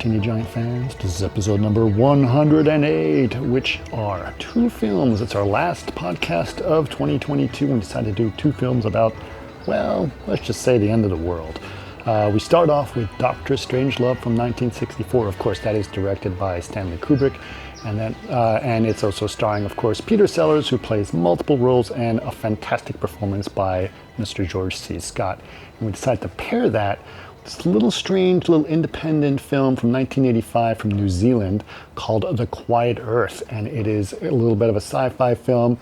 Martini Giant fans. This is episode number 108, which are two films. It's our last podcast of 2022. We decided to do two films about, well, let's just say the end of the world. We start off with Dr. Strangelove from 1964. Of course, that is directed by Stanley Kubrick. And it's also starring, of course, Peter Sellers, who plays multiple roles, and a fantastic performance by Mr. George C. Scott. And we decided to pair that with this little strange, little independent film from 1985 from New Zealand called The Quiet Earth. And it is a little bit of a sci-fi film,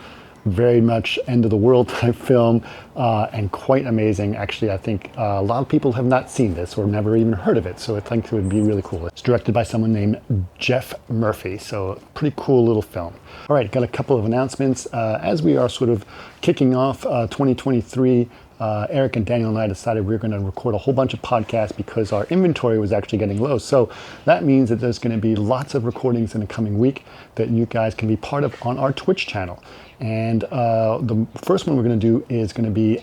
very much end of the world type film, and quite amazing. Actually, I think a lot of people have not seen this or never even heard of it, so I think it would be really cool. It's directed by someone named Jeff Murphy, so pretty cool little film. All right, got a couple of announcements. As we are sort of kicking off 2023, Eric and Daniel and I decided we were going to record a whole bunch of podcasts because our inventory was actually getting low. So that means that there's going to be lots of recordings in the coming week that you guys can be part of on our Twitch channel. And the first one we're going to do is going to be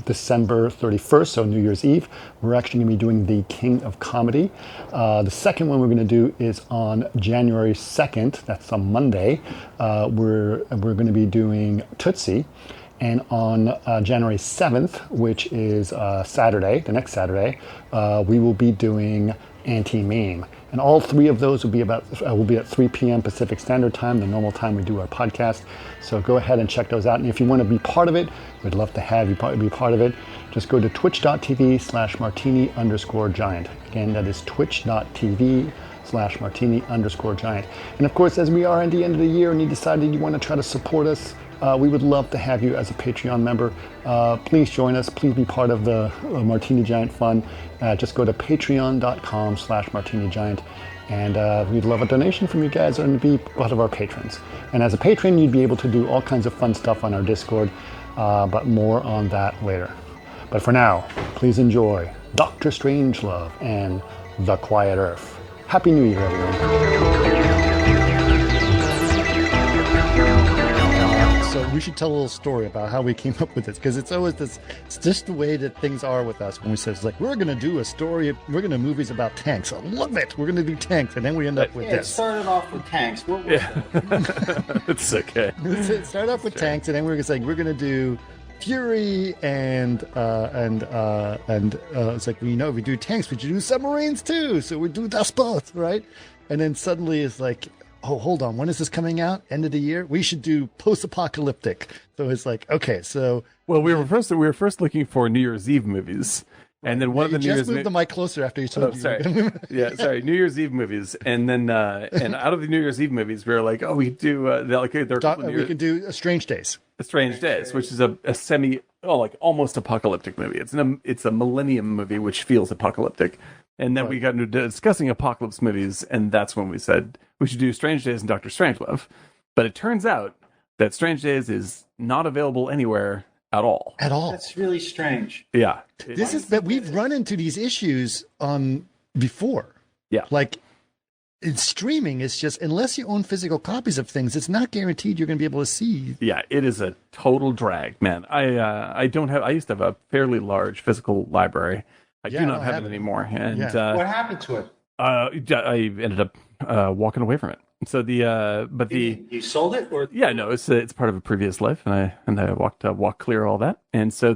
December 31st, so New Year's Eve. We're actually going to be doing The King of Comedy. The second one we're going to do is on January 2nd. That's a Monday. We're going to be doing Tootsie. And on January 7th, which is Saturday, the next Saturday, we will be doing Anti-Meme. And all three of those will be at 3 p.m. Pacific Standard Time, the normal time we do our podcast. So go ahead and check those out. And if you want to be part of it, we'd love to have you be part of it. Just go to twitch.tv/martini_giant. Again, that is twitch.tv/martini_giant. And of course, as we are at the end of the year and you decided you want to try to support us, we would love to have you as a Patreon member. Please join us. Please be part of the Martini Giant Fund. Just go to patreon.com/martinigiant. And we'd love a donation from you guys and be part of our patrons. And as a patron, you'd be able to do all kinds of fun stuff on our Discord, but more on that later. But for now, please enjoy Dr. Strangelove and The Quiet Earth. Happy New Year, everyone. So we should tell a little story about how we came up with this, because it's always this, it's just the way that things are with us when we say, it's like, we're going to do a story, we're going to do movies about tanks. I love it. We're going to do tanks. And then we end up with this. It started off with tanks. It's okay. It started off with tanks, and then we were saying, we're going to do Fury and it's like, we know if we do tanks, we should do submarines too. So we do das both, right? And then suddenly it's like, oh, hold on, when is this coming out? End of the year? We should do post-apocalyptic. So it's like, okay, so... Well, we were first looking for New Year's Eve movies. And then one of the New Year's... You just moved the mic closer after you told sorry. Sorry, New Year's Eve movies. And then, and out of the New Year's Eve movies, we were like, oh, we could do... we could do Strange Days. Strange Days, which is a almost apocalyptic movie. It's a millennium movie, which feels apocalyptic. And then we got into discussing apocalypse movies, and that's when we said we should do Strange Days and Dr. Strangelove. But it turns out that Strange Days is not available anywhere at all. At all. That's really strange. Yeah. But we've run into these issues before. Yeah. Like, it's streaming, it's just, unless you own physical copies of things, it's not guaranteed you're going to be able to see. Yeah, it is a total drag, man. I used to have a fairly large physical library. I do not have it anymore. And what happened to it? I ended up walking away from it. So you sold it, or no, it's part of a previous life, and I walked clear of all that, and so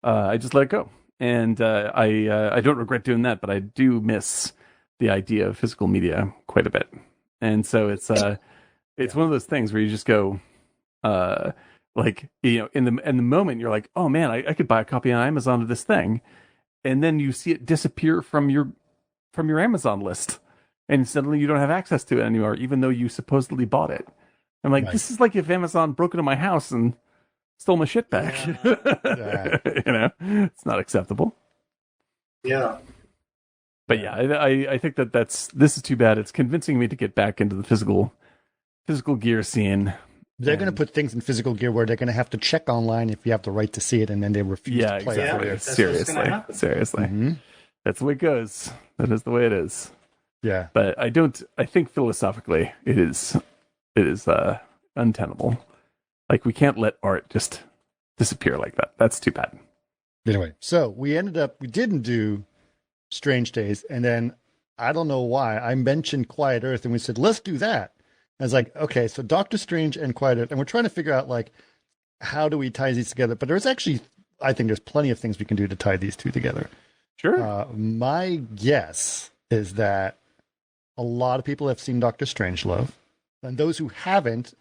I just let it go, and I don't regret doing that, but I do miss the idea of physical media quite a bit, and so it's one of those things where you just go, like, in the moment you're like, oh man, I could buy a copy on Amazon of this thing. And then you see it disappear from your Amazon list, and suddenly you don't have access to it anymore, even though you supposedly bought it. I'm like, This is like if Amazon broke into my house and stole my shit back. Yeah. It's not acceptable. Yeah. But I think this is too bad. It's convincing me to get back into the physical gear scene. They're going to put things in physical gear where they're going to have to check online if you have the right to see it, and then they refuse to play it for you. Seriously. Mm-hmm. That's the way it goes. That is the way it is. Yeah. But I think philosophically it is untenable. Like, we can't let art just disappear like that. That's too bad. Anyway, so we didn't do Strange Days, and then I don't know why. I mentioned Quiet Earth and we said, let's do that. I was like, okay, so Doctor Strange and Quiet Earth. And we're trying to figure out, like, how do we tie these together? But there's actually, I think there's plenty of things we can do to tie these two together. Sure. My guess is that a lot of people have seen Doctor Strangelove. And those who haven't,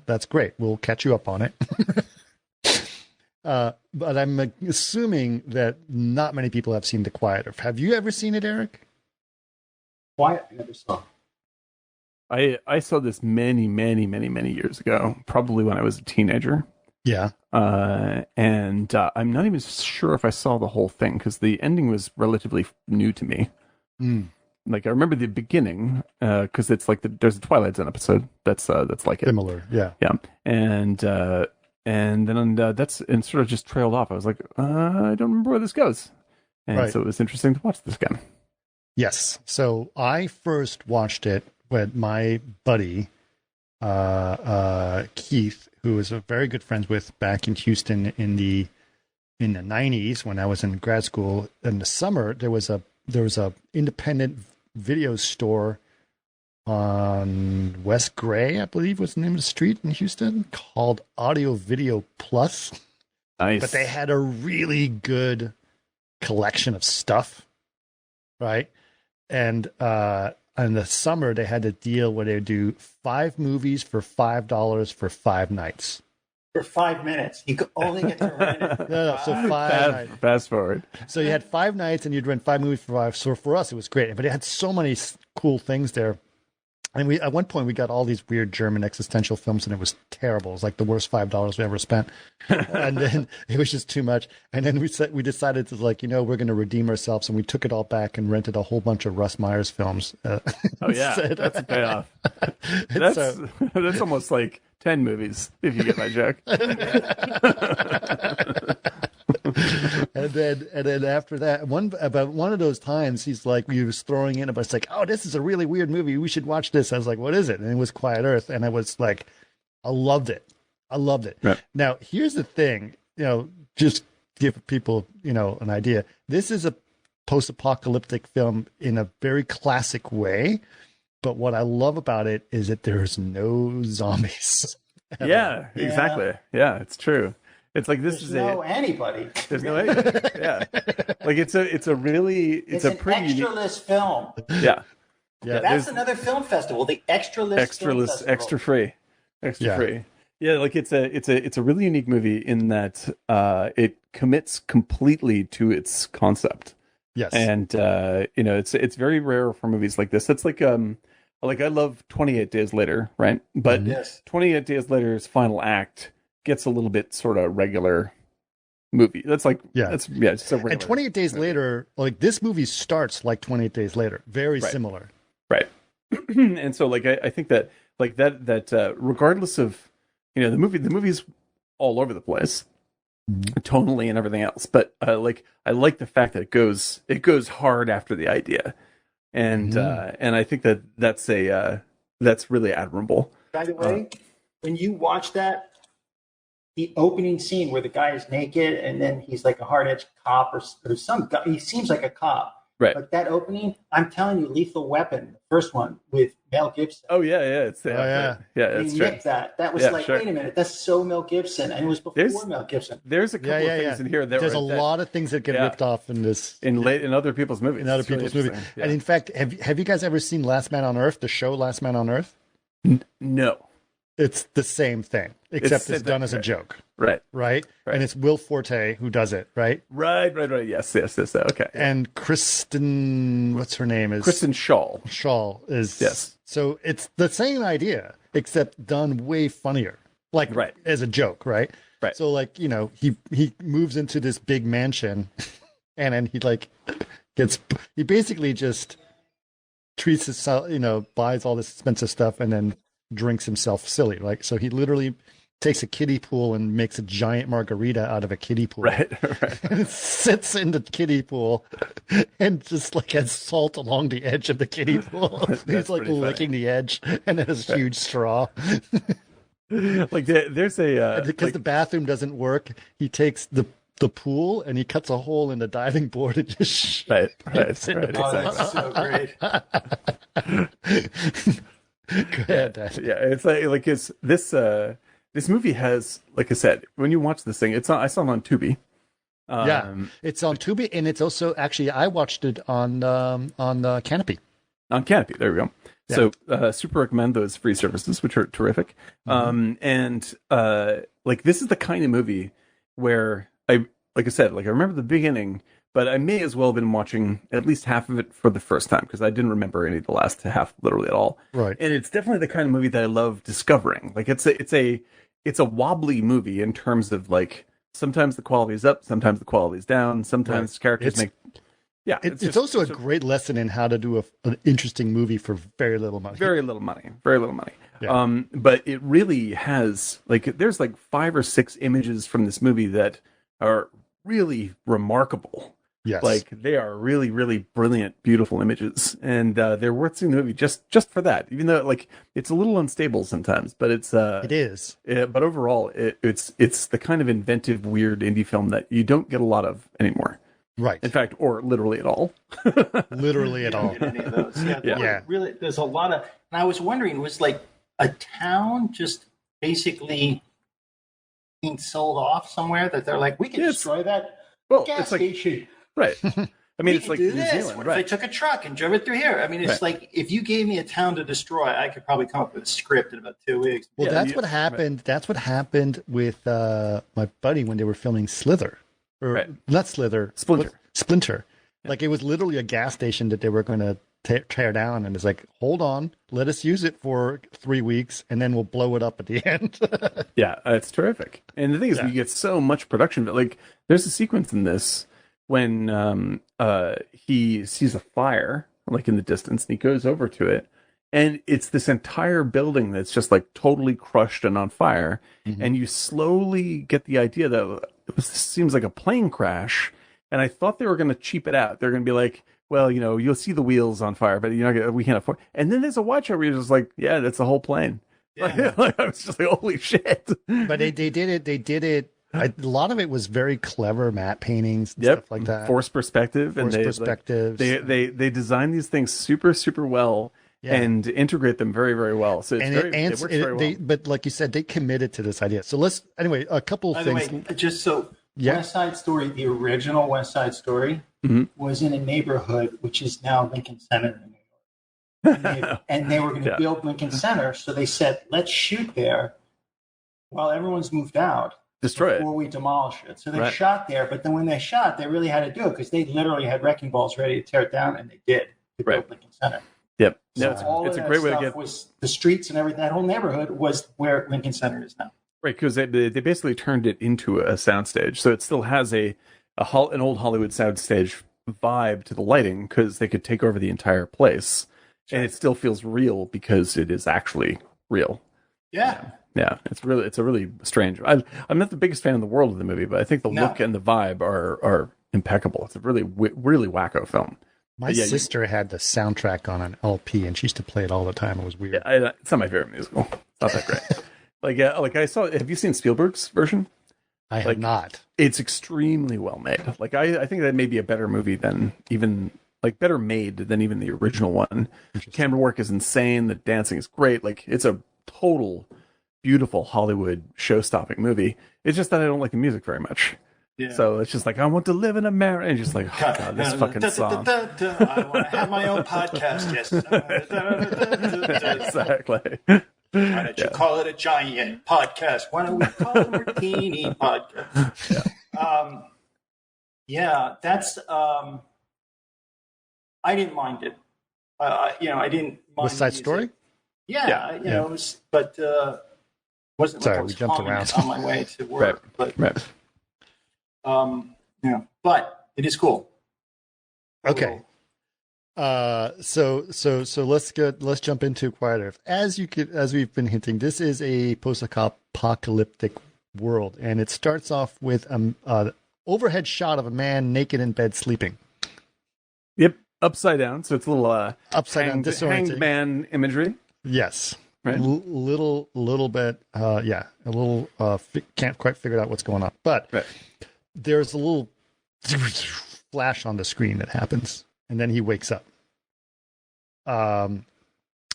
that's great. We'll catch you up on it. But I'm assuming that not many people have seen The Quiet Earth. Have you ever seen it, Eric? Quiet, I never saw. I saw this many years ago, probably when I was a teenager. Yeah. And I'm not even sure if I saw the whole thing because the ending was relatively new to me. Like I remember the beginning because it's like there's a Twilight Zone episode that's like it. Similar, yeah. And then that's sort of just trailed off. I was like, I don't remember where this goes, and so it was interesting to watch this again. Yes. So I first watched it with my buddy Keith, who was a very good friends with back in Houston in the 90s when I was in grad school. In the summer, there was a independent video store on West Gray, I believe was the name of the street in Houston, called Audio Video Plus. Nice. But they had a really good collection of stuff, right? And in the summer, they had a deal where they would do 5 movies for $5 for 5 nights. For 5 minutes. You could only get to rent it. No, so 5 nights. Fast forward. So you had 5 nights and you'd rent 5 movies for 5. So for us, it was great. But it had so many cool things there. And at one point we got all these weird German existential films and it was terrible. It was like the worst $5 we ever spent. And then it was just too much. And then we decided to we're going to redeem ourselves. And we took it all back and rented a whole bunch of Russ Meyer's films. Oh yeah, that's a payoff. That's almost like 10 movies, if you get my joke. And then after that, one of those times, he's like, he was throwing in, but it's like, oh, this is a really weird movie. We should watch this. I was like, what is it? And it was Quiet Earth. And I was like, I loved it. Right. Now, here's the thing, just give people, an idea. This is a post-apocalyptic film in a very classic way. But what I love about it is that there's no zombies. Yeah, exactly. Yeah, it's true. It's like There's no anybody. There's no anybody. Yeah, like it's a pretty extra-less film. Yeah. That's another film festival. The extra-less film festival. Extra free. Yeah, like it's a really unique movie in that it commits completely to its concept. Yes, and it's very rare for movies like this. It's like I love 28 Days Later, right? But 28 Days Later's final act gets a little bit sort of regular movie. That's like it's just a regular. And 28 Days Later, like this movie starts like 28 Days Later, very similar. Right. And so like I think that like that regardless of the movie's all over the place tonally and everything else, but I like the fact that it goes hard after the idea. And I think that's really admirable. By the way, when you watch that, the opening scene where the guy is naked and then he's like a hard-edged cop or some guy, he seems like a cop. Right. But that opening, I'm telling you, Lethal Weapon, the first one with Mel Gibson. Oh yeah, it's that's true. That was wait a minute, that's so Mel Gibson, and it was before Mel Gibson. There's a couple of things in here that there's a lot of things that get ripped off in this in other people's movies. In other people's movies, and in fact, have you guys ever seen Last Man on Earth? The show Last Man on Earth? No. It's the same thing, except it's done as a joke. Right. And it's Will Forte who does it, right? Right. Yes. Okay. And Kristen, what's her name? Kristen Schaal. Schaal is. Yes. So it's the same idea, except done way funnier. Like, as a joke, right? Right. So, like, he moves into this big mansion and then he basically just treats himself, buys all this expensive stuff and then drinks himself silly. Like, so he literally takes a kiddie pool and makes a giant margarita out of a kiddie pool. Right. And sits in the kiddie pool and just like has salt along the edge of the kiddie pool. He's like licking the edge and then has a huge straw. Like there's a because the bathroom doesn't work, he takes the the pool and he cuts a hole in the diving board and just Right. exactly. Oh, that's so great. Go ahead, Dad. Yeah, it's like it's this movie has, like I said, when you watch this thing, I saw it on Tubi. Yeah, it's on Tubi, and it's also actually I watched it on Canopy. On Canopy, there we go. Yeah. So super recommend those free services, which are terrific. And like this is the kind of movie where like I said, like I remember the beginning, but I may as well have been watching at least half of it for the first time because I didn't remember any of the last half literally at all. Right. And it's definitely the kind of movie that I love discovering. Like it's a wobbly movie in terms of like sometimes the quality is up, sometimes the quality is down, sometimes characters make. Yeah, it's also a great lesson in how to do an interesting movie for very little money. Very little money. Very little money. Yeah. But it really has like there's like 5 or 6 images from this movie that are really remarkable. Yes. Like they are really, really brilliant, beautiful images, and they're worth seeing the movie just for that. Even though like it's a little unstable sometimes, but it is. But overall, it's the kind of inventive, weird indie film that you don't get a lot of anymore. Right. In fact, or literally at all. Literally at all. Any of those. Yeah. Really, there's a lot of. And I was wondering, was like a town just basically being sold off somewhere that they're like, we can destroy that gas station. Right. I mean, it's like New this. Zealand, What right? if I took a truck and drove it through here? I mean, it's like if you gave me a town to destroy, I could probably come up with a script in about 2 weeks. Well, that's what happened. Right. That's what happened with my buddy when they were filming Slither, or not Slither, Splinter. Yeah. Like it was literally a gas station that they were going to tear down, and it's like, hold on, let us use it for 3 weeks, and then we'll blow it up at the end. Yeah, it's terrific. And the thing is, we get so much production, but like, there's a sequence in this when he sees a fire like in the distance and he goes over to it, and it's this entire building that's just like totally crushed and on fire, and you slowly get the idea that this seems like a plane crash, and I thought they were going to cheap it out. They're going to be like, well, you know, you'll see the wheels on fire, but we can't afford. And then there's a watch over, you're just like, yeah, that's the whole plane. Yeah. Like, I was just like, holy shit. But they did it. A lot of it was very clever matte paintings and stuff like that. Forced perspectives. They design these things super, super well and integrate them very, very well. So it works very well. But like you said, they committed to this idea. So a couple of things. Way, just so West Side Story, the original West Side Story was in a neighborhood which is now Lincoln Center in New York. And they were going to build Lincoln Center. So they said, let's shoot there while everyone's moved out. Destroy it before we demolish it. So they shot there, but then when they shot, they really had to do it because they literally had wrecking balls ready to tear it down, and they did to build Lincoln Center. Yep. So no, it's a great way to get. Was the streets and everything? That whole neighborhood was where Lincoln Center is now. Right, because they basically turned it into a soundstage, so it still has an old Hollywood soundstage vibe to the lighting because they could take over the entire place, and it still feels real because it is actually real. Yeah. Yeah, it's a really strange. I'm not the biggest fan in the world of the movie, but I think the look and the vibe are impeccable. It's a really wacko film. My sister had the soundtrack on an LP, and she used to play it all the time. It was weird. Yeah, it's not my favorite musical. It's not that great. like I saw. Have you seen Spielberg's version? I have not. It's extremely well made. Like I think that may be a better movie than even better made than even the original one. Camera work is insane. The dancing is great. Like it's a total beautiful Hollywood show-stopping movie. It's just that I don't like the music very much. Yeah. So it's just like, I want to live in America. And just like, oh God, this fucking song. I want to have my own podcast. Yes. Exactly. Why don't you call it a giant podcast? Why don't we call it a martini podcast? That's. I didn't mind it. I didn't mind West Side Story. It was, but. Wasn't Sorry, like I was we jumped around on my way to work, but it is cool. Okay. So let's jump into Quiet Earth. As we've been hinting, this is a post-apocalyptic world, and it starts off with an overhead shot of a man naked in bed sleeping. Yep, upside down. So it's a little upside down, hanged man imagery. Yes. Right. Little bit, a little can't quite figure out what's going on. But there's a little flash on the screen that happens, and then he wakes up. And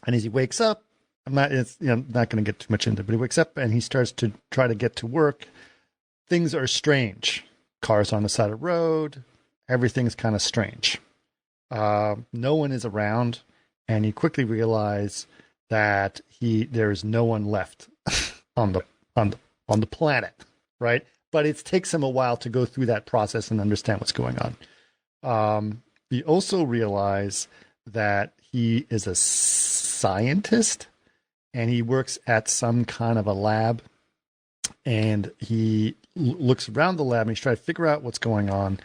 as he wakes up, I'm not going to get too much into it, but he wakes up and he starts to try to get to work. Things are strange. Cars on the side of the road. Everything's kind of strange. No one is around, and he quickly realizes that there is no one left on the planet, right? But it takes him a while to go through that process and understand what's going on. He also realizes that he is a scientist, and he works at some kind of a lab, and he looks around the lab and he's trying to figure out what's going on.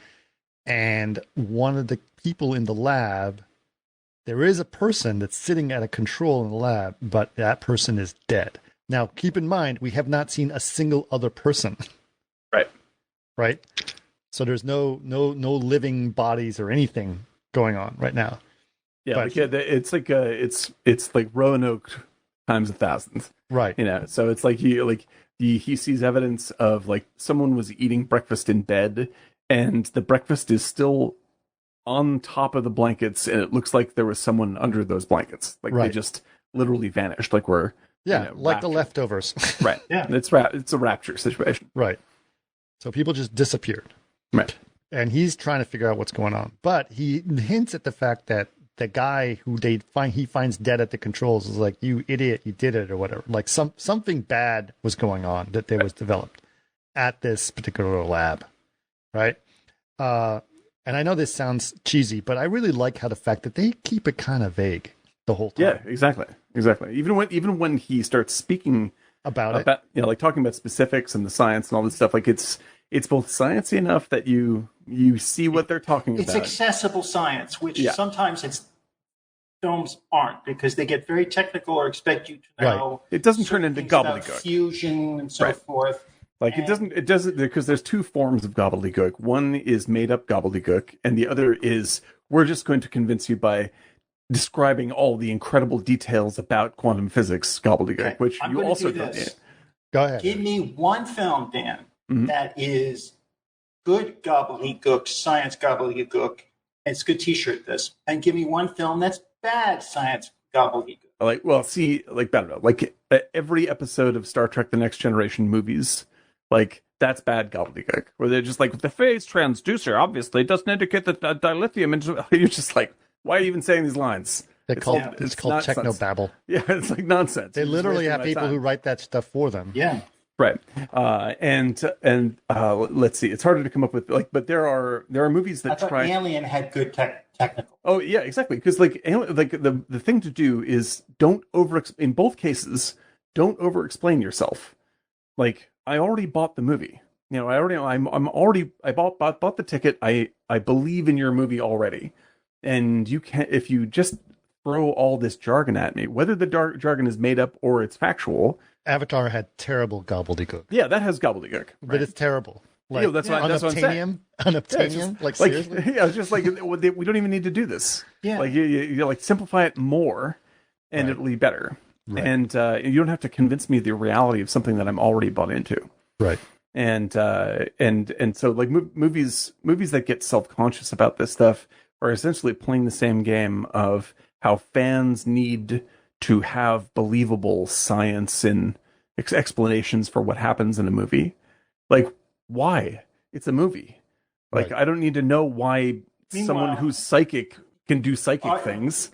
And one of the people in the lab, there is a person that's sitting at a control in the lab, but that person is dead. Now, keep in mind, we have not seen a single other person. Right. So there's no living bodies or anything going on right now. Yeah, but, it's like Roanoke times 1,000. Right. So it's like he sees evidence of like someone was eating breakfast in bed, and the breakfast is still on top of the blankets, and it looks like there was someone under those blankets. Like they just literally vanished. Like we're like the leftovers. Right. Yeah. It's a rapture situation. Right. So people just disappeared. Right. And he's trying to figure out what's going on. But he hints at the fact that the guy who he finds dead at the controls is like, you idiot, you did it or whatever. Like something bad was going on that was developed at this particular lab. Right. And I know this sounds cheesy, but I really like how the fact that they keep it kind of vague the whole time. Yeah, exactly. Even when he starts speaking about it, like talking about specifics and the science and all this stuff, like it's both sciencey enough that you see what they're talking about. It's accessible science, which sometimes films aren't, because they get very technical or expect you to know. Right. It doesn't turn into gobbledygook. Fusion and so forth. Like it doesn't because there's two forms of gobbledygook. One is made up gobbledygook, and the other is we're just going to convince you by describing all the incredible details about quantum physics gobbledygook, which you also do. Go ahead. Give me one film, Dan, that is good gobbledygook, science gobbledygook. It's a good T-shirt. This, and give me one film that's bad science gobbledygook. I don't know. Like every episode of Star Trek: The Next Generation movies, like that's bad gobbledygook, where they're just like the phase transducer obviously doesn't indicate that dilithium. And you're just like, why are you even saying these lines? It's called technobabble. Yeah, it's like nonsense. They literally have people who write that stuff for them. Yeah. Right. And let's see. It's harder to come up with but there are movies that try. Alien had good technical. Oh yeah, exactly. Because the thing to do is in both cases, don't over explain yourself. Like I already bought the movie. I bought the ticket. I believe in your movie already. And you can't, if you just throw all this jargon at me, whether the jargon is made up or it's factual. Avatar had terrible gobbledygook. Yeah, that has gobbledygook. But it's terrible. Like, that's what I'm saying. Unobtainium? Like, seriously? Yeah, it's just like, we don't even need to do this. Yeah. Like, you like, simplify it more, and it'll be better. Right. And you don't have to convince me of the reality of something that I'm already bought into. Right. And so, like, movies that get self-conscious about this stuff are essentially playing the same game of how fans need to have believable science and explanations for what happens in a movie. Like, why? It's a movie. Like, I don't need to know why someone who's psychic can do psychic things.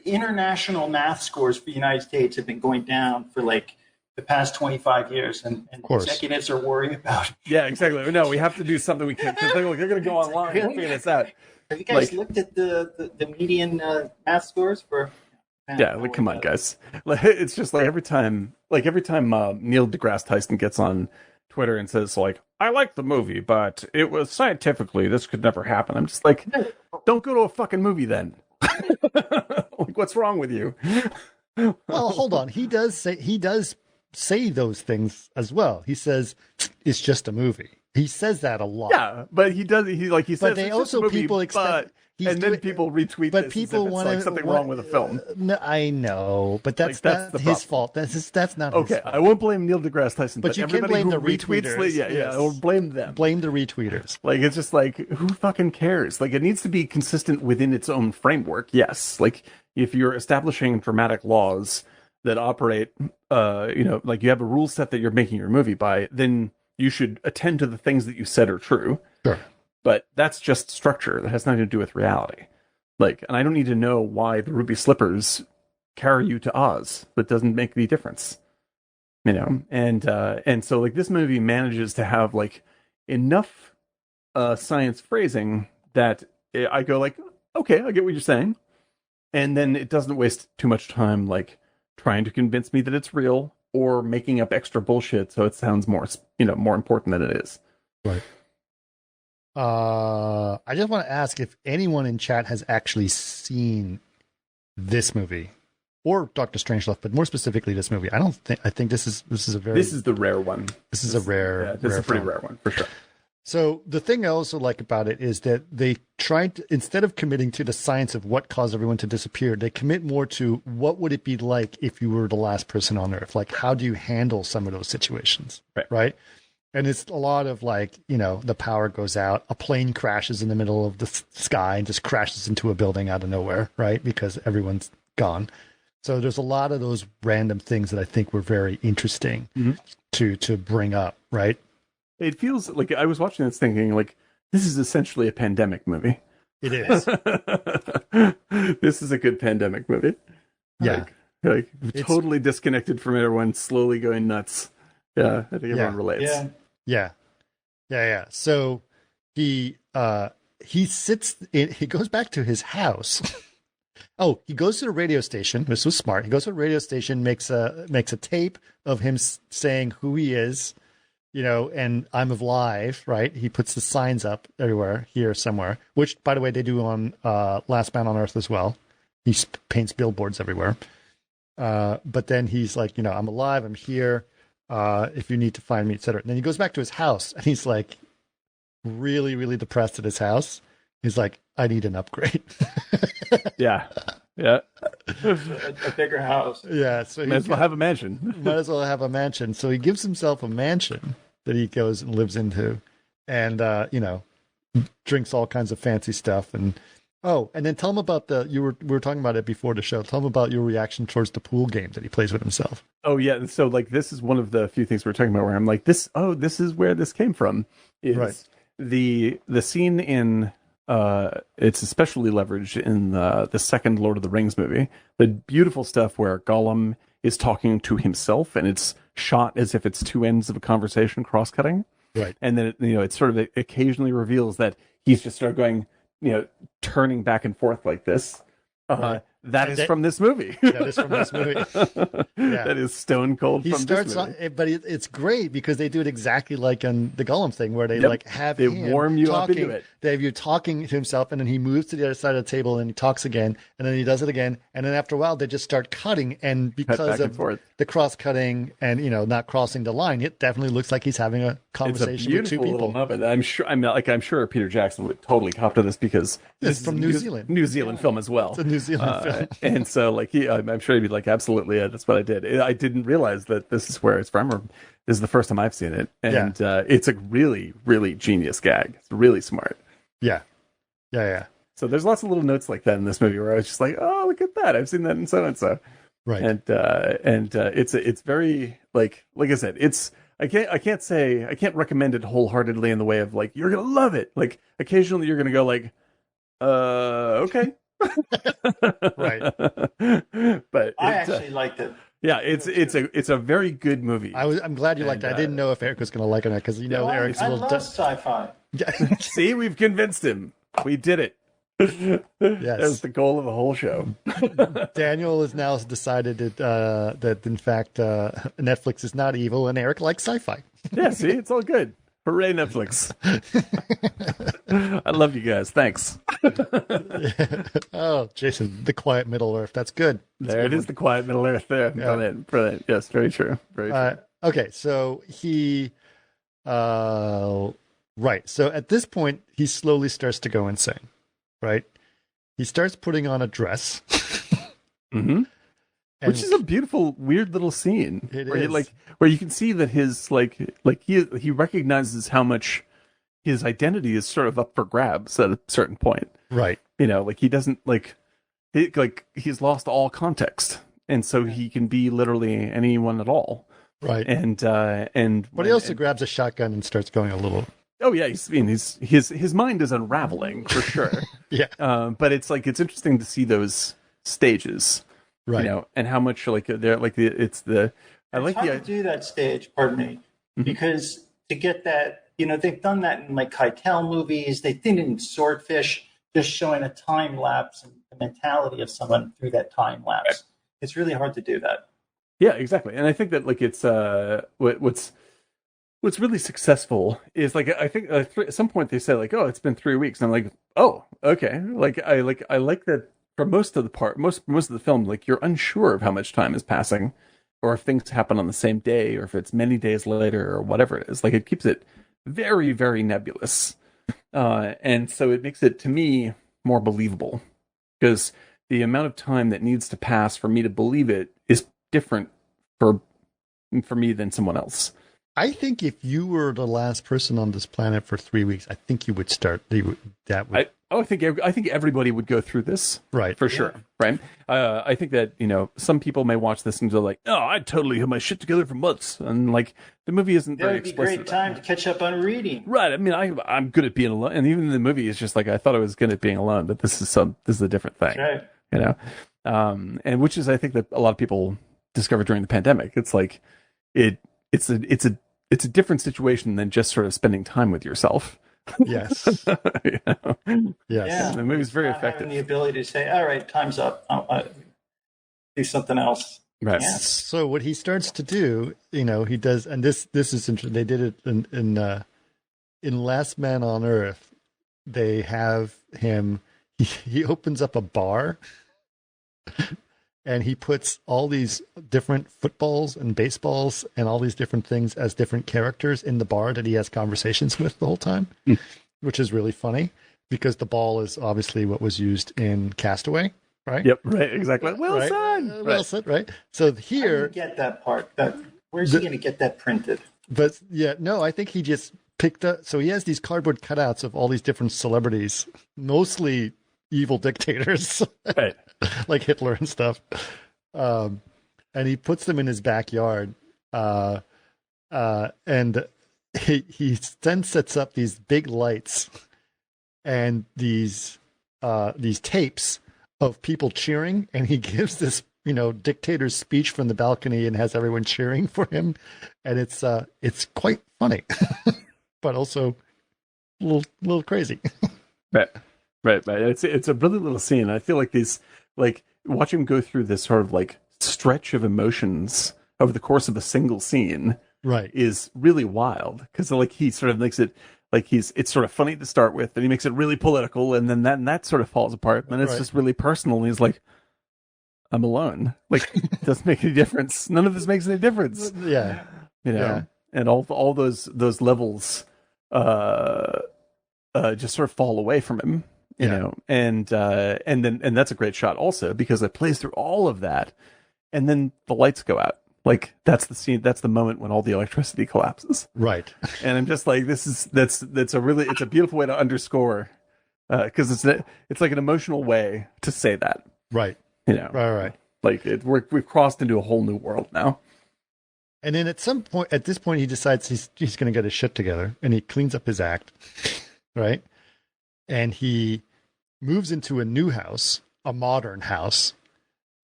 International math scores for the United States have been going down for like the past 25 years, and executives are worried about it. Yeah, exactly. No, we have to do something. We can't. They're going to go online and figure this out. Have you guys looked at the median math scores for? Yeah, like come on, guys. It's just like every time Neil deGrasse Tyson gets on Twitter and says like, "I like the movie, but it was scientifically this could never happen." I'm just like, don't go to a fucking movie then. Like, what's wrong with you? Well, hold on. He does say those things as well. He says it's just a movie. He says that a lot. Yeah, but he does. He says. But they also people expect. and then people retweet but this people want like something wrong with the film. No, I know, but that's not his fault. That's not okay. his fault. I won't blame Neil deGrasse Tyson, but you can blame the retweeters. I will blame them. Blame the retweeters. Like, it's just like, who fucking cares? Like, it needs to be consistent within its own framework. Yes, like if you're establishing dramatic laws that operate, like you have a rule set that you're making your movie by, then you should attend to the things that you said are true. Sure. But that's just structure. That has nothing to do with reality. Like, and I don't need to know why the ruby slippers carry you to Oz. That doesn't make any difference. And so like this movie manages to have like enough science phrasing that I go like, okay, I get what you're saying. And then it doesn't waste too much time like trying to convince me that it's real or making up extra bullshit so it sounds more important than it is. Right. I just want to ask if anyone in chat has actually seen this movie or Dr. Strangelove, but more specifically this movie. I think this is the rare one. This is a pretty rare one for sure. So the thing I also like about it is that they tried to, instead of committing to the science of what caused everyone to disappear, they commit more to what would it be like if you were the last person on Earth? Like, how do you handle some of those situations? Right? And it's a lot of like, the power goes out, a plane crashes in the middle of the sky and just crashes into a building out of nowhere, right? Because everyone's gone. So there's a lot of those random things that I think were very interesting to bring up, right? It feels like I was watching this thinking like, this is essentially a pandemic movie. It is. This is a good pandemic movie. Yeah. Like totally disconnected from everyone, slowly going nuts. Yeah, I think everyone relates. Yeah. So he goes back to his house. Oh, he goes to the radio station. This was smart. He goes to the radio station, makes a tape of him saying who he is, and I'm alive, right? He puts the signs up everywhere, here somewhere, which, by the way, they do on Last Man on Earth as well. He paints billboards everywhere. But then he's like, I'm alive, I'm here. If you need to find me, etc. And then he goes back to his house, and he's like really, really depressed at his house. He's like, I need an upgrade. Yeah. A bigger house. Yeah. So might as well have a mansion. So he gives himself a mansion that he goes and lives into, and drinks all kinds of fancy stuff. And then tell him about we were talking about it before the show. Tell him about your reaction towards the pool game that he plays with himself. Oh yeah. So like this is one of the few things we're talking about where I'm like, this is where this came from. Is right. The scene in it's especially leveraged in the second Lord of the Rings movie. The beautiful stuff where Gollum is talking to himself, and it's shot as if it's two ends of a conversation cross-cutting. Right. And then it sort of occasionally reveals that he's just started going, turning back and forth like this. Right. That is from this movie. That is from this movie. Yeah. That is stone cold from this movie. But it's great because they do it exactly like on the Gollum thing, where they have him warm you talking, up into it. They have you talking to himself, and then he moves to the other side of the table, and he talks again, and then he does it again, and then after a while they just start cutting, and because of the cross cutting and not crossing the line, it definitely looks like he's having a conversation with two people. Little nubbin. I'm sure Peter Jackson would totally cop to this because it's from New Zealand. New Zealand film as well. It's a New Zealand film, and so I'm sure he'd be like, absolutely, that's what I did. I didn't realize that this is where it's from. Or this is the first time I've seen it, and it's a really, really genius gag. It's really smart. Yeah. So there's lots of little notes like that in this movie where I was just like, oh, look at that, I've seen that in so and so. Right. And it's very like I said, I can't recommend it wholeheartedly in the way of like you're gonna love it. Like occasionally you're gonna go like, okay. Right. But I actually liked it. Yeah, it's a very good movie. I'm glad you liked it. I didn't know if Eric was going to like it because Eric's a little. I love sci-fi. See, we've convinced him. We did it. Yes, that's the goal of the whole show. Daniel has now decided that in fact Netflix is not evil, and Eric likes sci-fi. Yeah, see, it's all good. Hooray, Netflix. I love you guys. Thanks. Oh, Jason, the quiet Middle Earth. That's good. There it is, the quiet Middle Earth there. Yeah. Brilliant. Yes, very true. Very true. Okay, so he... right. So at this point, he slowly starts to go insane, right? he starts putting on a dress. Mm-hmm. Which is a beautiful, weird little scene. It where is. Where you can see that his he recognizes how much his identity is sort of up for grabs at a certain point. Right. He doesn't he's lost all context, and so he can be literally anyone at all. Right. But he also grabs a shotgun and starts going a little. Oh yeah, his mind is unraveling for sure. Yeah. But it's interesting to see those stages. Right. And how much they're it's hard to do that stage, pardon me, because to get that, they've done that in like Keitel movies. They did it in Swordfish, just showing a time lapse and the mentality of someone through that time lapse. Right. It's really hard to do that. Yeah, exactly. And I think that it's what's really successful is I think at some point they said oh, it's been 3 weeks. And I'm like, oh, okay. I like that. For most of the film, you're unsure of how much time is passing, or if things happen on the same day, or if it's many days later, or whatever it is. It keeps it very, very nebulous, and so it makes it, to me, more believable, because the amount of time that needs to pass for me to believe it is different for me than someone else. I think if you were the last person on this planet for 3 weeks, I think you would start. I think everybody would go through this, right? For sure, right? I think that some people may watch this and go like, "Oh, I totally have my shit together for months," and the movie isn't very explicit. That would be a great time to catch up on reading, right? I mean, I'm good at being alone, and even the movie is just I thought I was good at being alone, but this is a different thing, right? And which is I think that a lot of people discovered during the pandemic. It's it's a different situation than just sort of spending time with yourself. Yes. Yes. Yeah. The movie's very effective. The ability to say, all right, time's up. I'll do something else. Right. Yeah. So what he starts to do, he does, and this is interesting. They did it in Last Man on Earth. They have him, he opens up a bar and he puts all these different footballs and baseballs and all these different things as different characters in the bar that he has conversations with the whole time, which is really funny because the ball is obviously what was used in Castaway, right? Yep, right, exactly. Wilson! Right? Wilson, right? So here... I didn't get that part. Where's he going to get that printed? But yeah, no, I think he just picked up... So he has these cardboard cutouts of all these different celebrities, mostly evil dictators. Right. Like Hitler and stuff, and he puts them in his backyard, and he then sets up these big lights and these tapes of people cheering, and he gives this dictator's speech from the balcony and has everyone cheering for him, and it's quite funny, but also a little crazy. Right. It's a really little scene. I feel like these. Watch him go through this sort of stretch of emotions over the course of a single scene, right, is really wild because he sort of makes it it's sort of funny to start with, and he makes it really political, and then that sort of falls apart, and then it's just really personal, and he's like, I'm alone. It doesn't make any difference. None of this makes any difference. Yeah, and all those levels just sort of fall away from him. And that's a great shot also because it plays through all of that, and then the lights go out. That's the scene. That's the moment when all the electricity collapses. Right. And I'm just like, that's a beautiful way to underscore, because it's like an emotional way to say that. Right. Right. We've crossed into a whole new world now. And then at this point, he decides he's going to get his shit together, and he cleans up his act. Right. And he moves into a new house, a modern house,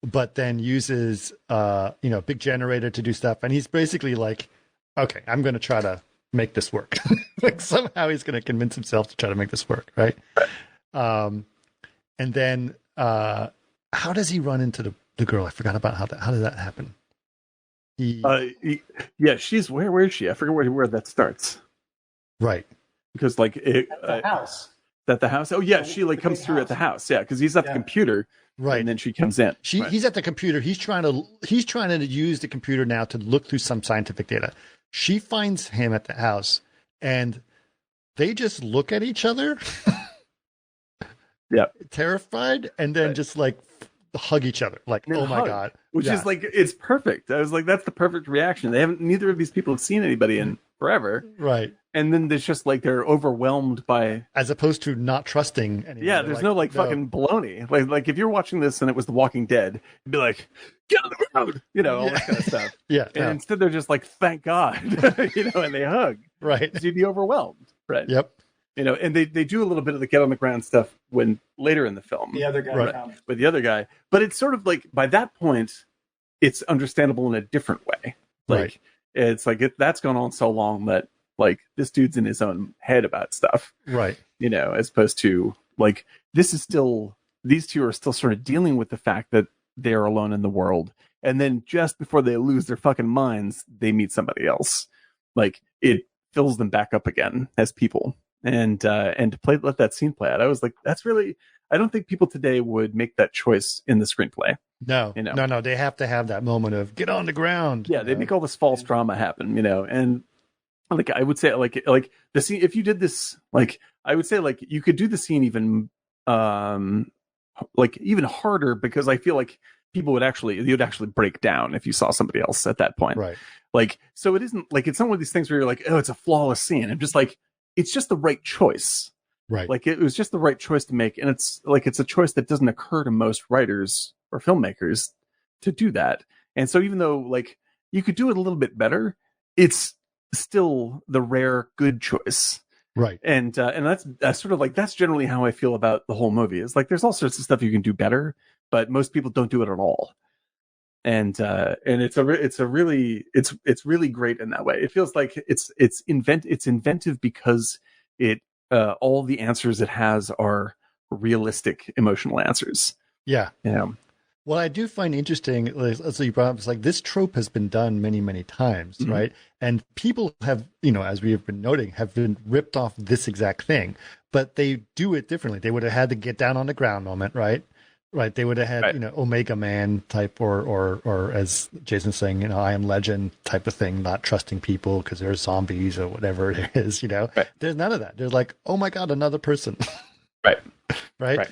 but then uses big generator to do stuff. And he's basically like, okay, I'm going to try to make this work. Somehow he's going to convince himself to try to make this work, right? And then how does he run into the girl? I forgot about how does that happen? She's where is she? I forget where that starts. Right. Because the house. At the house. Oh yeah, she comes through at the house. Yeah, because he's at the computer, right? And then she comes in. He's at the computer. He's trying to use the computer now to look through some scientific data. She finds him at the house, and they just look at each other, terrified, and then just like hug each other, like, oh my God. Which is like, it's perfect. I was like, that's the perfect reaction. Neither of these people have seen anybody in forever. Right. And then there's just like, they're overwhelmed by, as opposed to not trusting anyone. Yeah, there's no fucking baloney. Like if you're watching this and it was The Walking Dead, you'd be like, get on the road, all that kind of stuff. And instead they're just like, thank God, and they hug. Right. So you'd be overwhelmed. Right. Yep. And they do a little bit of the get on the ground stuff when later in the film. The other guy with the other guy. But it's sort of like, by that point, it's understandable in a different way. Like, it's like, that's gone on so long that, like, this dude's in his own head about stuff. Right. As opposed to, like, these two are still sort of dealing with the fact that they're alone in the world. And then just before they lose their fucking minds, they meet somebody else. Like, it fills them back up again as people. And to let that scene play out, I was like, that's really, I don't think people today would make that choice in the screenplay. No, no, they have to have that moment of get on the ground. Yeah, they make all this false drama happen, and like, I would say, like the scene, if you did this, like, I would say, like, you could do the scene even like even harder, because I feel like you'd actually break down if you saw somebody else at that point. Right. Like, so it isn't like, it's not one of these things where you're like, oh, it's a flawless scene. I'm just like, it's just the right choice. Right. Like, it was just the right choice to make. And it's like, it's a choice that doesn't occur to most writers or filmmakers to do that. And so even though, like, you could do it a little bit better, it's still the rare good choice. Right. And that's sort of like, that's generally how I feel about the whole movie. It's like, there's all sorts of stuff you can do better, but most people don't do it at all. And it's really great in that way. It feels like it's inventive because it all the answers it has are realistic emotional answers. Yeah. Yeah. What I do find interesting, so you brought up, it's like this trope has been done many, many times, right? And people have, as we have been noting, have been ripped off this exact thing, but they do it differently. They would have had the get down on the ground moment, right? Right. They would have had, Omega Man type or as Jason's saying, I Am Legend type of thing, not trusting people because they're zombies or whatever it is, Right. There's none of that. They're like, oh my God, another person. Right. Right.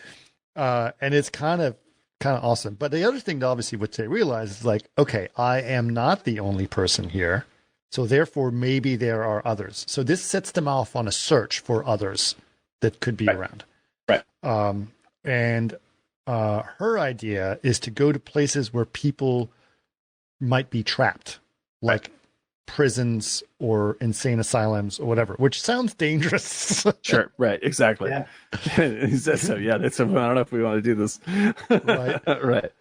And it's kind of awesome. But the other thing, obviously, what they realize is like, okay, I am not the only person here. So therefore, maybe there are others. So this sets them off on a search for others that could be around. Right. And her idea is to go to places where people might be trapped, like prisons or insane asylums or whatever, which sounds dangerous. Sure. Right. Exactly. Yeah. He says so. Yeah. I don't know if we want to do this. Right. Right.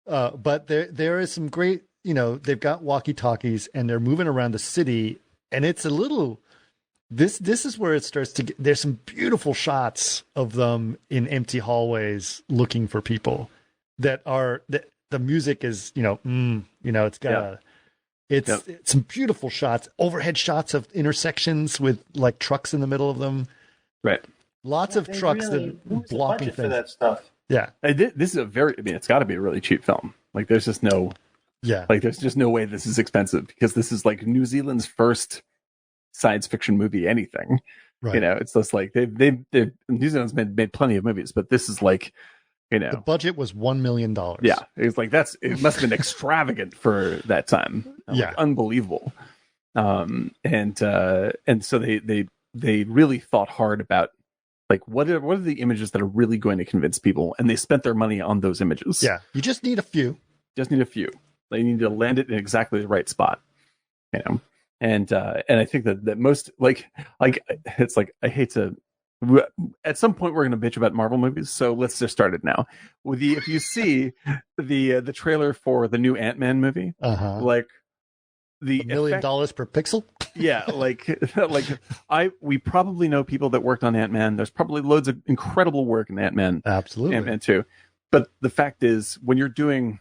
But there is some great, they've got walkie-talkies and they're moving around the city, and it's a little, this is where it starts to get, there's some beautiful shots of them in empty hallways looking for people that are, the music is, it's got it's some beautiful shots, overhead shots of intersections with like trucks in the middle of them. Right. Lots of trucks that blocking things. For that stuff. Yeah. This is it's got to be a really cheap film. Like, there's just no, there's just no way this is expensive, because this is like New Zealand's first science fiction movie, anything. Right. It's just like New Zealand's made plenty of movies, but this is like, the budget was $1 million. Yeah, it's like it must have been extravagant for that time. Yeah, unbelievable. And so they really thought hard about like what are the images that are really going to convince people, and they spent their money on those images. Yeah, you just need a few. They need to land it in exactly the right spot. And I think that most like it's like, I hate to. At some point, we're going to bitch about Marvel movies, so let's just start it now. If you see the trailer for the new Ant-Man movie, like $1 million per pixel. Yeah, we probably know people that worked on Ant-Man. There's probably loads of incredible work in Ant-Man. Absolutely, Ant-Man 2. But the fact is, when you're doing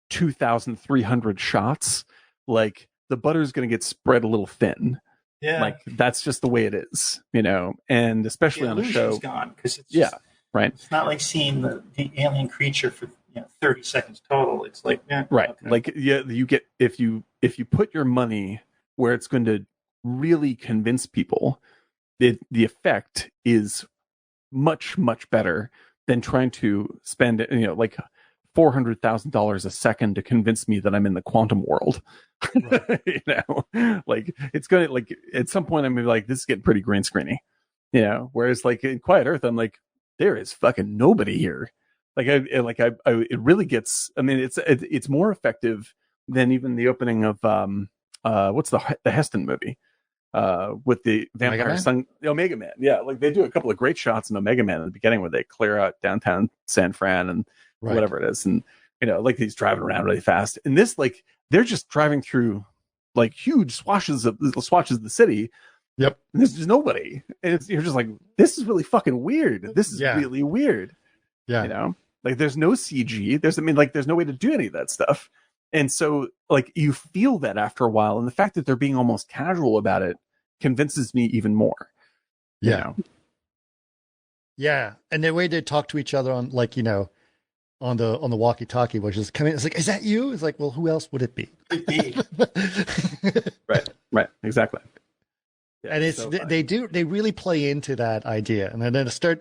2,300 shots, like, the butter's going to get spread a little thin. Yeah, like, that's just the way it is, and especially on a show. Gone, because it's just, right. It's not like seeing the alien creature for 30 seconds total. It's like right, okay. like you get if you put your money where it's going to really convince people, the effect is much better than trying to spend, like $400,000 a second to convince me that I'm in the quantum world. Right. Like it's going to, like, at some point I'm gonna be like, this is getting pretty green screeny, whereas like in Quiet Earth, I'm like, there is fucking nobody here. Like it really gets, I mean, it's more effective than even the opening of, what's the Heston movie? With the vampire son, Omega Man. Yeah, like they do a couple of great shots in Omega Man at the beginning where they clear out downtown San Fran and whatever it is, and like he's driving around really fast. And this, like, they're just driving through like huge swatches of the city. Yep, and there's just nobody, and you're just like, this is really fucking weird. This is really weird. Yeah, like there's no CG. There's no way to do any of that stuff. And so, like, you feel that after a while, and the fact that they're being almost casual about it convinces me even more. Yeah. And the way they talk to each other on, like, on the walkie-talkie, which is coming, it's like, is that you? It's like, well, who else would it be? Right, exactly. Yeah, and it's so they really play into that idea, and then to start,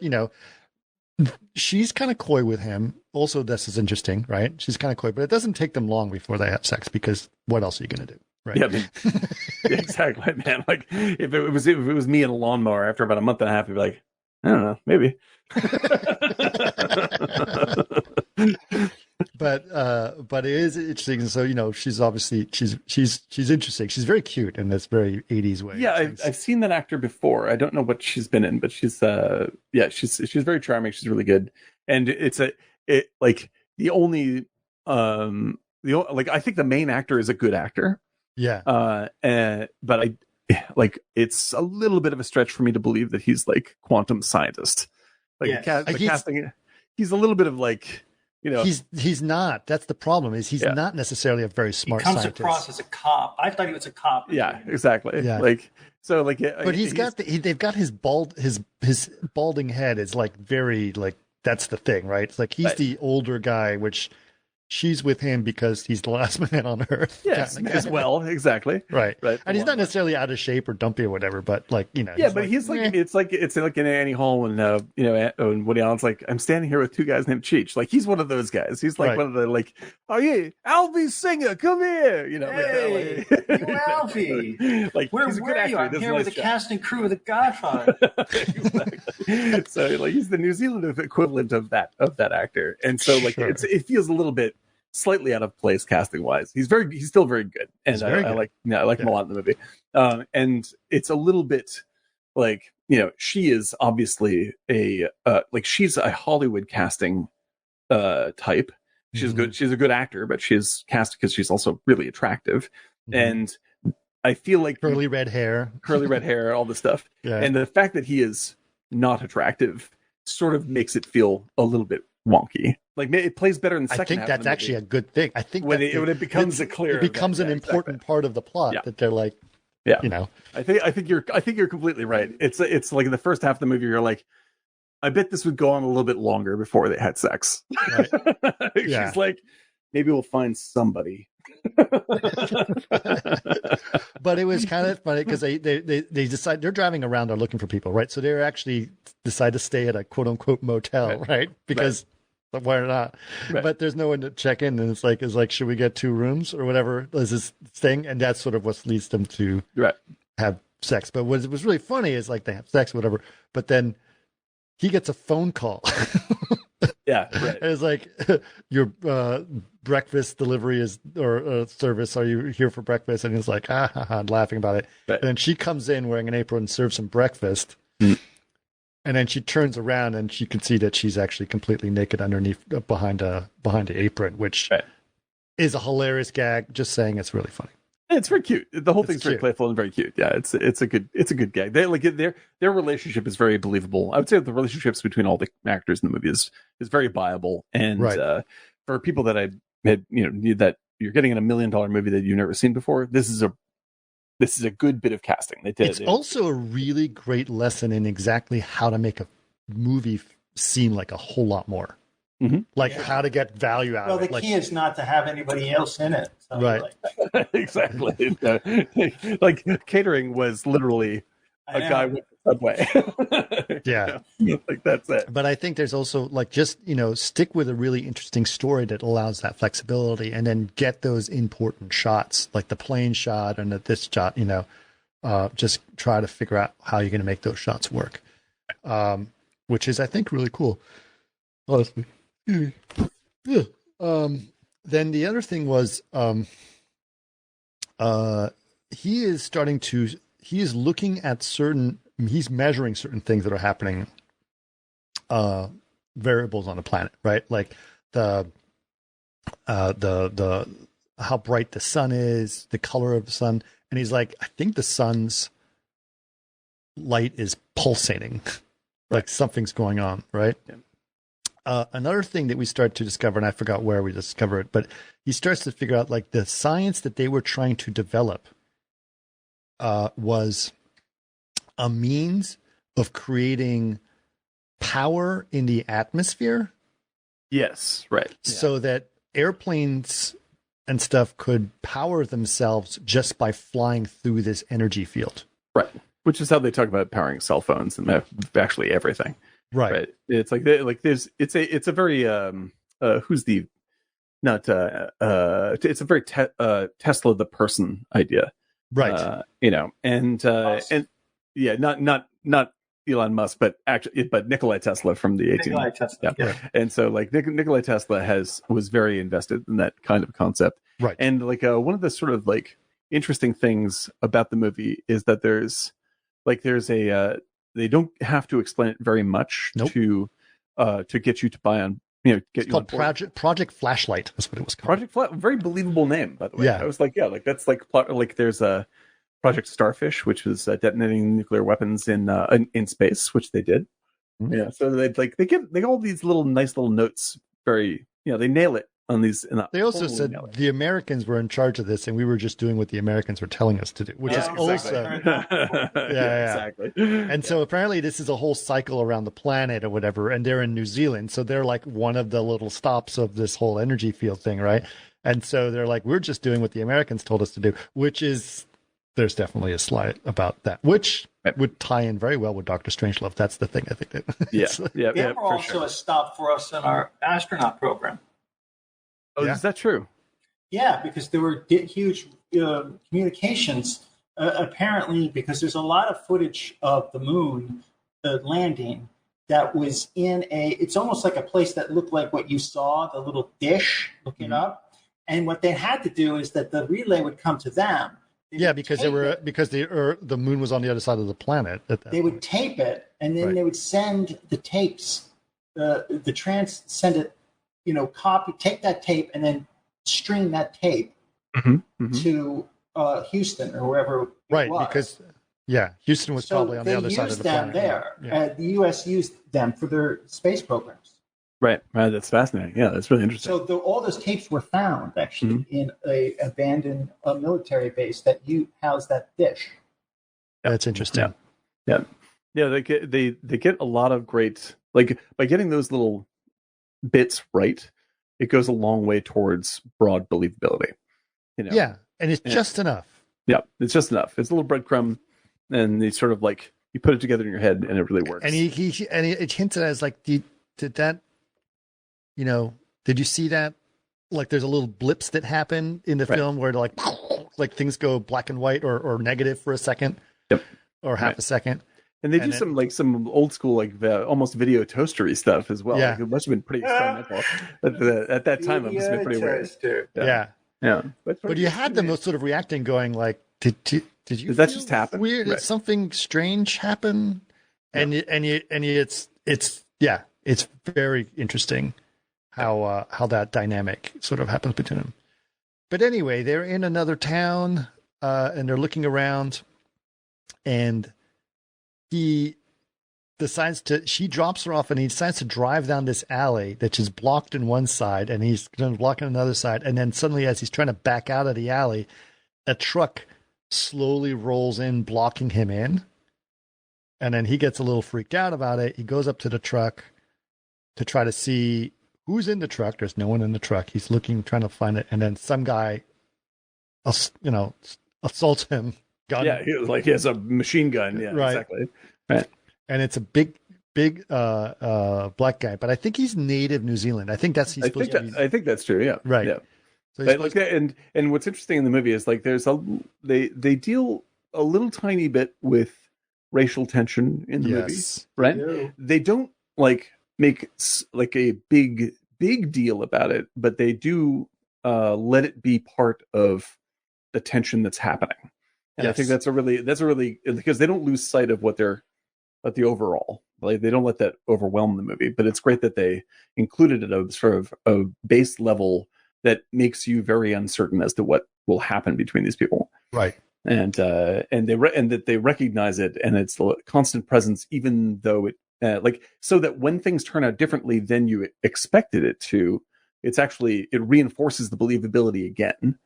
she's kind of coy with him. Also, this is interesting, right? She's kind of coy, but it doesn't take them long before they have sex, because what else are you going to do, right? Yeah, exactly, man. Like if it was me and a lawnmower, after about a month and a half, you'd be like, I don't know, maybe. But it is interesting. So she's obviously she's interesting. She's very cute in this very 80s way. Yeah, I've seen that actor before. I don't know what she's been in, but she's very charming. She's really good, and I think the main actor is a good actor. Yeah. But it's a little bit of a stretch for me to believe that he's like quantum scientist. Like casting, he's a little bit of like. He's not. That's the problem. Is he's not necessarily a very smart scientist. He comes across as a cop. I thought he was a cop. Yeah, exactly. Yeah. But they've got his balding head is like very like, that's the thing, right? It's like he's the older guy, which she's with him because he's the last man on Earth. Yes, as well, exactly. Right. And he's not necessarily out of shape or dumpy or whatever, but like, Yeah, but he's like, it's like in Annie Hall when when Woody Allen's like, I'm standing here with two guys named Cheech. Like, he's one of those guys. He's like one of the like, oh yeah, Alfie Singer, come here. Hey, you Alfie. Like, where he's a good are actor. you? I'm here with the cast and crew of The Godfather. Exactly. So like, he's the New Zealand equivalent of that actor, and so like it feels a little bit slightly out of place casting wise. He's still very good, and I like him a lot in the movie. And it's a little bit like, she is obviously she's a Hollywood casting type. She's good. She's a good actor, but she's cast because she's also really attractive. And I feel like curly red hair, all this stuff. Yeah. And the fact that he is not attractive sort of makes it feel a little bit wonky. Like, it plays better in the second half. I think that's actually a good thing. I think when it becomes an important part of the plot that they're like, I think you're completely right. It's like in the first half of the movie, you're like, I bet this would go on a little bit longer before they had sex. Right. She's like, maybe we'll find somebody. But it was kind of funny because they decide they're driving around, they're looking for people, right? So they're actually decide to stay at a quote unquote motel, right? Because why not? Right. But there's no one to check in, and it's like, should we get 2 rooms or whatever is this thing? And that's sort of what leads them to have sex. But what was really funny is like they have sex, whatever, but then he gets a phone call. Yeah, right. And it's like, your breakfast delivery or service. Are you here for breakfast? And he's like, laughing about it. Right. And then she comes in wearing an apron and serves some breakfast. And then she turns around and she can see that she's actually completely naked underneath, behind the apron, which is a hilarious gag. Just saying, it's really funny. It's very cute. The whole thing's very playful and very cute. Yeah, it's a good gag. They like their relationship is very believable. I would say the relationships between all the actors in the movie is very viable. And for people that I had that you're getting in $1 million movie that you've never seen before, this is a good bit of casting. It's also a really great lesson in exactly how to make a movie seem like a whole lot more. How to get value out of it. Well, the key is not to have anybody else in it. So right. Exactly. Like catering was literally a guy with subway. Yeah. Like that's it. But I think there's also like just, stick with a really interesting story that allows that flexibility and then get those important shots, like the plane shot and this shot, just try to figure out how you're going to make those shots work. Which is, I think, really cool. Honestly. Then the other thing was, he's measuring certain things that are happening, variables on the planet, right? Like the how bright the sun is, the color of the sun. And he's like, I think the sun's light is pulsating, like something's going on, right? Yeah. Another thing that we start to discover, and I forgot where we discovered it, but he starts to figure out like the science that they were trying to develop was a means of creating power in the atmosphere. Yes, right. So that airplanes and stuff could power themselves just by flying through this energy field. Right. Which is how they talk about powering cell phones and actually everything. Right. It's like it's a very it's a very Tesla the person idea. Right. And yeah, not Elon Musk, but Nikola Tesla from the 18. Nikolai Tesla. Yeah. And so like Nikola Tesla was very invested in that kind of concept. Right. And like one of the sort of like interesting things about the movie is that there's a they don't have to explain it very much to get you to buy on. It's called Project Flashlight. That's what it was called. Very believable name, by the way. Yeah. I was like, that's like there's a Project Starfish, which was detonating nuclear weapons in space, which they did. Mm-hmm. Yeah, so they get all these nice little notes. Very, they nail it on these. They also said the Americans were in charge of this, and we were just doing what the Americans were telling us to do, which is also exactly. And so apparently this is a whole cycle around the planet or whatever, and they're in New Zealand, so they're like one of the little stops of this whole energy field thing, right? And so they're like, we're just doing what the Americans told us to do, which is. There's definitely a slide about that, which would tie in very well with Dr. Strangelove. That's the thing I think that. They were also a stop for us in our astronaut program. Oh, is that true? Yeah, because there were huge communications. Apparently, because there's a lot of footage of the moon landing that was in it's almost like a place that looked like what you saw, the little dish looking up. And what they had to do is that the relay would come to them. Because the moon was on the other side of the planet. They would tape it, and then they would send the tapes, send it, take that tape, and then string that tape to Houston or wherever. Right, because Houston was probably on the other side of the planet. The U.S. used them for their space programs. Right, that's fascinating. Yeah, that's really interesting. So all those tapes were found actually in a abandoned military base that housed that dish. That's interesting. Yeah. They get a lot of great by getting those little bits right. It goes a long way towards broad believability. Yeah, and it's just enough. Yeah, it's just enough. It's a little breadcrumb, and they sort of like you put it together in your head, and it really works. And it hints at as like did that. Did you see that? Like, there's a little blips that happen in the film where like things go black and white or negative for a second, or half a second. And they do some old school almost video toastery stuff as well. Yeah, it must have been pretty experimental at that time. It must have been pretty weird. Yeah. But you had them sort of reacting, going like, "Did you? Does that just happen? Weird? Did something strange happen?" And it's very interesting. How that dynamic sort of happens between them. But anyway, they're in another town and they're looking around, and she drops her off, and he decides to drive down this alley that is blocked in one side, and he's going to block on another side. And then suddenly, as he's trying to back out of the alley, a truck slowly rolls in, blocking him in. And then he gets a little freaked out about it. He goes up to the truck to try to see who's in the truck. There's no one in the truck. He's looking, trying to find it. And then some guy, assaults him. Gun. Yeah, he has a machine gun. Yeah, right. Exactly. Right. And it's a big black guy, but I think he's native New Zealand. I think that's I think that's true. Yeah. Right. Yeah. So but like that, and what's interesting in the movie is like they deal a little tiny bit with racial tension in the movie, right? Yeah. They don't like make like a big deal about it, but they do let it be part of the tension that's happening. And I think that's a really because they don't lose sight of what they're at the overall. Like they don't let that overwhelm the movie, but it's great that they included it a sort of a base level that makes you very uncertain as to what will happen between these people. Right. And that they recognize it, and it's a constant presence, even though it so that when things turn out differently than you expected it to, it reinforces the believability again.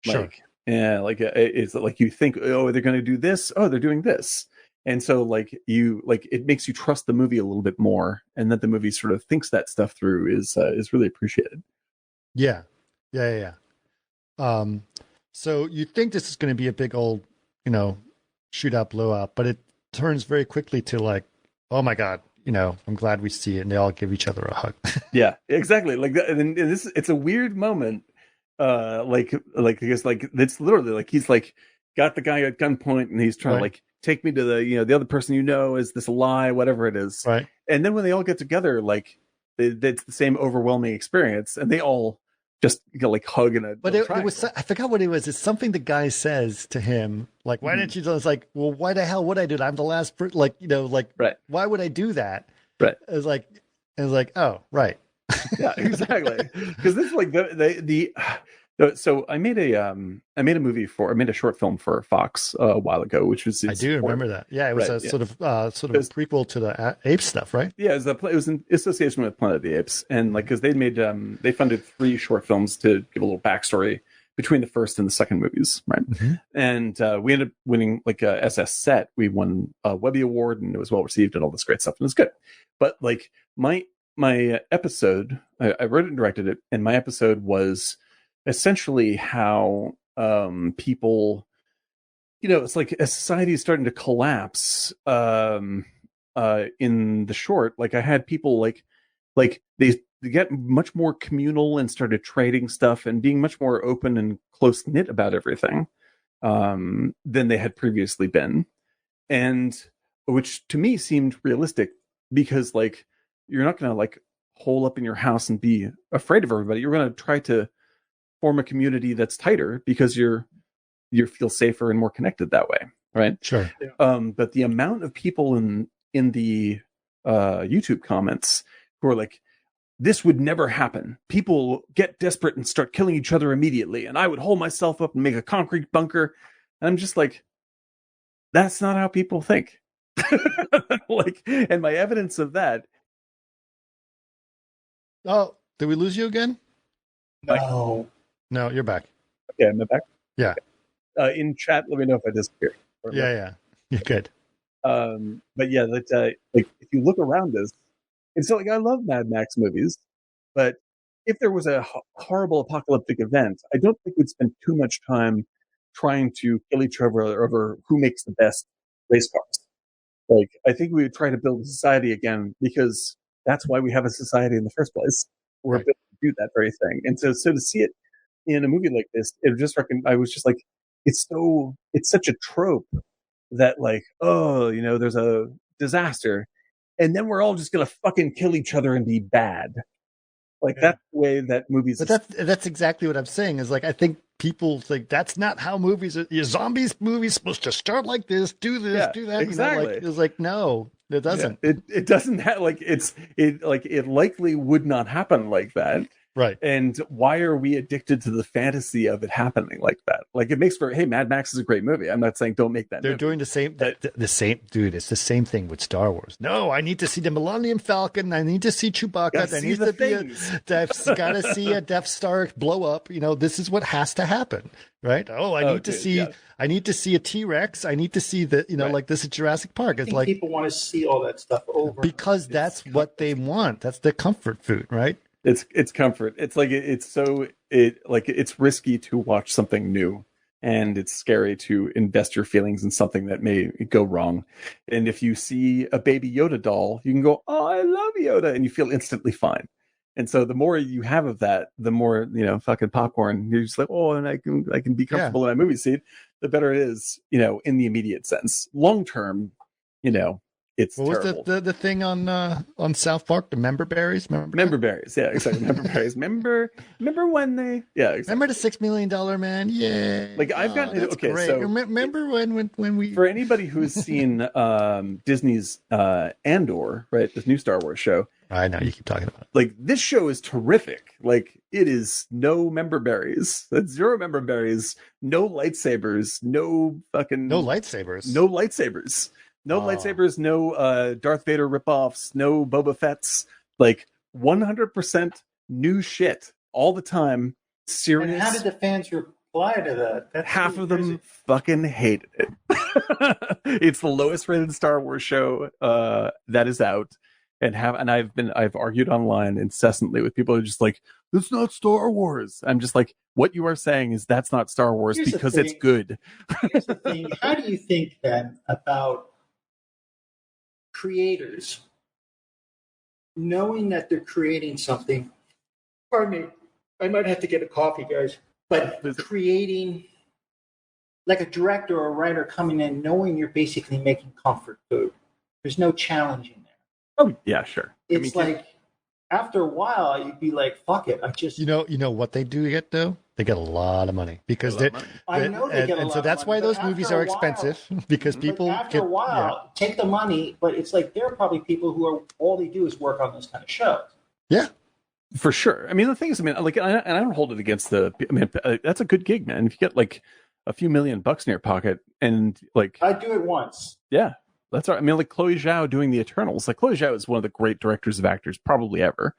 Sure. It's like you think, oh, they're going to do this. Oh, they're doing this. And so it makes you trust the movie a little bit more, and that the movie sort of thinks that stuff through is really appreciated. Yeah. So you think this is going to be a big old, shootout, blowout, but it turns very quickly to like, oh my God, I'm glad we see it, and they all give each other a hug. Yeah, exactly. Like that, and it's a weird moment. Because it's literally like he's like got the guy at gunpoint, and he's trying to like take me to the other person is this a lie, whatever it is. Right. And then when they all get together, like it's the same overwhelming experience, and they all just like hug in a. But it was, I forgot what it was. It's something the guy says to him, like, "Why didn't you do?" It's like, well, why the hell would I do that? I'm the last person. Like, right. Why would I do that? Right. It's like, oh, right. Yeah, exactly. Because this is like so I made a short film for Fox a while ago, which was I do remember that. Yeah, it was sort of a prequel to the ape stuff, right? Yeah, it was in association with Planet of the Apes, and like because they funded 3 short films to give a little backstory between the first and the second movies, right? Mm-hmm. And we ended up winning like a SS Set. We won a Webby Award, and it was well received and all this great stuff, and it was good. But like my episode, I wrote it and directed it, and my episode was essentially how people, it's like a society is starting to collapse in the short. Like I had people like they get much more communal and started trading stuff and being much more open and close knit about everything than they had previously been, and which to me seemed realistic because like you're not going to like hole up in your house and be afraid of everybody. You're going to try to form a community that's tighter because you feel safer and more connected that way, right? Sure. But the amount of people in the YouTube comments who are like, this would never happen. People get desperate and start killing each other immediately, and I would hold myself up and make a concrete bunker. And I'm just like, that's not how people think. And my evidence of that. Oh, did we lose you again? No. No, you're back. Okay, am I back? Yeah. In chat, let me know if I disappear. Yeah. You're good. But yeah, like if you look around us, it's like I love Mad Max movies, but if there was a horrible apocalyptic event, I don't think we'd spend too much time trying to kill each other over who makes the best race cars. Like, I think we would try to build a society again because that's why we have a society in the first place. We're built to do that very thing. And so to see it in a movie like this, I was just like, it's such a trope that like, there's a disaster and then we're all just going to fucking kill each other and be bad. Like that's the way that movies. But that's exactly what I'm saying is like, I think people think that's not how movies are. Your zombies movies supposed to start like this, do this, do that. Exactly. It's like, no, it doesn't. Yeah. It doesn't have it likely would not happen like that. Right. And why are we addicted to the fantasy of it happening like that? Like it makes hey, Mad Max is a great movie. I'm not saying don't make that. They're doing the same, dude. It's the same thing with Star Wars. No, I need to see the Millennium Falcon. I need to see Chewbacca. I've got to see a Death Star blow up. This is what has to happen, right? Oh, I need to see. Yeah. I need to see a T-Rex. I need to see the, like this is Jurassic Park. It's like people want to see all that stuff over because that's what they want. That's their comfort food, right? It's comfort. It's like it's risky to watch something new and it's scary to invest your feelings in something that may go wrong. And if you see a baby Yoda doll, you can go, "Oh, I love Yoda," and you feel instantly fine. And so the more you have of that, the more, fucking popcorn, you're just like, oh, and I can be comfortable in my movie seat, the better it is, in the immediate sense. Long term, it's what terrible. was the thing on South Park, the member berries? Member berries, yeah, exactly. Member berries. Remember when they, yeah, exactly. Remember the $6 million man? Yeah. Like I've gotten okay. Great. So remember when we for anybody who's seen Disney's Andor, right, this new Star Wars show. I know you keep talking about it. Like this show is terrific. Like it is no member berries. That's 0 member berries. No lightsabers. No lightsabers. No lightsabers. No lightsabers, no Darth Vader ripoffs, no Boba Fett's, like 100% new shit all the time. Serious. And how did the fans reply to that? That's half of them fucking hated it. It's the lowest rated Star Wars show that is out, and I've argued online incessantly with people who are just like, "It's not Star Wars." I'm just like, what you are saying is that's not Star Wars because it's good. Here's the thing. How do you think then about creators knowing that they're creating something? Pardon me, I might have to get a coffee, guys. But creating, like a director or a writer coming in, knowing you're basically making comfort food. There's no challenging there. Oh yeah, sure. It's after a while you'd be like, "Fuck it, I just." You know what they do get though? They get a lot of money because I know they get a lot of money. And so that's why those movies are expensive, because people after a while take the money, but it's like there are probably people who are all they do is work on those kind of shows. Yeah, for sure. I mean, the thing is, and I don't hold it against that's a good gig, man. If you get like a few $1,000,000 in your pocket, and like I do it once. Yeah, that's all right. I mean, like Chloe Zhao doing the Eternals. Like Chloe Zhao is one of the great directors of actors probably ever,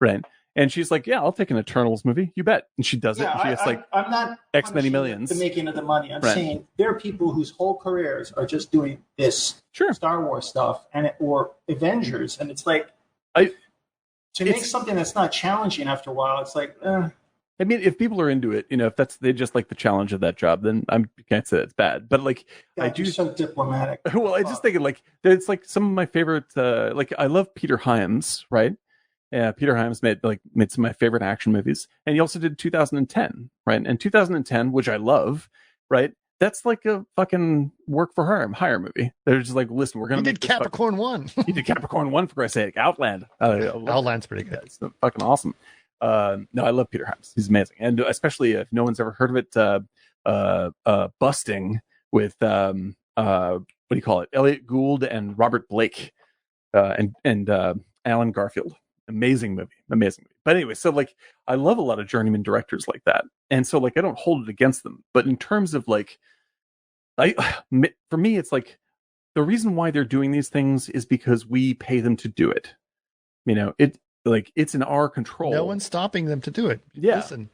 right? And she's like, "Yeah, I'll take an Eternals movie. You bet." And she does it. And she gets I'm not X many millions. The making of the money. I'm saying there are people whose whole careers are just doing this Star Wars stuff or Avengers, and it's like make something that's not challenging after a while. It's like, I mean, if people are into it, if they just like the challenge of that job, then I can't say it's bad. But like, God, I do so diplomatic. Well, I just think like it's like some of my favorite. Like I love Peter Hyams, right? Yeah, Peter Hyams made some of my favorite action movies, and he also did 2010, right? And 2010, which I love, right? That's like a fucking work for hire movie. They're just like, listen, we're gonna. He did Capricorn 1. He did Capricorn 1 for Christ's sake. Outland. Outland's pretty good. It's fucking awesome. No, I love Peter Hyams. He's amazing, and especially if no one's ever heard of it, Busting with what do you call it? Elliot Gould and Robert Blake, and Alan Garfield. Amazing movie. But anyway, so like I love a lot of journeyman directors like that, and so like I don't hold it against them. But in terms of like, for me, it's like the reason why they're doing these things is because we pay them to do it. It's in our control. No one's stopping them to do it. Yeah, listen,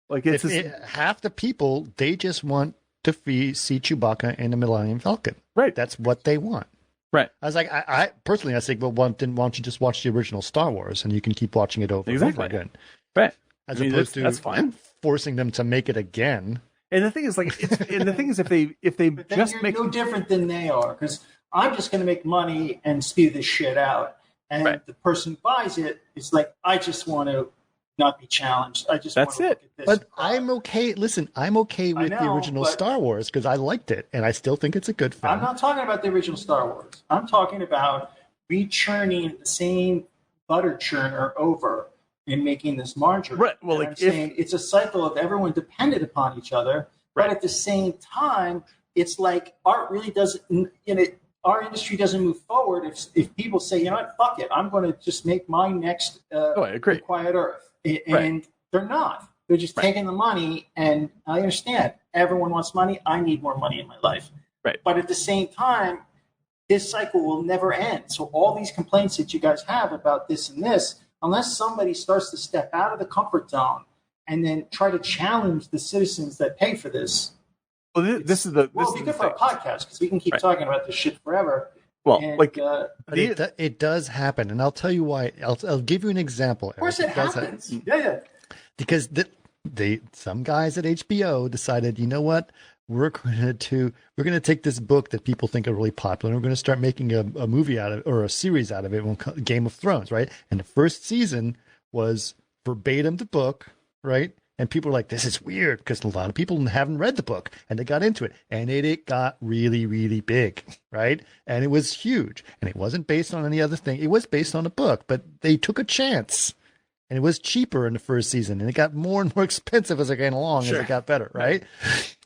like half the people, they just want to see Chewbacca and the Millennium Falcon. Right, that's what they want. Right. I was like, I personally, I think, well, why don't you just watch the original Star Wars and you can keep watching it over and over again? Right. As opposed to that's fine. Forcing them to make it again. And the thing is, like, if they but just make no different than they are, because I'm just going to make money and spew this shit out, and the person who buys it is like, I just want to not be challenged. I just that's want to it. Look at this. But I'm okay. Listen, I'm okay with the original Star Wars because I liked it, and I still think it's a good film. I'm not talking about the original Star Wars. I'm talking about rechurning the same butter churner over and making this margarine. Right. Well, I'm saying it's a cycle of everyone dependent upon each other, but at the same time, it's like art really doesn't. Our industry doesn't move forward if people say, you know what, fuck it, I'm going to just make my next I agree. Quiet Earth. And they're not. They're just taking the money, and I understand. Everyone wants money. I need more money in my life. Right. But at the same time, this cycle will never end. So all these complaints that you guys have about this and this, unless somebody starts to step out of the comfort zone and then try to challenge the citizens that pay for this. Well, this is the it'd be good for a podcast because we can keep talking about this shit forever. Well, it does happen, and I'll tell you why. I'll give you an example. Of course, it happens. Yeah. Because some guys at HBO decided, you know what? We're going to take this book that people think are really popular, and we're going to start making a movie out of it, or a series out of it. We'll call it Game of Thrones, right? And the first season was verbatim the book, right? And people were like, this is weird, because a lot of people haven't read the book, and they got into it, and it got really, really big, right? And it was huge, and it wasn't based on any other thing. It was based on a book, but they took a chance. And it was cheaper in the first season, and it got more and more expensive as it went along, as it got better, right?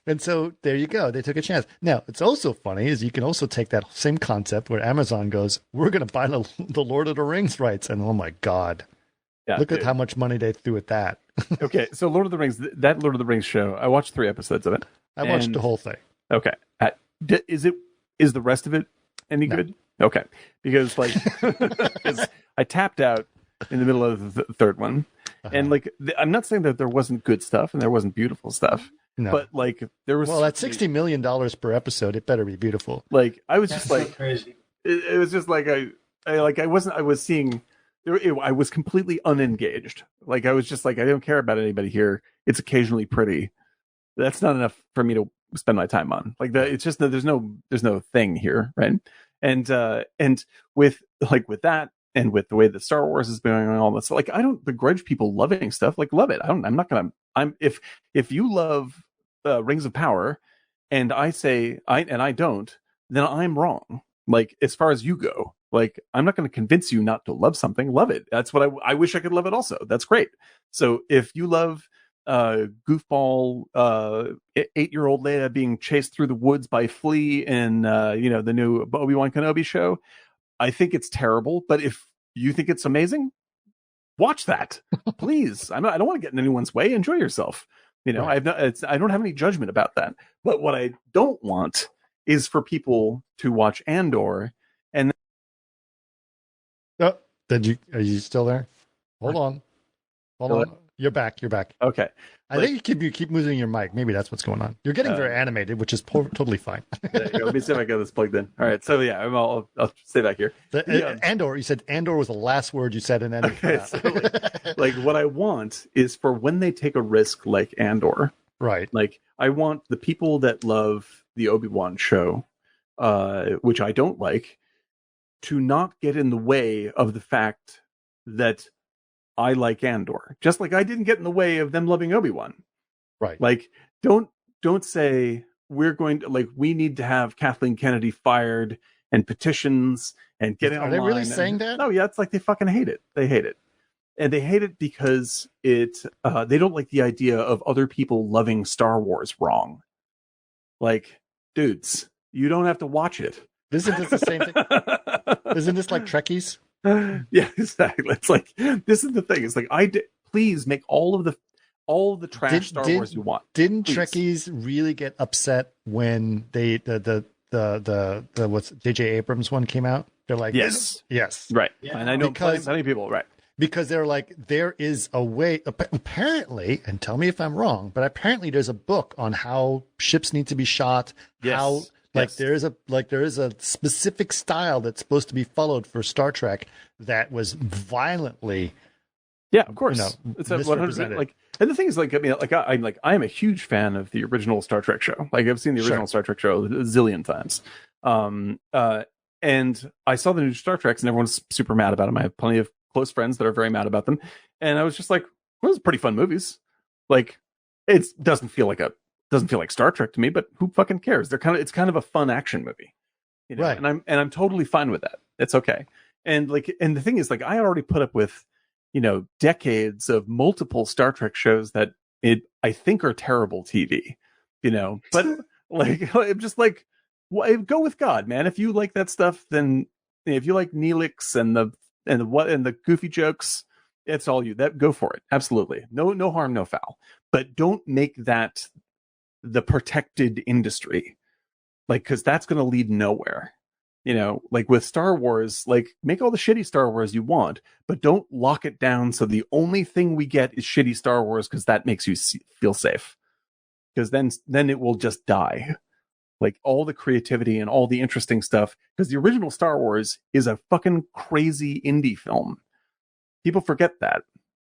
And so there you go. They took a chance. Now, it's also funny is you can also take that same concept where Amazon goes, we're going to buy the Lord of the Rings rights. And oh my God, look at how much money they threw at that. Okay, so Lord of the Rings, that Lord of the Rings show, I watched 3 episodes of it. I watched the whole thing. Okay. Is the rest of it any good? Okay. Because I tapped out in the middle of the third one. And I'm not saying that there wasn't good stuff and there wasn't beautiful stuff. No. But there was at $60 million per episode, it better be beautiful. I was just crazy. It was just I was completely unengaged. I was just I don't care about anybody here. It's occasionally pretty. That's not enough for me to spend my time on. It's just that there's no thing here, right? And with that, and with the way that Star Wars is going on, all this, I don't begrudge people loving stuff. Love it. I'm not gonna. If you love Rings of Power, and I say I don't, then I'm wrong. As far as you go, I'm not going to convince you not to love something. Love it. That's what I wish I could love it also. That's great. So if you love goofball 8-year-old Leia being chased through the woods by Flea in the new Obi-Wan Kenobi show, I think it's terrible. But if you think it's amazing, watch that, please. I don't want to get in anyone's way. Enjoy yourself. Right. I don't have any judgment about that. But what I don't want is for people to watch Andor and. Oh, are you still there? Hold on. You're back. Okay. I think you keep losing your mic. Maybe that's what's going on. You're getting very animated, which is totally fine. There you go. Let me see if I got this plugged in. All right. So yeah, I'll stay back here. Andor. You said Andor was the last word you said in any. Okay. So what I want is for when they take a risk like Andor. Right. I want the people that love the Obi-Wan show, which I don't like, to not get in the way of the fact that I like Andor, just like I didn't get in the way of them loving Obi-Wan. Right. Don't say we're going to we need to have Kathleen Kennedy fired and petitions and getting online. Are they really saying that? No, yeah, it's they fucking hate it. They hate it. And they hate it because they don't like the idea of other people loving Star Wars wrong. Dudes, you don't have to watch it. Isn't this the same thing? Isn't this like Trekkies? Yeah, exactly. It's this is the thing. It's please make all of the trash Star Wars you want. Didn't please. Trekkies really get upset when the what's J.J. Abrams one came out? They're like, yes, right. Yeah. And I know many people, right? Because they're like, there is a way, apparently, and tell me if I'm wrong, but apparently there's a book on how ships need to be shot, how. There is a specific style that's supposed to be followed for Star Trek that was violently, of course, it's misrepresented. And the thing is, I am a huge fan of the original Star Trek show. I've seen the original Star Trek show a zillion times. And I saw the new Star Treks, and everyone's super mad about them. I have plenty of close friends that are very mad about them, and I was just like, well, those are pretty fun movies. It doesn't feel like Star Trek to me, but who fucking cares? It's kind of a fun action movie, right? And I'm totally fine with that. It's okay. And the thing is, I already put up with, decades of multiple Star Trek shows that I think are terrible TV, but I'm just go with God, man. If you like that stuff, then if you like Neelix and the goofy jokes, it's all you. That go for it. Absolutely. No harm, no foul. But don't make that the protected industry, because that's going to lead nowhere. With Star Wars, make all the shitty Star Wars you want, but don't lock it down so the only thing we get is shitty Star Wars, because that makes you feel safe, because then it will just die. All the creativity and all the interesting stuff, because the original Star Wars is a fucking crazy indie film. People forget that,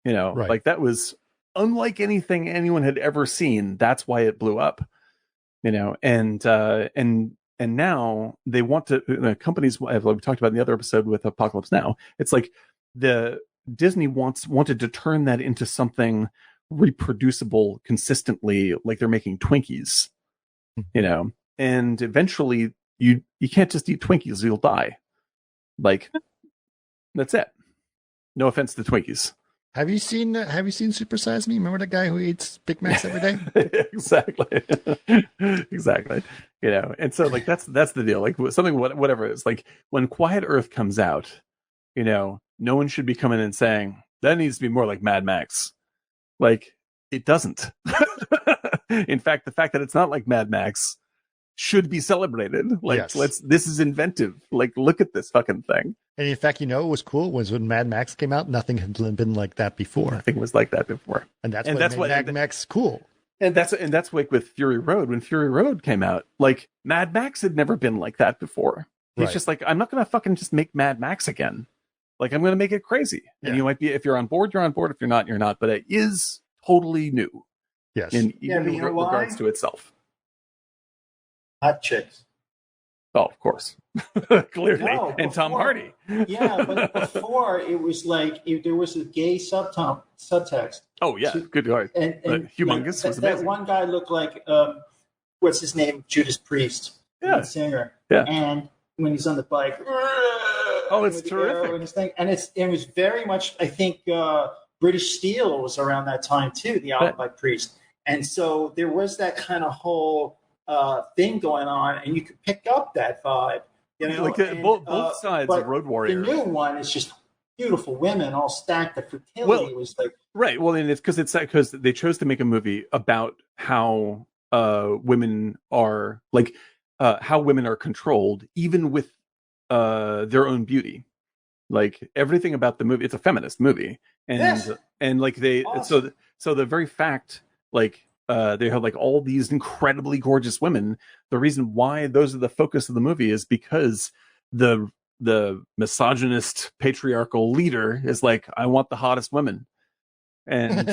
right. That was unlike anything anyone had ever seen. That's why it blew up, and now they want to, companies, like we talked about in the other episode with Apocalypse Now, it's like the Disney wanted to turn that into something reproducible consistently, like they're making Twinkies, and eventually you can't just eat Twinkies, you'll die. Like, that's it. No offense to Twinkies. Have you seen Super Size Me? Remember the guy who eats Big Macs every day? Exactly. And so like that's the deal. Like something, whatever it is, like when Quiet Earth comes out, no one should be coming in saying that needs to be more like Mad Max. Like, it doesn't. In fact, the fact that it's not like Mad Max should be celebrated. Like, yes. This is inventive. Like, look at this fucking thing. And in fact, what was cool was when Mad Max came out, nothing had been like that before. Nothing was like that before. And that's what made Mad Max cool. And that's like with Fury Road. When Fury Road came out, like, Mad Max had never been like that before. It's just like, I'm not going to fucking just make Mad Max again. Like, I'm going to make it crazy. And you might be, if you're on board, you're on board. If you're not, you're not. But it is totally new. Yes. In regards to itself. Hot chicks. Oh, of course. Clearly. No, and Tom Hardy. Yeah, but before it was like there was a gay subtext. Oh, yeah. Good God. And Humongous was amazing. That one guy looked like, what's his name? Judas Priest. Yeah. The singer. Yeah. And when he's on the bike. Oh, it's terrific. And it was very much, I think, British Steel was around that time, too, the album by Priest. And so there was that kind of whole thing going on, and you could pick up that vibe. Like both sides of Road Warrior. The new one is just beautiful women all stacked. The fertility was like... Right, well, and it's because they chose to make a movie about how women are, like, how women are controlled, even with their own beauty. Like, everything about the movie, it's a feminist movie. And like they... Awesome. So the very fact, like... they have like all these incredibly gorgeous women. The reason why those are the focus of the movie is because the misogynist patriarchal leader is like, I want the hottest women. And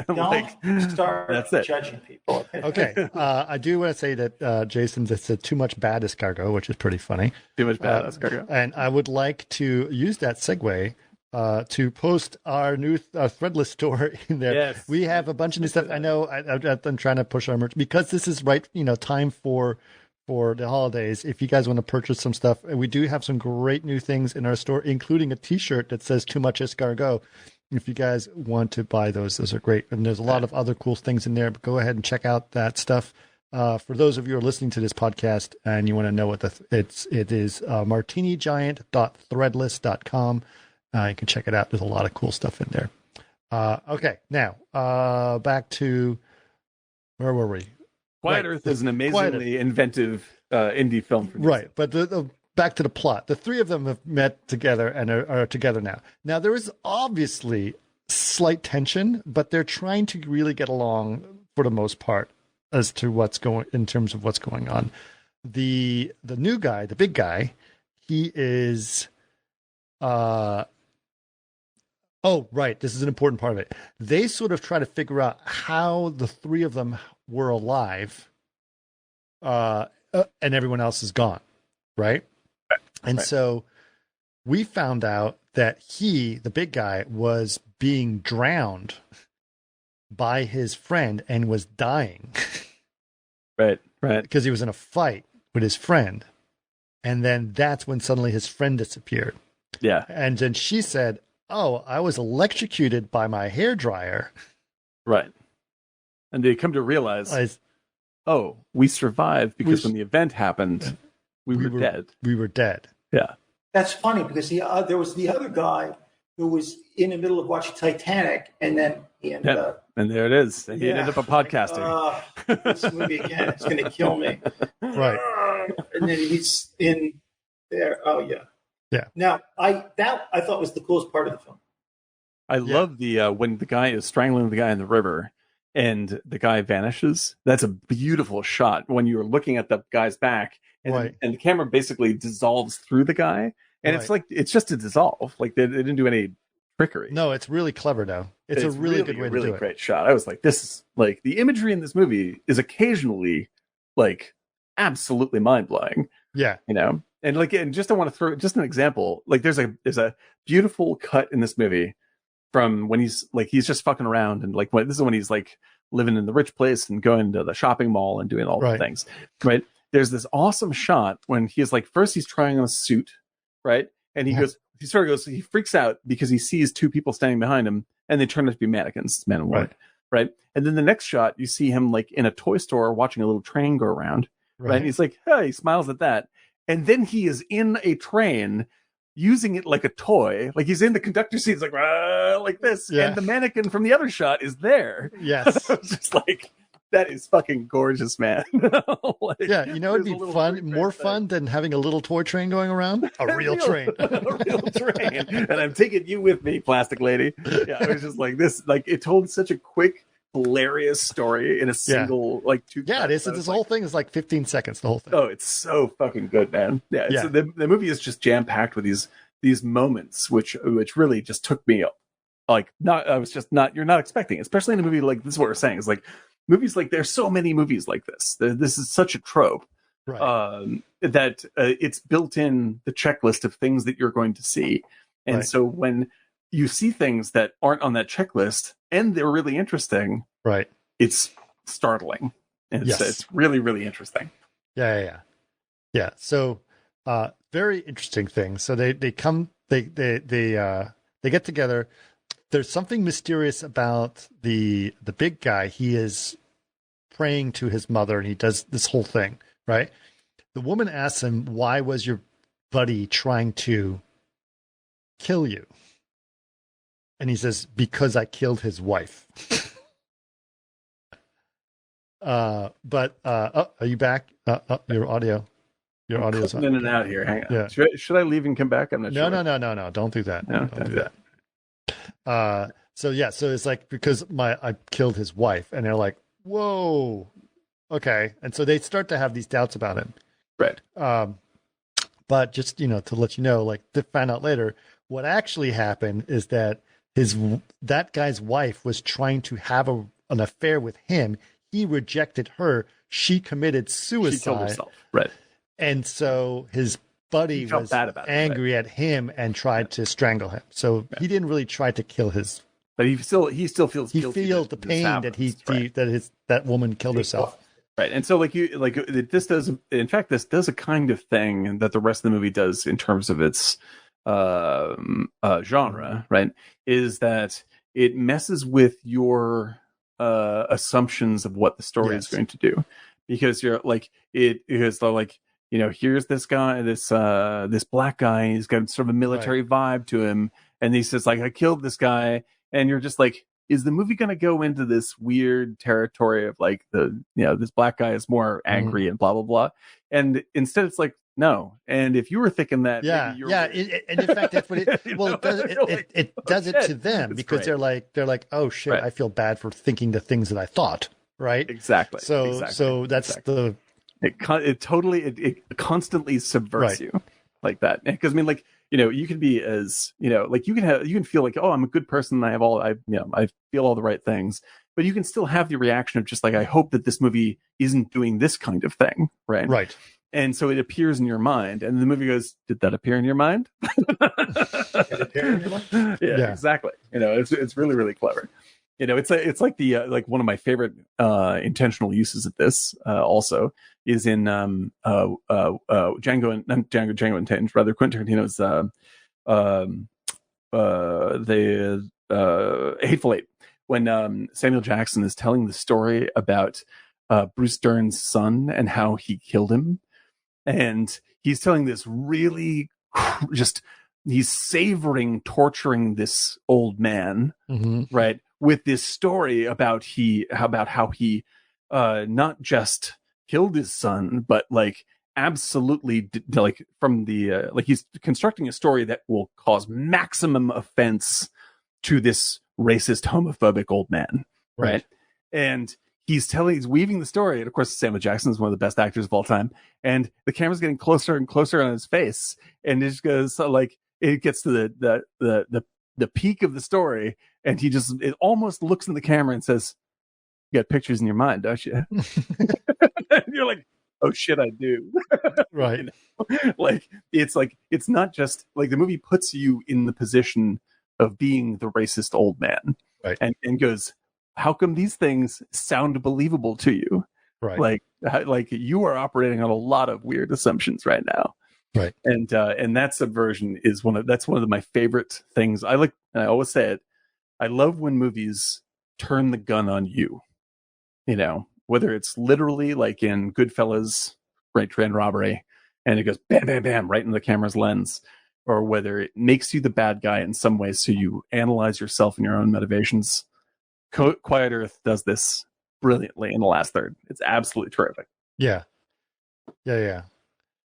don't start that's it. Judging people. Okay. I do want to say that Jason just said too much bad escargot, which is pretty funny. Too much bad escargot. And I would like to use that segue to post our new Threadless store in there. Yes. We have a bunch of new stuff. I know I'm trying to push our merch because this is time for the holidays. If you guys want to purchase some stuff, we do have some great new things in our store, including a t-shirt that says too much escargot. If you guys want to buy those are great. And there's a lot of other cool things in there, but go ahead and check out that stuff. For those of you who are listening to this podcast and you want to know what it is martinigiant.threadless.com. You can check it out. There's a lot of cool stuff in there. Okay, now back to, where were we? Quiet Earth is an amazingly inventive indie film producer. Right, but back to the plot. The three of them have met together and are together now. Now, there is obviously slight tension, but they're trying to really get along for the most part as to what's going on. The new guy, the big guy, he is... Oh, right. This is an important part of it. They sort of try to figure out how the three of them were alive, and everyone else is gone, right? And so we found out that the big guy, was being drowned by his friend and was dying. Right. Because he was in a fight with his friend. And then that's when suddenly his friend disappeared. Yeah. And then she said, oh, I was electrocuted by my hairdryer. Right. And they come to realize, we survived because when the event happened, we were dead. We were dead. Yeah. That's funny because there was the other guy who was in the middle of watching Titanic, and then he ended up. And there it is. And he ended up podcasting. This movie again, it's going to kill me. Right. And then he's in there. Oh, yeah. Yeah. Now, I thought was the coolest part of the film. I love the when the guy is strangling the guy in the river and the guy vanishes. That's a beautiful shot when you're looking at the guy's back and the camera basically dissolves through the guy. And it's like, it's just a dissolve. Like they didn't do any trickery. No, it's really clever though. It's a really good way to do it. Really great shot. I was like, this is like the imagery in this movie is occasionally like absolutely mind blowing. Yeah, you know, and like, and just I want to throw just an example. Like, there's a beautiful cut in this movie from when he's just fucking around, and like this is when he's like living in the rich place and going to the shopping mall and doing all the things. Right. There's this awesome shot when he's like, first he's trying on a suit, right, and he freaks out because he sees two people standing behind him, and they turn out to be mannequins, man and woman, right? And then the next shot, you see him like in a toy store watching a little train go around, right? And he's like, hey, he smiles at that, and then he is in a train using it like a toy, like he's in the conductor's seat, like this, and the mannequin from the other shot is there. Yes, it's just like, that is fucking gorgeous, man. Like, yeah, you know, it'd be more fun than having a little toy train going around. A real train. A real train. And I'm taking you with me, plastic lady. Yeah, I was just like, this, like, it told such a quick, hilarious story in a single, like, 2 Yeah, this whole thing is like 15 seconds, the whole thing. Oh, it's so fucking good, man. Yeah, the movie is just jam-packed with these moments, which really just took me, like, you're not expecting, especially in a movie like this is what we're saying, is like, movies like, there's so many movies like this. This is such a trope, that it's built in the checklist of things that you're going to see. And so when you see things that aren't on that checklist and they're really interesting, it's startling. And it's really, really interesting. Yeah. So very interesting thing. So they get together. There's something mysterious about the big guy. He is praying to his mother, and he does this whole thing, right? The woman asks him, why was your buddy trying to kill you? And he says, because I killed his wife. Are you back? Your audio's in and out here. Hang on. Yeah. Should I leave and come back? I'm not sure. No. Don't do that. No, don't do that. So it's like, because I killed his wife, and they're like, whoa, okay. And so they start to have these doubts about him. Right. But just, to let you know, like, to find out later, what actually happened is that that guy's wife was trying to have an affair with him. He rejected her. She committed suicide. She killed herself. Right. And so his buddy was angry at him and tried to strangle him. So he didn't really try to kill his. But he still feels guilty. He feels the pain that that woman killed herself. Right. And so this does a kind of thing that the rest of the movie does in terms of its genre, right? Is that it messes with your assumptions of what the story is going to do, because you're like, here's this guy, this black guy, he's got sort of a military vibe to him, and he says, like, I killed this guy, and you're just like, is the movie going to go into this weird territory of like this black guy is more angry and blah blah blah, and instead it's like, no. And if you were thinking that, and in fact that's what it does it to them, because they're like, oh shit, I feel bad for thinking the things that I thought, right? Exactly. So that's it constantly subverts you like that, because I mean, like, you can be as, like, you can feel like, oh, I'm a good person, I feel all the right things, but you can still have the reaction of just like, I hope that this movie isn't doing this kind of thing, right? And so it appears in your mind, and the movie goes, did that appear in your mind? Yeah, exactly. It's really, really clever. It's like the like one of my favorite intentional uses of this also is in Django Unchained, rather, Quentin Tarantino's the Hateful Eight, when Samuel Jackson is telling the story about Bruce Dern's son and how he killed him, and he's telling this really he's savoring torturing this old man, right, with this story about how he not just killed his son, but like absolutely like from the like he's constructing a story that will cause maximum offense to this racist, homophobic old man, right? And he's weaving the story, and of course Samuel Jackson is one of the best actors of all time, and the camera's getting closer and closer on his face, and it just goes like, it gets to the the peak of the story, and it almost looks in the camera and says, "You got pictures in your mind, don't you?" And you're like, "Oh shit, I do." Right. It's not just like the movie puts you in the position of being the racist old man, right? And goes, "How come these things sound believable to you?" Right. Like you are operating on a lot of weird assumptions right now. Right. And that subversion is one of my favorite things. I like, and I always say it, I love when movies turn the gun on you. You know, whether it's literally like in Goodfellas, right, train robbery, and it goes bam, bam, bam, right in the camera's lens, or whether it makes you the bad guy in some ways so you analyze yourself and your own motivations. Quiet Earth does this brilliantly in the last third. It's absolutely terrific. Yeah.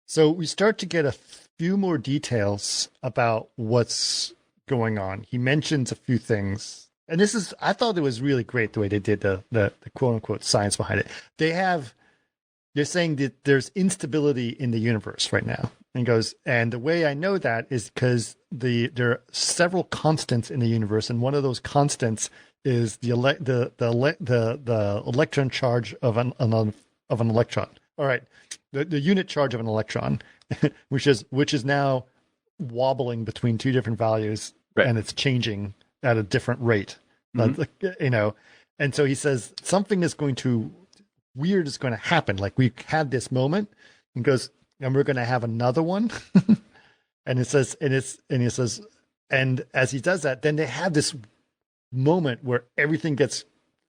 So we start to get a few more details about what's going on. He mentions a few things. And I thought it was really great the way they did the quote unquote science behind it. They're saying that there's instability in the universe right now. And he goes, and the way I know that is because there are several constants in the universe, and one of those constants is the electron charge of an electron. All right, the unit charge of an electron, which is now wobbling between two different values, right. And it's changing at a different rate. Mm-hmm. And so he says something weird is going to happen. Like we had this moment, and goes, and we're going to have another one. And he says, and as he does that, then they have this moment where everything gets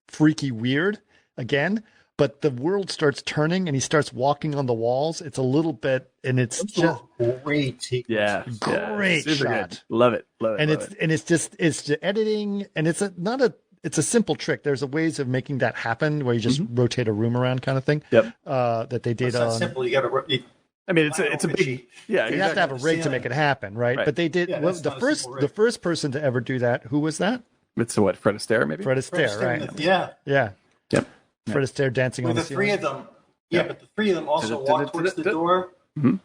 freaky weird again, but the world starts turning and he starts walking on the walls. It's a little bit, and it's just great. Great shot. Good. Love it. And it's the editing, and it's a simple trick. There's ways of making that happen where you just rotate a room around kind of thing. Yep. That they did. It's not simple. You got to. I mean, it's a big. Yeah, you have to have a rig to make it happen, right? But they did. The first person to ever do that. Who was that? It's Fred Astaire, maybe. Fred Astaire, right? Yeah. Yep. Fred Astaire dancing on the ceiling. Three of them. Yeah, but the three of them also walk towards the door. Mm-hmm.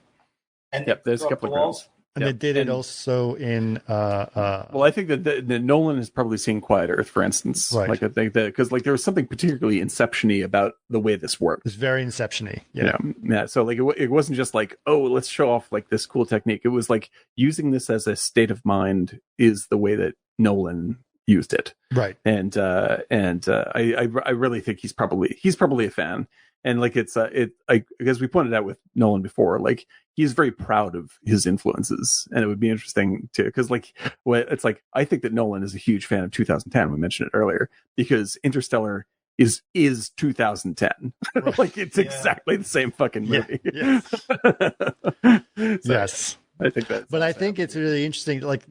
And there's a couple of walls. And they did it also in. Well, I think that Nolan has probably seen Quiet Earth, for instance. Right. Like I think that because there was something particularly Inception-y about the way this worked. It's very Inception-y. Yeah. Yeah. So it wasn't just like, oh, let's show off like this cool technique. It was like using this as a state of mind is the way that Nolan used it. Right. And I really think he's probably a fan. And like as we pointed out with Nolan before, like he's very proud of his influences, and it would be interesting to, because like it's like I think that Nolan is a huge fan of 2010. We mentioned it earlier because Interstellar is 2010. Right. Like it's exactly the same fucking movie. Yeah. Yes. Yes. I think that. But I think it's really interesting, like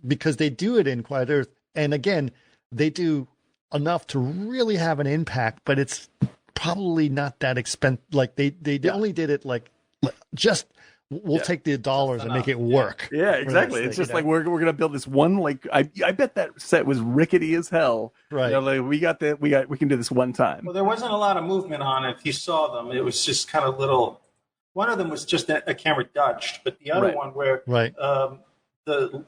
because they do it in Quiet Earth, and again, they do enough to really have an impact, but it's probably not that expensive. Like they only did it like just we'll take the dollars and make it work. Yeah, exactly. It's just like we're gonna build this one. Like I bet that set was rickety as hell. Right. Like we can do this one time. Well, there wasn't a lot of movement on it. If you saw them, it was just kind of little. One of them was just a camera dodged, but the other one where the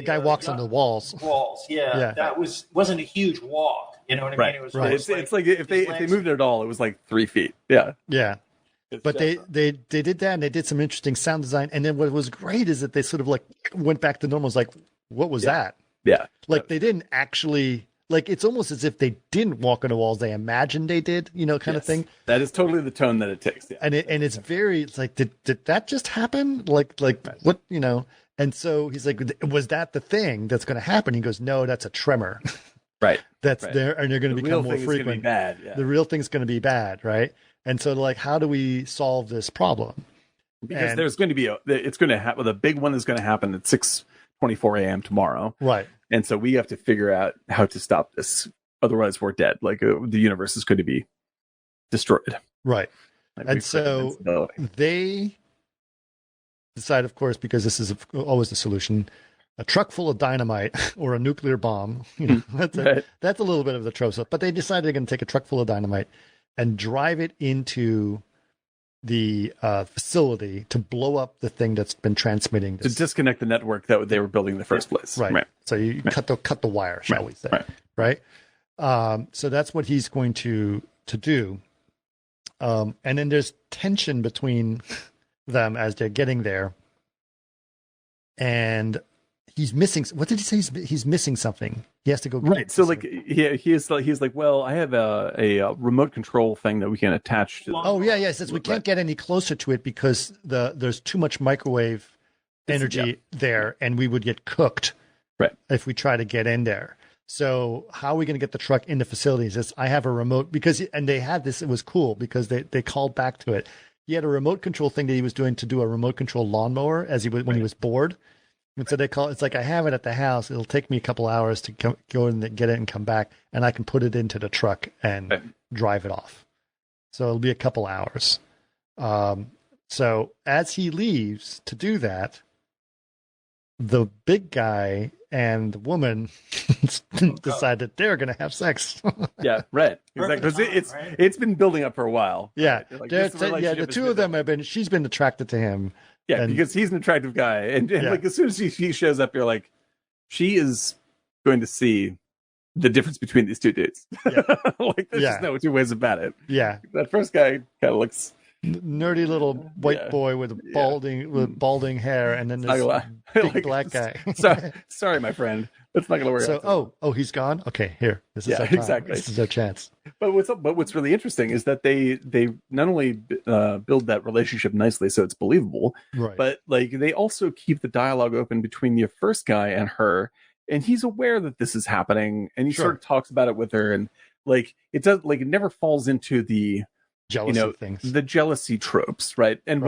guy walks on the walls. That wasn't a huge walk. You know what I mean? It was it's like if they moved it at all, it was like 3 feet. Yeah. Yeah. But they did that, and they did some interesting sound design. And then what was great is that they sort of like went back to normal. It was like, what was that? Yeah. Like they didn't actually, like it's almost as if they didn't walk on the walls. They imagined they did, kind of thing. That is totally the tone that it takes. Yeah. And it's like, did that just happen? Like what, And so he's like, was that the thing that's going to happen? He goes, no, that's a tremor. Right. That's there, and they're going to become more frequent. Bad. Yeah. The real thing's going to be bad, right? And so, like, how do we solve this problem? Because there's going to be it's going to happen. The big one is going to happen at 6:24 a.m. tomorrow, right? And so we have to figure out how to stop this. Otherwise, we're dead. Like the universe is going to be destroyed, right? And so they decide, of course, because this is always the solution. A truck full of dynamite or a nuclear bomb. That's a little bit of the trope. But they decided they're going to take a truck full of dynamite and drive it into the facility to blow up the thing that's been transmitting. To disconnect the network that they were building in the first place. Right. So you cut the wire, shall we say. Right. So that's what he's going to do. And then there's tension between them as they're getting there. And he's missing. What did he say? He's missing something. He has to go. Right. So like, he's like, well, I have a remote control thing that we can attach to. Oh yeah. He says we can't get any closer to it because there's too much microwave energy there, and we would get cooked. Right. If we try to get in there. So how are we going to get the truck in the facilities? It's, I have a remote and they had this. It was cool because they called back to it. He had a remote control thing that he was doing to do a remote control lawnmower when he was bored. And so it's like, I have it at the house. It'll take me a couple hours to go and get it and come back, and I can put it into the truck and drive it off. So it'll be a couple hours. So as he leaves to do that, the big guy and the woman decide that they're going to have sex. Yeah, right. Exactly. It's been building up for a while. Yeah. Like, the two of them she's been attracted to him. Yeah, because he's an attractive guy. And like, as soon as he shows up, you're like, she is going to see the difference between these two dudes. Yeah. Like, there's just no two ways about it. Yeah. That first guy kind of looks... nerdy little white boy with balding hair, and then this big black guy. Sorry, my friend. That's not going to work out. So, he's gone? Okay, here. This is our time. Exactly. This is our chance. But what's really interesting is that they not only build that relationship nicely so it's believable, right, but like they also keep the dialogue open between the first guy and her, and he's aware that this is happening, and he sort of talks about it with her, and like it never falls into the jealousy things, the jealousy tropes, right? And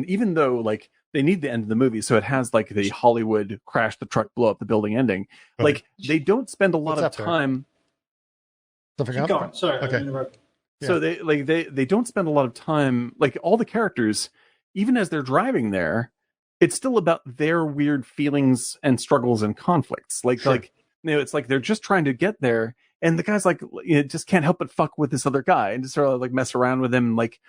even though like they need the end of the movie, so it has like the Hollywood crash the truck, blow up the building ending. Right. Like they don't spend a lot of time. Keep going. Sorry. Okay. So they don't spend a lot of time. Like all the characters, even as they're driving there, it's still about their weird feelings and struggles and conflicts. Like it's like they're just trying to get there. And the guy's like, just can't help but fuck with this other guy and just sort of like mess around with him. Like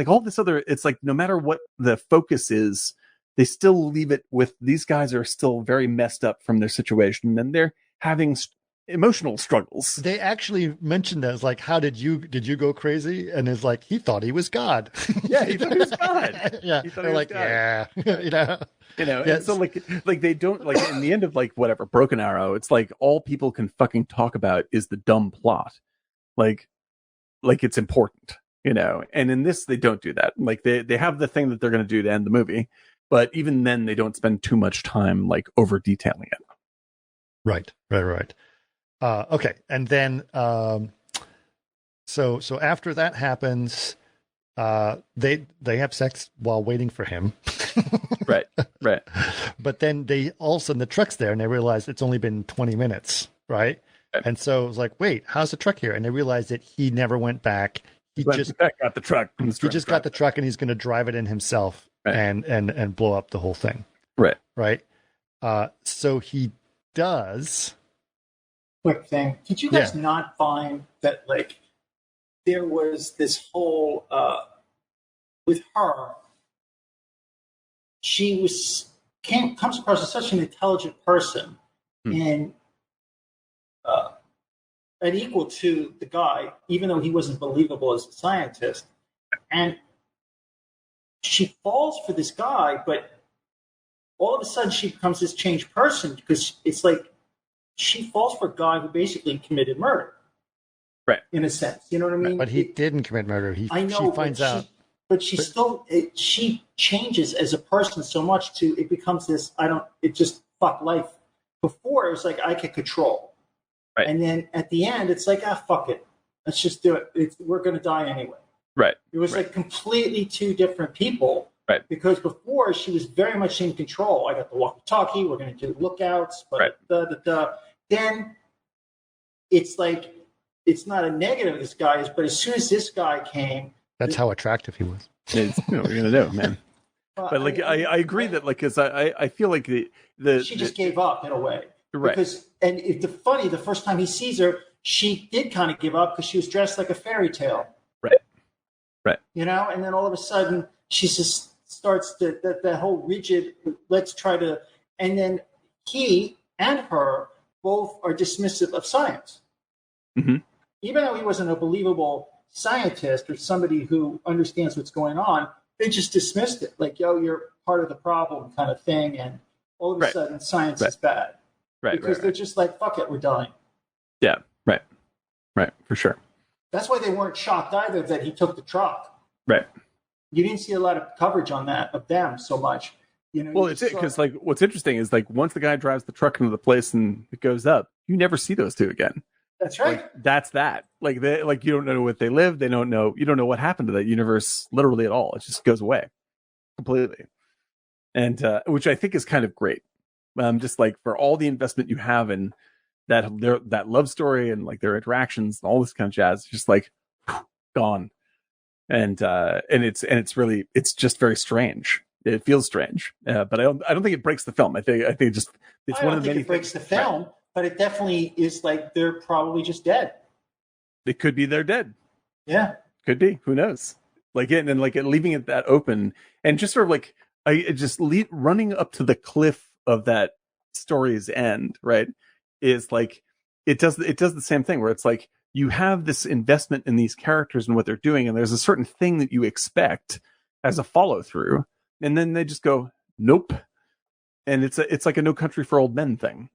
all this other, it's like no matter what the focus is, they still leave it with these guys are still very messed up from their situation and they're having emotional struggles. They actually mentioned that. It's like, how did you go crazy? And it's like, he thought he was God. Yeah, he thought he was God. Yeah. They're like, God. Yeah. Yes. And so like they don't like in the end of like whatever Broken Arrow, it's like all people can fucking talk about is the dumb plot. Like it's important, and in this they don't do that. Like they have the thing that they're going to do to end the movie, but even then they don't spend too much time like over detailing it. Right. Okay. And then so after that happens, they have sex while waiting for him. Right. But then all of a sudden the truck's there and they realize it's only been 20 minutes, right? And so it was like, wait, how's the truck here? And they realized that he never went back. He just got the truck. He just got the truck and he's going to drive it in himself and blow up the whole thing. Right. So he does. Quick thing. Did you guys not find that like there was this whole with her? She comes across as such an intelligent person and equal to the guy, even though he wasn't believable as a scientist. And she falls for this guy, but all of a sudden she becomes this changed person because it's like she falls for a guy who basically committed murder. Right. In a sense. You know what I mean? But he didn't commit murder. She finds out. But she changes as a person so much it becomes this, it just fuck life. Before it was like, I can control. Right. And then at the end, it's like, fuck it. Let's just do it. We're going to die anyway. Right. It was like completely two different people. Right. Because before she was very much in control. I got the walkie-talkie. We're going to do lookouts. But then it's like, it's not a negative this guy is, but as soon as this guy came, that's how attractive he was. It's, what are you gonna do, man? But like, I agree that like, because I feel like she just gave up in a way, right? Because the first time he sees her, she did kind of give up because she was dressed like a fairy tale, right? Right. You know, and then all of a sudden she just starts that whole rigid, let's try to, and then he and her both are dismissive of science. Mm-hmm. Even though he wasn't a believable scientist or somebody who understands what's going on, they just dismissed it. Like, yo, you're part of the problem kind of thing. And all of a sudden science is bad. Right. Because they're just like, fuck it, we're dying. Yeah. Right. Right. For sure. That's why they weren't shocked either that he took the truck. Right. You didn't see a lot of coverage on that of them so much. You know, well, it's it because like what's interesting is like once the guy drives the truck into the place and it goes up, you never see those two again. That's right. Like, that's that. Like they like you don't know what they live. They don't know. You don't know what happened to that universe literally at all. It just goes away completely, and which I think is kind of great. Just like for all the investment you have in that love story and like their interactions and all this kind of jazz, just like gone. And it's really just very strange. It feels strange, but I don't think it breaks the film. I think it's just it's one of the many things. It breaks the film, but it definitely is like they're probably just dead. It could be they're dead. Yeah, could be. Who knows? Like it and like it, leaving it that open and just sort of like running up to the cliff of that story's end. Right? Is like it does the same thing where it's like you have this investment in these characters and what they're doing, and there's a certain thing that you expect as a follow through. And then they just go, nope. And it's like a No Country for Old Men thing,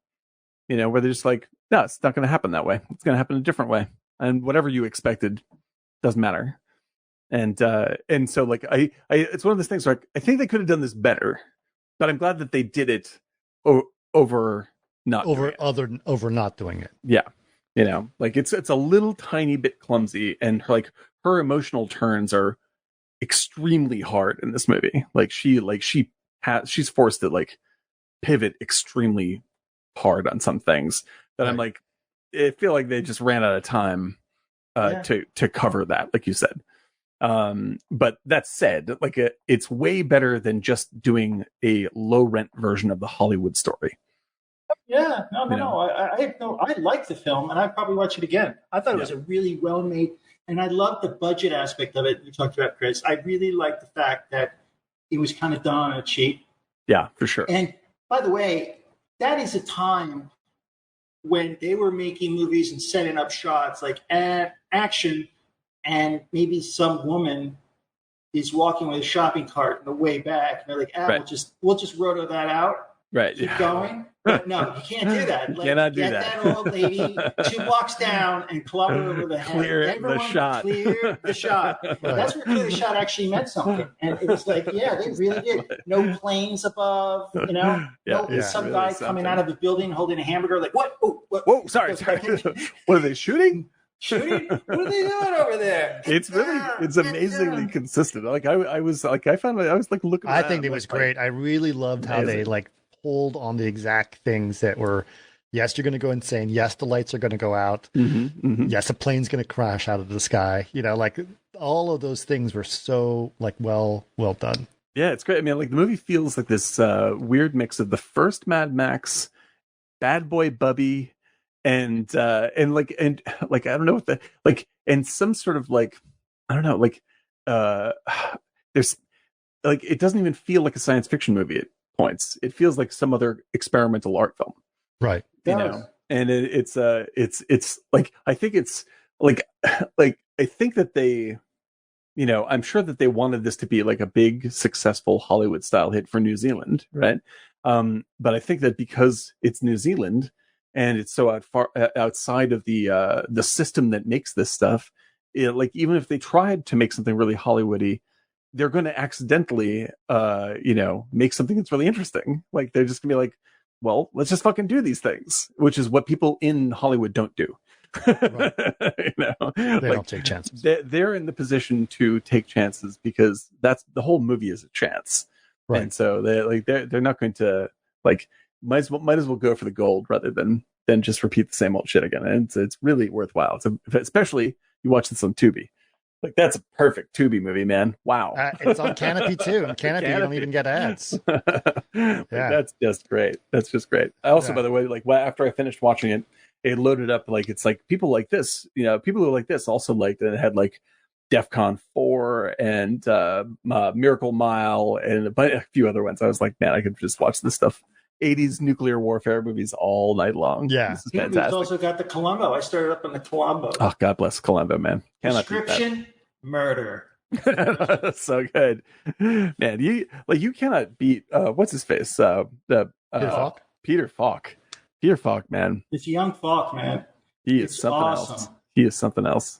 you know, where they're just like, no, it's not going to happen that way. It's going to happen a different way. And whatever you expected doesn't matter. And so like, I it's one of those things where I think they could have done this better, but I'm glad that they did it over not doing it. Yeah. You know, like it's a little tiny bit clumsy and her emotional turns are extremely hard in this movie. She's forced to like pivot extremely hard on some things that I'm like, I feel like they just ran out of time to cover that, like you said. But that said, like it's way better than just doing a low rent version of the Hollywood story. Yeah, no. I like the film, and I'd probably watch it again. I thought it was a really well made. And I love the budget aspect of it. You talked about, Chris. I really like the fact that it was kind of done on a cheap. Yeah, for sure. And by the way, that is a time when they were making movies and setting up shots like action, and maybe some woman is walking with a shopping cart on the way back, and they're like, we'll just roto that out. Right. Keep going. But no, you can't do that. You cannot do that. Get that old lady 2 blocks down and club her over the head. Clear the shot. Clear the shot. That's where clear the shot actually meant something. And it was like, yeah, they really did. No planes above, you know? Some guy coming out of the building holding a hamburger like, what? Oh, what? Whoa, sorry. What are they shooting? Shooting? What are they doing over there? It's amazingly consistent. Like I was looking I think it was great. I really loved how they like pulled on the exact things that were, yes, you're going to go insane. Yes, the lights are going to go out. Yes, a plane's going to crash out of the sky. You know, like all of those things were so like well done. Yeah, it's great. I mean, like the movie feels like this weird mix of the first Mad Max, Bad Boy Bubby, and I don't know what the like, and some sort of like, I don't know, like there's like it doesn't even feel like a science fiction movie at points. It feels like some other experimental art film, right? You know, and it's like I think it's like I think that they, you know, I'm sure that they wanted this to be like a big successful Hollywood style hit for New Zealand, right? But I think that because it's New Zealand and it's so outside of the system that makes this stuff, like even if they tried to make something really Hollywoody, they're going to accidentally, make something that's really interesting. Like they're just gonna be like, well, let's just fucking do these things, which is what people in Hollywood don't do. Right. They don't take chances. They're in the position to take chances because that's the whole movie is a chance. Right. And so they're not going to like might as well go for the gold rather than just repeat the same old shit again. And it's really worthwhile. So especially you watch this on Tubi. Like that's a perfect Tubi movie, man. Wow. It's on Canopy too. On Canopy, you don't even get ads. That's just great. That's just great. I also, by the way, like after I finished watching it, it loaded up like it's like people like this, you know, people who like this also liked it. It had like DEFCON 4 and Miracle Mile and a few other ones. I was like, man, I could just watch this stuff. 80s nuclear warfare movies all night long. Yeah. This is fantastic. We've also got the Columbo. I started up on the Columbo. Oh, God bless Columbo, man. Cannot beat that. Description, murder. So good, man. You cannot beat what's his face? Peter Falk. Peter Falk, man. It's young Falk, man. He is something else. He is something else.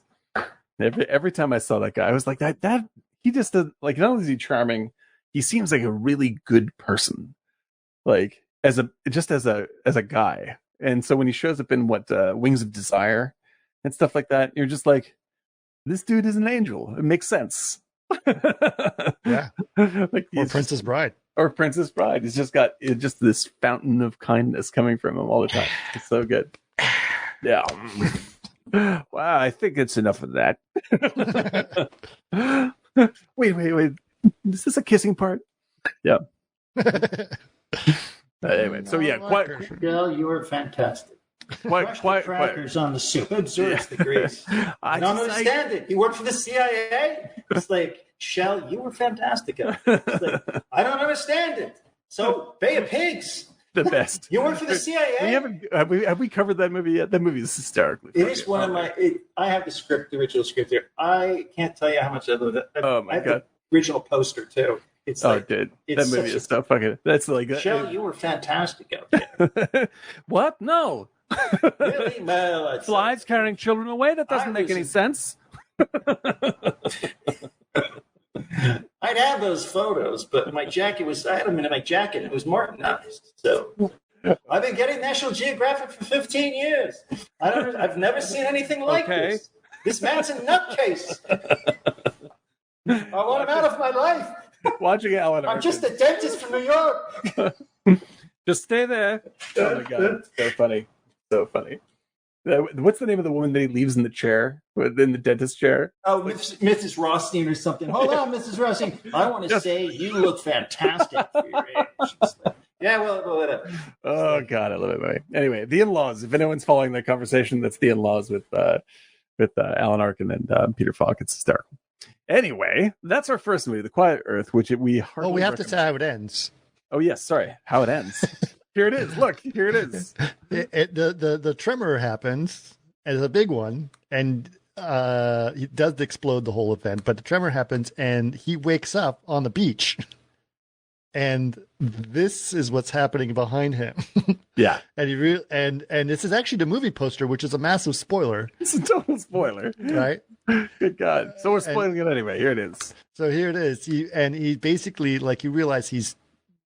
Every time I saw that guy, I was like, that he just does, like, not only is he charming, he seems like a really good person, like as a guy. And so when he shows up in Wings of Desire and stuff like that, you're just like, this dude is an angel. It makes sense. Yeah. Like, or Princess Bride. Or Princess Bride. He's just got just this fountain of kindness coming from him all the time. It's so good. Yeah. Wow, I think it's enough of that. Wait. Is this a kissing part? Yeah. Anyway, so yeah, Girl, you were fantastic. Quite crackers on the soup. Absorbs the grease. I don't understand it. You work for the CIA? It's like, Shell, you were fantastic. It's like, I don't understand it. So, Bay of Pigs. The best. You work for the CIA? Have we covered that movie yet? That movie is hysterically funny. It is one of my. I have the original script here. I can't tell you how much I love it. Oh my God. The original poster too. It's dude, that movie is so fucking. That's like Shell, you were fantastic out there. What? No. Really? Well, Flies carrying children away? That doesn't make any sense. I'd have those photos, but my jacket I had them in my jacket. It was Martinized. So I've been getting National Geographic for 15 years. I've never seen anything like this. This man's a nutcase. I want him out of my life. Watching Alan Arkin. I'm just a dentist from New York. Just stay there. Oh my God, so funny. So funny. What's the name of the woman that he leaves in the chair, in the dentist chair? Oh, Mrs. Rothstein or something. Hold on, Mrs. Rothstein. I want to say you look fantastic for your age. Yeah, well, whatever. Oh God, I love it. Anyway, The In-Laws. If anyone's following that conversation, that's The In-Laws with Alan Arkin and Peter Falk. It's hysterical. Anyway, that's our first movie, The Quiet Earth, which we hardly. Oh, we have to say how it ends. Oh yes, sorry, how it ends. Here it is. Look, here it is. The tremor happens as a big one, and it does explode the whole event. But the tremor happens, and he wakes up on the beach, and this is what's happening behind him. Yeah, and and this is actually the movie poster, which is a massive spoiler. It's a total spoiler, right? Good God! So we're spoiling it anyway. Here it is. So here it is. He basically, like, you realize he's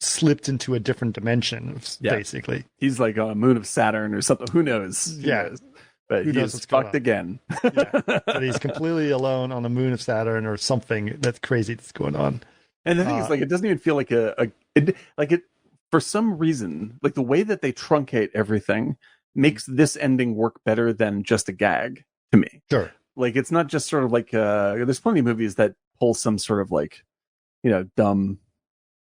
slipped into a different dimension, basically. He's like on a moon of Saturn or something. Who knows? Who knows? But he is fucked again. Yeah. But he's completely alone on the moon of Saturn or something that's crazy that's going on. And the thing is, like, it doesn't even feel like it for some reason, like the way that they truncate everything makes this ending work better than just a gag to me. Sure. Like, it's not just sort of like, there's plenty of movies that pull some sort of like, dumb,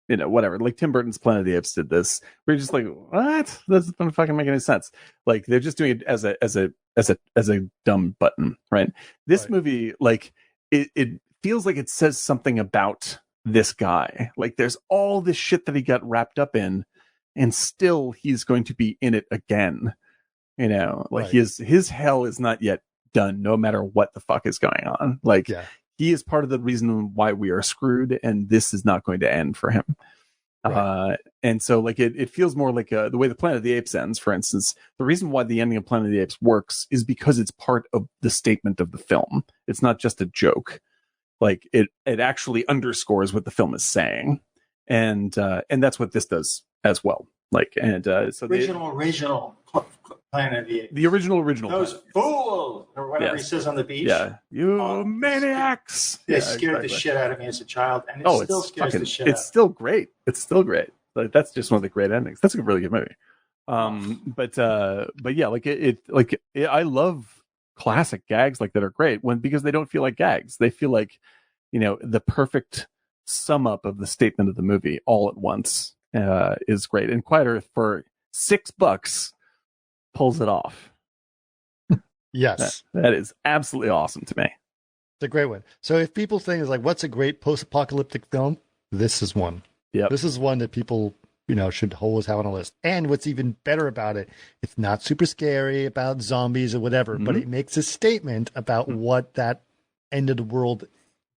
whatever. Like Tim Burton's Planet of the Apes did this. We're just like, what? That doesn't fucking make any sense. Like, they're just doing it as a dumb button, right? This movie, like, it feels like it says something about this guy. Like, there's all this shit that he got wrapped up in, and still he's going to be in it again. Like, his hell is not yet done, no matter what the fuck is going on. Like, he is part of the reason why we are screwed, and this is not going to end for him. Right. And so, like, it feels more like the way the Planet of the Apes ends, for instance. The reason why the ending of Planet of the Apes works is because it's part of the statement of the film. It's not just a joke. Like, it actually underscores what the film is saying, and that's what this does as well. Like, and so original Planet of the Apes. The original. Those fools, or whatever he says on the beach. Yeah, you maniacs. They scared the shit out of me as a child, and it still scares the shit out. It's still great. It's still great. Like, that's just one of the great endings. That's a really good movie. But yeah, like I love classic gags like that are great because they don't feel like gags. They feel like, the perfect sum up of the statement of the movie all at once is great. And Quiet Earth for $6 pulls it off. Yes. That is absolutely awesome to me. a great one. So if people think is like, what's a great post-apocalyptic film? This is one. Yeah. This is one that people, should always have on a list. And what's even better about it, it's not super scary about zombies or whatever, but it makes a statement about what that end of the world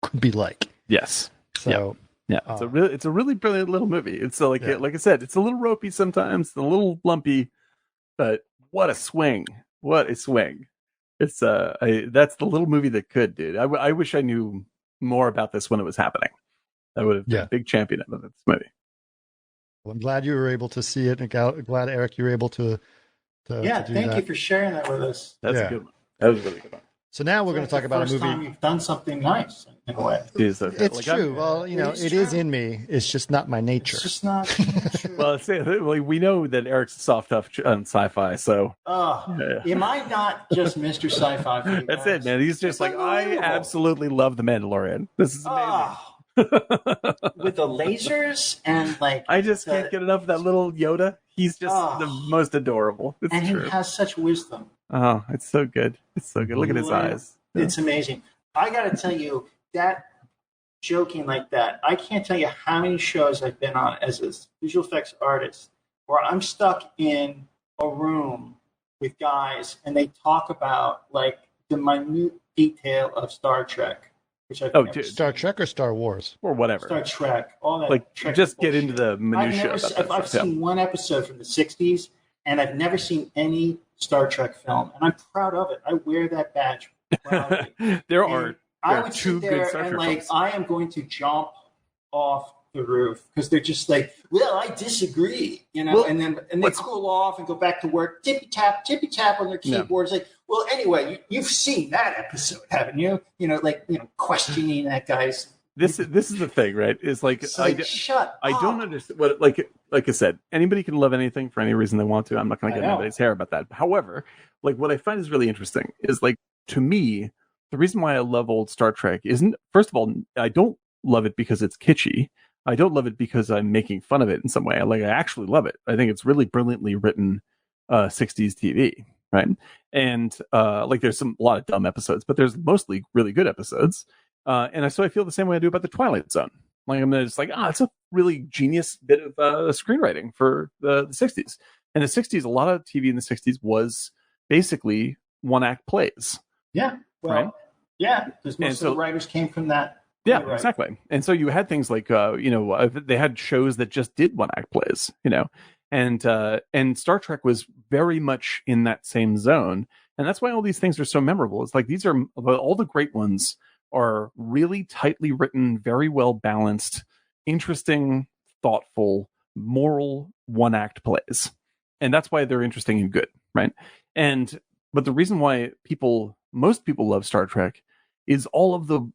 could be like. Yes. So yeah, it's a really brilliant little movie. It's like I said, it's a little ropey sometimes, a little lumpy, but what a swing! What a swing! It's that's the little movie that could, dude. I wish I knew more about this when it was happening. I would have been a big champion of this movie. Well, I'm glad you were able to see it, and glad, Eric, you were able to thank you for sharing that with us. That's a good one. That was a really good one. So now we're going to talk about a movie. First time you've done something nice in a way. It's true. Well, it is in me. It's just not my nature. It's just not true. Well, we know that Eric's a soft tough on sci-fi, so. Am I not just Mr. Sci-Fi for you guys? That's it, man. He's just I absolutely love The Mandalorian. This is amazing. With the lasers and I just can't get enough of that little Yoda. He's just the most adorable. It's true. He has such wisdom. Oh, it's so good. It's so good. Look at his eyes. It's amazing. I got to tell you, that joking like that, I can't tell you how many shows I've been on as a visual effects artist where I'm stuck in a room with guys and they talk about like the minute detail of Star Trek. Which I've never seen. Star Trek or Star Wars? Or whatever. Star Trek. All that. Like, Trek just bullshit. get into the minutiae. I've seen one episode from the 60s, and I've never seen any Star Trek film, and I'm proud of it. I wear that badge proudly. There are two good Star Trek films. I am going to jump off the roof because they're just like, well, I disagree, and then they cool off and go back to work, tippy tap on their keyboards. Like, well, anyway, you've seen that episode, haven't you? Questioning that guy's. This is the thing, right? Is like, shut I up. don't understand what like I said, anybody can love anything for any reason they want to. I'm not going to get anybody's hair about that. However, like what I find is really interesting is like, to me, the reason why I love old Star Trek isn't, first of all, I don't love it because it's kitschy. I don't love it because I'm making fun of it in some way. I actually love it. I think it's really brilliantly written 60s TV, right? And there's a lot of dumb episodes, but there's mostly really good episodes. So I feel the same way I do about the Twilight Zone. Like I'm just like, it's a really genius bit of screenwriting for the 60s. In the 60s, a lot of TV in the 60s was basically one-act plays. Yeah, well, right? Yeah, because most of the writers came from that. Yeah, right. Exactly. And so you had things like, they had shows that just did one-act plays, and Star Trek was very much in that same zone. And that's why all these things are so memorable. It's like these are all the great ones are really tightly written, very well balanced, interesting, thoughtful, moral one-act plays. And that's why they're interesting and good, right? But the reason why most people love Star Trek is all of the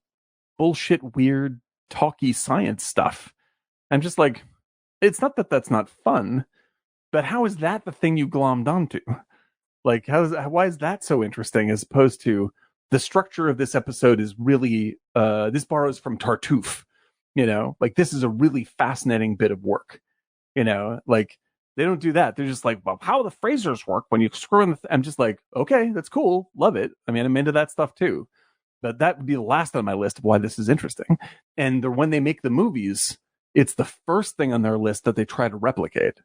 bullshit, weird, talky science stuff. I'm just like, it's not that that's not fun, but how is that the thing you glommed onto? Like, why is that so interesting as opposed to the structure of this episode is really, this borrows from Tartuffe, like this is a really fascinating bit of work, like they don't do that. They're just like, well, how the phasers work when you screw in I'm just like, okay, that's cool. Love it. I mean, I'm into that stuff too. But that would be the last on my list of why this is interesting. And when they make the movies, it's the first thing on their list that they try to replicate.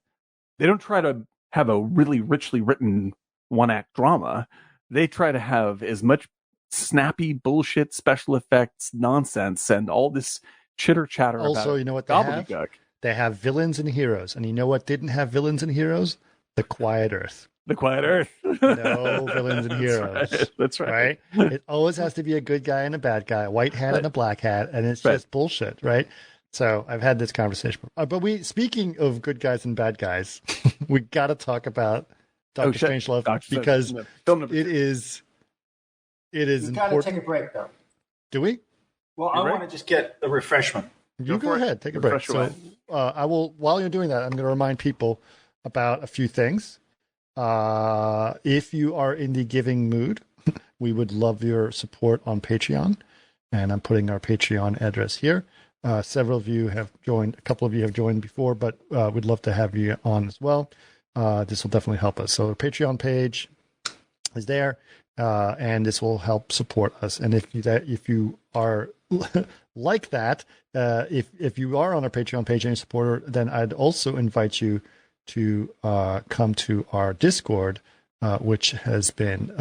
They don't try to have a really richly written one-act drama. They try to have as much snappy bullshit, special effects, nonsense, and all this chitter-chatter also, about you know what they have? They have villains and heroes. And you know what didn't have villains and heroes? The Quiet Earth. The Quiet Earth. No villains and heroes. That's right. It always has to be a good guy and a bad guy, a white hat and a black hat, and it's just bullshit, right? So I've had this conversation. But speaking of good guys and bad guys, we got to talk about Dr. Strangelove because it is important. We got to take a break, though. Do we? Well, I want to just get a refreshment. You go ahead, take a break. So I will. While you're doing that, I'm going to remind people about a few things. If you are in the giving mood, we would love your support on Patreon, and I'm putting our Patreon address here. Several of you have joined, a couple of you have joined before, but we'd love to have you on as well. This will definitely help us. So the Patreon page is there. and this will help support us. And if you are like that, if you are on our Patreon page and a supporter, then I'd also invite you to come to our Discord, which has been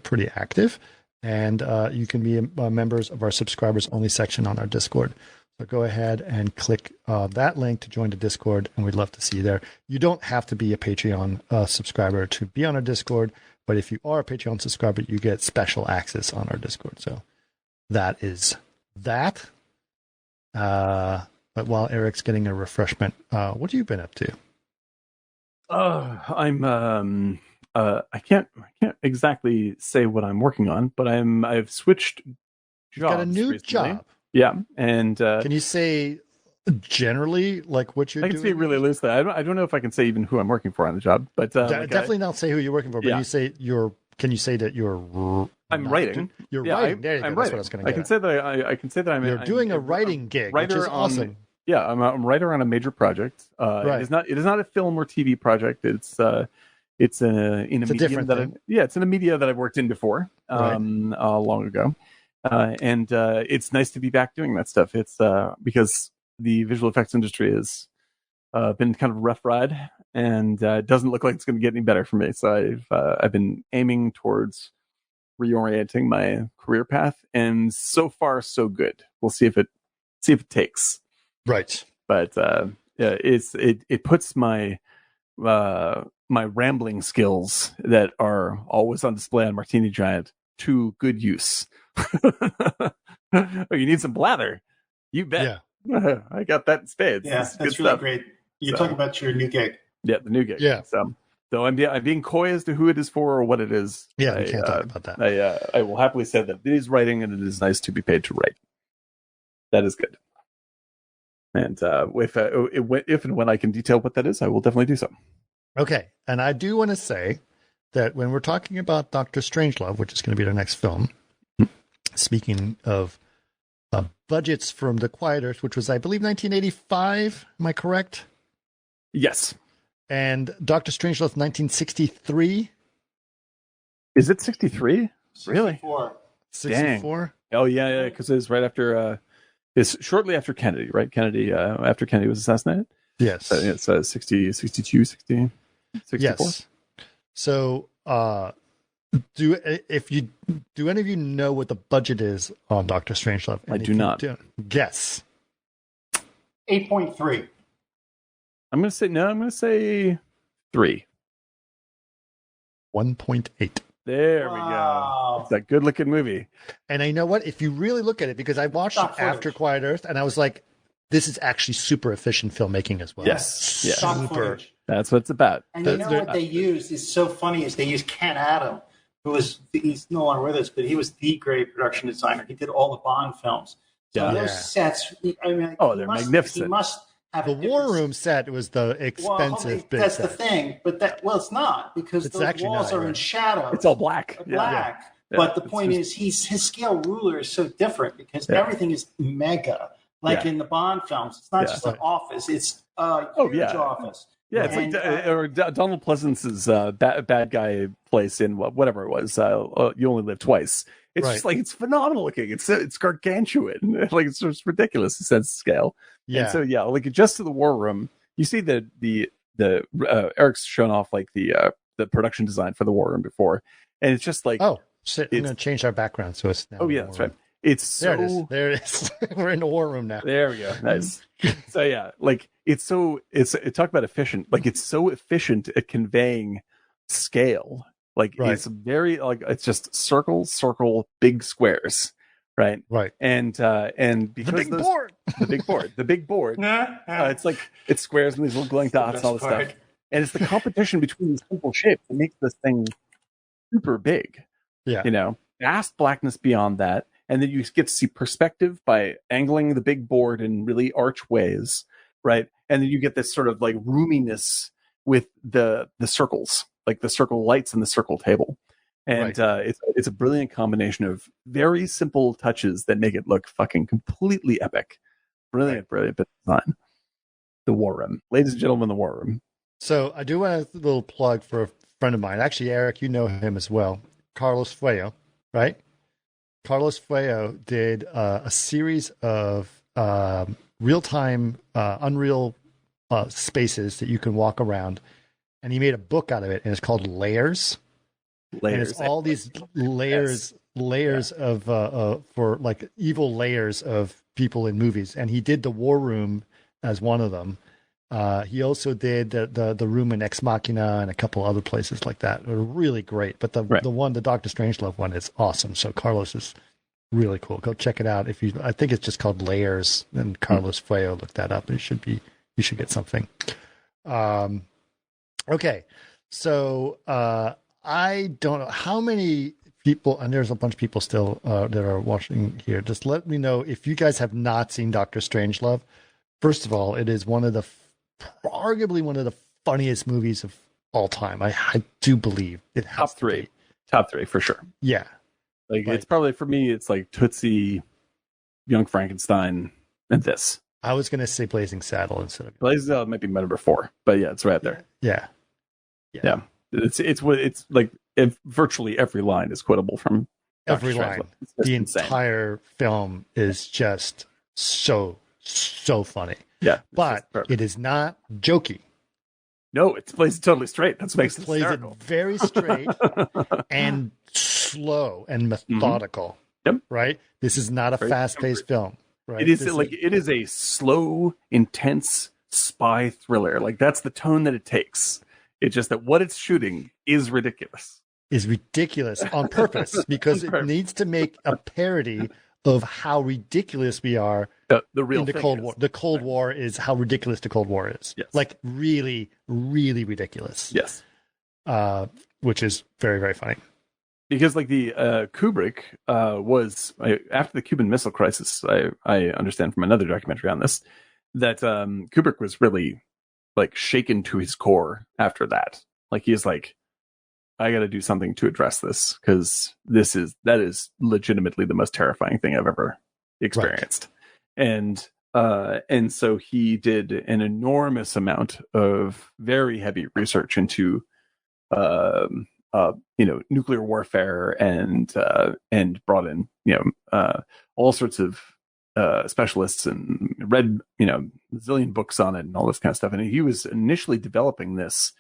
pretty active, and you can be members of our subscribers only section on our Discord. So go ahead and click that link to join the Discord, and we'd love to see you there. You don't have to be a Patreon subscriber to be on our Discord, but if you are a Patreon subscriber, you get special access on our Discord. So that is that. But while Eric's getting a refreshment, what have you been up to? I'm I can't exactly say what I'm working on, but I've switched jobs. You've got a new recently. job. Yeah, and can you say generally like what you're doing? I can say really loosely. I don't know if I can say even who I'm working for on the job, but definitely not say who you're working for. But you say you're. Can you say that you're? I'm writing. You're writing. There you go. I'm That's writing. what I was going to get. I can say that I can say that I'm. You're doing a writing gig, which is awesome. Yeah, I'm a writer on a major project. Right. It is not a film or TV project. It's in a medium that it's in a media that I've worked in before, long ago. And it's nice to be back doing that stuff. It's because the visual effects industry has been kind of a rough ride, and it doesn't look like it's going to get any better for me. So I've been aiming towards reorienting my career path, and so far so good. We'll see if it takes. Right. But it puts my my rambling skills that are always on display on Martini Giant to good use. Oh, you need some blather? You bet. Yeah. I got that in spades. Yeah, that's really great. You're talking about your new gig. Yeah, the new gig. Yeah. So I'm being coy as to who it is for or what it is. Yeah, we can't talk about that. I will happily say that it is writing, and it is nice to be paid to write. That is good. And if and when I can detail what that is, I will definitely do so. Okay, and I do want to say that when we're talking about Dr. Strangelove, which is going to be the next film, speaking of budgets from The Quiet Earth, which was, I believe, 1985, am I correct? Yes. And Dr. Strangelove, 1963? Is it 63? Really? 64? Oh, yeah, because it was right after... it's shortly after Kennedy, right? Kennedy, after Kennedy was assassinated? Yes. So it's 60, 62, 60, 64? Yes. So, do any of you know what the budget is on Dr. Strangelove? I do not. Guess. 8.3. I'm going to say 3. 1.8. There we go. It's a good looking movie. And I know what, if you really look at it, because I watched it after Quiet Earth, and I was like, this is actually super efficient filmmaking as well. Yes. Super. That's what it's about. And you know what they used is so funny is they used Ken Adam, he's no longer with us, but he was the great production designer. He did all the Bond films. So those sets, they're magnificent. He must have the War Room set was the expensive bit. That's the thing, but it's not, because those walls are in shadow. It's all black. Yeah. But the point is, his scale ruler is so different because everything is mega. Like in the Bond films, it's not just an office; it's a huge office. Yeah, it's or Donald Pleasance's bad guy place in whatever it was. You Only Live Twice. It's just like, it's phenomenal looking. It's gargantuan. Like, it's just ridiculous the sense of scale. Yeah. And so like just to the War Room, you see the Eric's shown off like the production design for the War Room before, and it's just like, I'm going to change our background so it's now. That's right. It's there it is. We're in the War Room now. There we go. Nice. So like talk about efficient. Like, it's so efficient at conveying scale. Like, it's very, like, it's just circle, big squares, right? Right. And because the big board, it's like, it's squares and these little glowing dots and all this stuff. And it's the competition between these simple shapes that makes this thing super big. Yeah. Vast blackness beyond that. And then you get to see perspective by angling the big board in really arch ways, right? And then you get this sort of like roominess with the circles, like the circle lights and the circle table. And it's a brilliant combination of very simple touches that make it look fucking completely epic. Brilliant bit of design. The War Room. Ladies and gentlemen, the War Room. So I do want a little plug for a friend of mine. Actually, Eric, you know him as well. Carlos Fuego, right? Carlos Fuego did a series of real-time Unreal spaces that you can walk around, and he made a book out of it, and it's called Layers. And it's all these layers of for like evil layers of people in movies. And he did the War Room as one of them. He also did the room in Ex Machina and a couple other places like that. They're really great. But the Doctor Strangelove one is awesome. So Carlos is really cool. Go check it out. I think it's just called Layers, and Carlos Fuego, look that up. You should get something. Okay. So I don't know how many people, and there's a bunch of people still that are watching here. Just let me know if you guys have not seen Doctor Strangelove. First of all, it is arguably one of the funniest movies of all time. I do believe it has top three for sure. Yeah, like it's probably, for me, it's like Tootsie, Young Frankenstein, and this. I was going to say Blazing Saddle instead of Blazing Saddle. Might be my number 4, but yeah, it's right there. Yeah. It's like virtually every line is quotable from every line. The entire film is just so funny. Yeah, but it is not jokey. No, it plays it totally straight. That's what makes it hysterical. It very straight and slow and methodical. Yep. Right. This is not a fast-paced film. Right. It is a slow, intense spy thriller. Like that's the tone that it takes. It's just that what it's shooting is ridiculous. Is ridiculous on purpose because it needs to make a parody of how ridiculous we are the real in the Cold War. The Cold War is how ridiculous the Cold War is. Yes. Like really, really ridiculous. Yes. Which is very, very funny. Because like the Kubrick was after the Cuban Missile Crisis, I understand from another documentary on this, that Kubrick was really like shaken to his core after that. Like he's like, I got to do something to address this because that is legitimately the most terrifying thing I've ever experienced. Right. And so he did an enormous amount of very heavy research into nuclear warfare and brought in all sorts of specialists and read a zillion books on it and all this kind of stuff. And he was initially developing this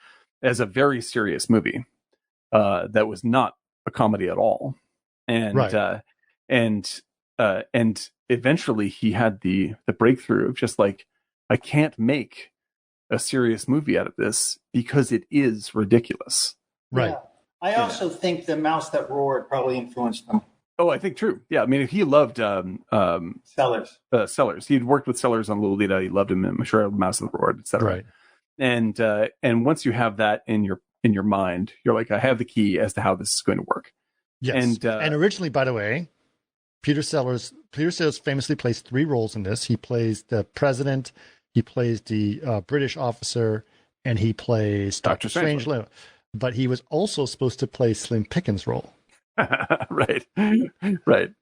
as a very serious movie that was not a comedy at all. And and eventually he had the breakthrough of just like, I can't make a serious movie out of this because it is ridiculous. Right. Yeah. I also think The Mouse That Roared probably influenced him. Oh, I think true. Yeah, I mean, if he loved Sellers. Sellers, he'd worked with Sellers on Lolita. He loved him. I'm sure Mouse That Roared, etc. Right. And once you have that in your mind, you're like, I have the key as to how this is going to work. Yes. And originally, by the way, Peter Sellers famously plays 3 roles in this. He plays the president, he plays the British officer, and he plays Dr. Strangelove. But he was also supposed to play Slim Pickens' role. Right.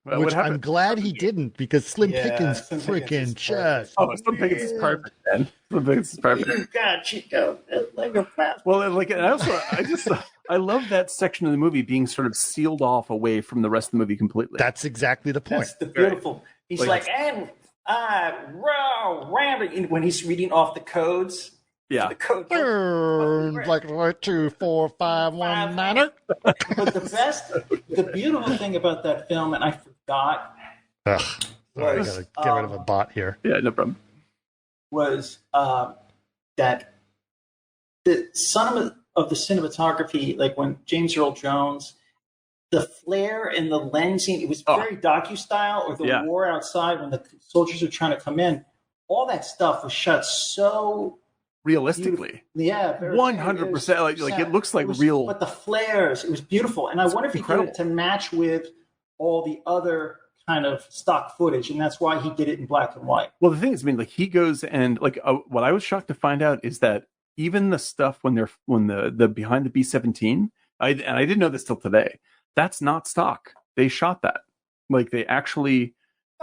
Which I'm glad he didn't, because Slim Pickens freaking just... Oh, Slim Pickens is perfect, man. Slim Pickens is perfect. You got Chico. Like a fast. Well, like, and I love that section of the movie being sort of sealed off away from the rest of the movie completely. That's exactly the point. That's the beautiful. Right. He's like, and when he's reading off the codes. Yeah. The code. Like 2, 4, 5, 1, 9. But the beautiful thing about that film, and I forgot. Sorry, I gotta get rid of a bot here. Yeah, no problem. Was that some of the cinematography, like when James Earl Jones, the flare and the lensing, it was very docu-style, or the war outside when the soldiers are trying to come in. All that stuff was shot so realistically. Yeah, 100%. Like it looks like real. But the flares, it was beautiful. And I wonder if he did it to match with all the other kind of stock footage, and that's why he did it in black and white. Well, the thing is, I mean, like he goes and like what I was shocked to find out is that even the stuff when the behind the B-17, I didn't know this till today. That's not stock. They shot that. Like they actually.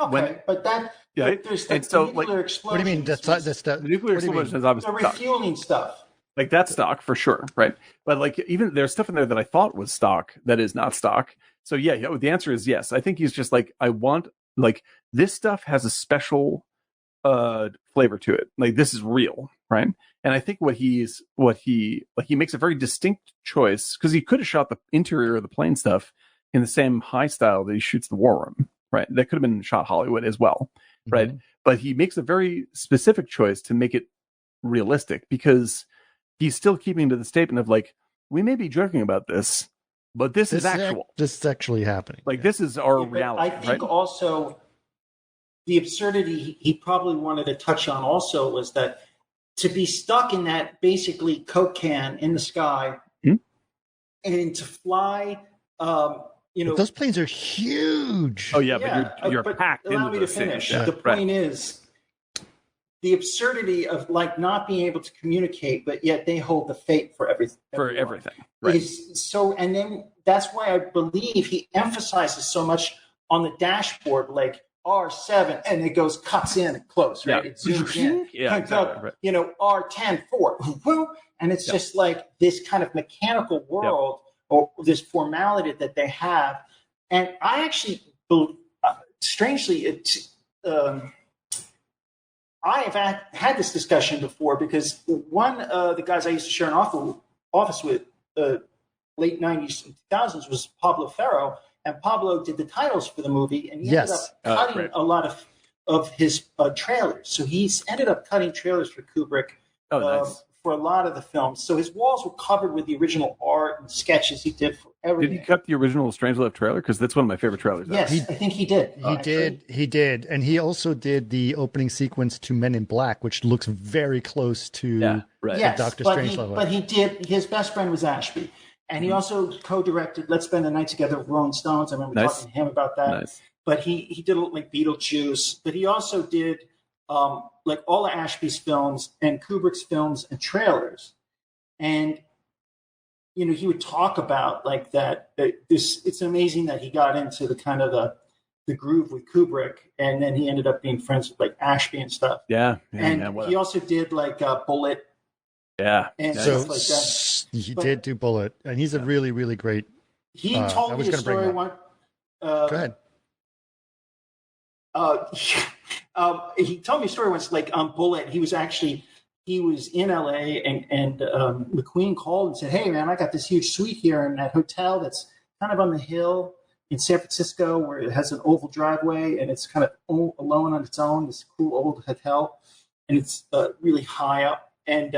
Okay, but that there's the nuclear explosion. What do you mean? The nuclear explosion is obviously the refueling stuff. Like that's stock for sure, right? But like even there's stuff in there that I thought was stock that is not stock. So yeah, the answer is yes. I think he's just like, I want, like, this stuff has a special flavor to it. Like this is real, right? And I think he makes a very distinct choice, because he could have shot the interior of the plane stuff in the same high style that he shoots the War Room, right? That could have been shot Hollywood as well, right? But he makes a very specific choice to make it realistic, because he's still keeping to the statement of like, we may be joking about this, but this is actual. This is actually happening. Like this is our reality. I think also the absurdity he probably wanted to touch on also was that to be stuck in that basically Coke can in the sky and to fly, but those planes are huge. Oh yeah, but you're packed into allow me to finish. The point is the absurdity of like not being able to communicate, but yet they hold the fate for everything. Right. So, and then that's why I believe he emphasizes so much on the dashboard, like R7, and it goes cuts in and close, right? It zooms in. Exactly, R10 4, and it's just like this kind of mechanical world or this formality that they have. And I actually, strangely, I have had this discussion before, because one of the guys I used to share an office with, late 90s and 2000s, was Pablo Ferro, and Pablo did the titles for the movie, and he ended up cutting a lot of his trailers. So he's ended up cutting trailers for Kubrick for a lot of the films. So his walls were covered with the original art and sketches he did for everything. Did he cut the original Strangelove trailer? Because that's one of my favorite trailers. Yes, I think he did. He did. And he also did the opening sequence to Men in Black, which looks very close to Dr. Strangelove. But he did, his best friend was Ashby. And he also co-directed Let's Spend the Night Together with Rolling Stones. I remember talking to him about that. But he did like Beetlejuice. But he also did like all of Ashby's films and Kubrick's films and trailers. And, he would talk about like that. It's amazing that he got into the kind of the groove with Kubrick. And then he ended up being friends with like Ashby and stuff. He also did like Bullet. And stuff like that. He did do Bullet, and he's a really, really great. He told me a story one. Go ahead. He told me a story once, like on Bullet. He was in LA, and McQueen called and said, "Hey, man, I got this huge suite here in that hotel that's kind of on the hill in San Francisco, where it has an oval driveway, and it's kind of alone on its own. This cool old hotel, and it's really high up, and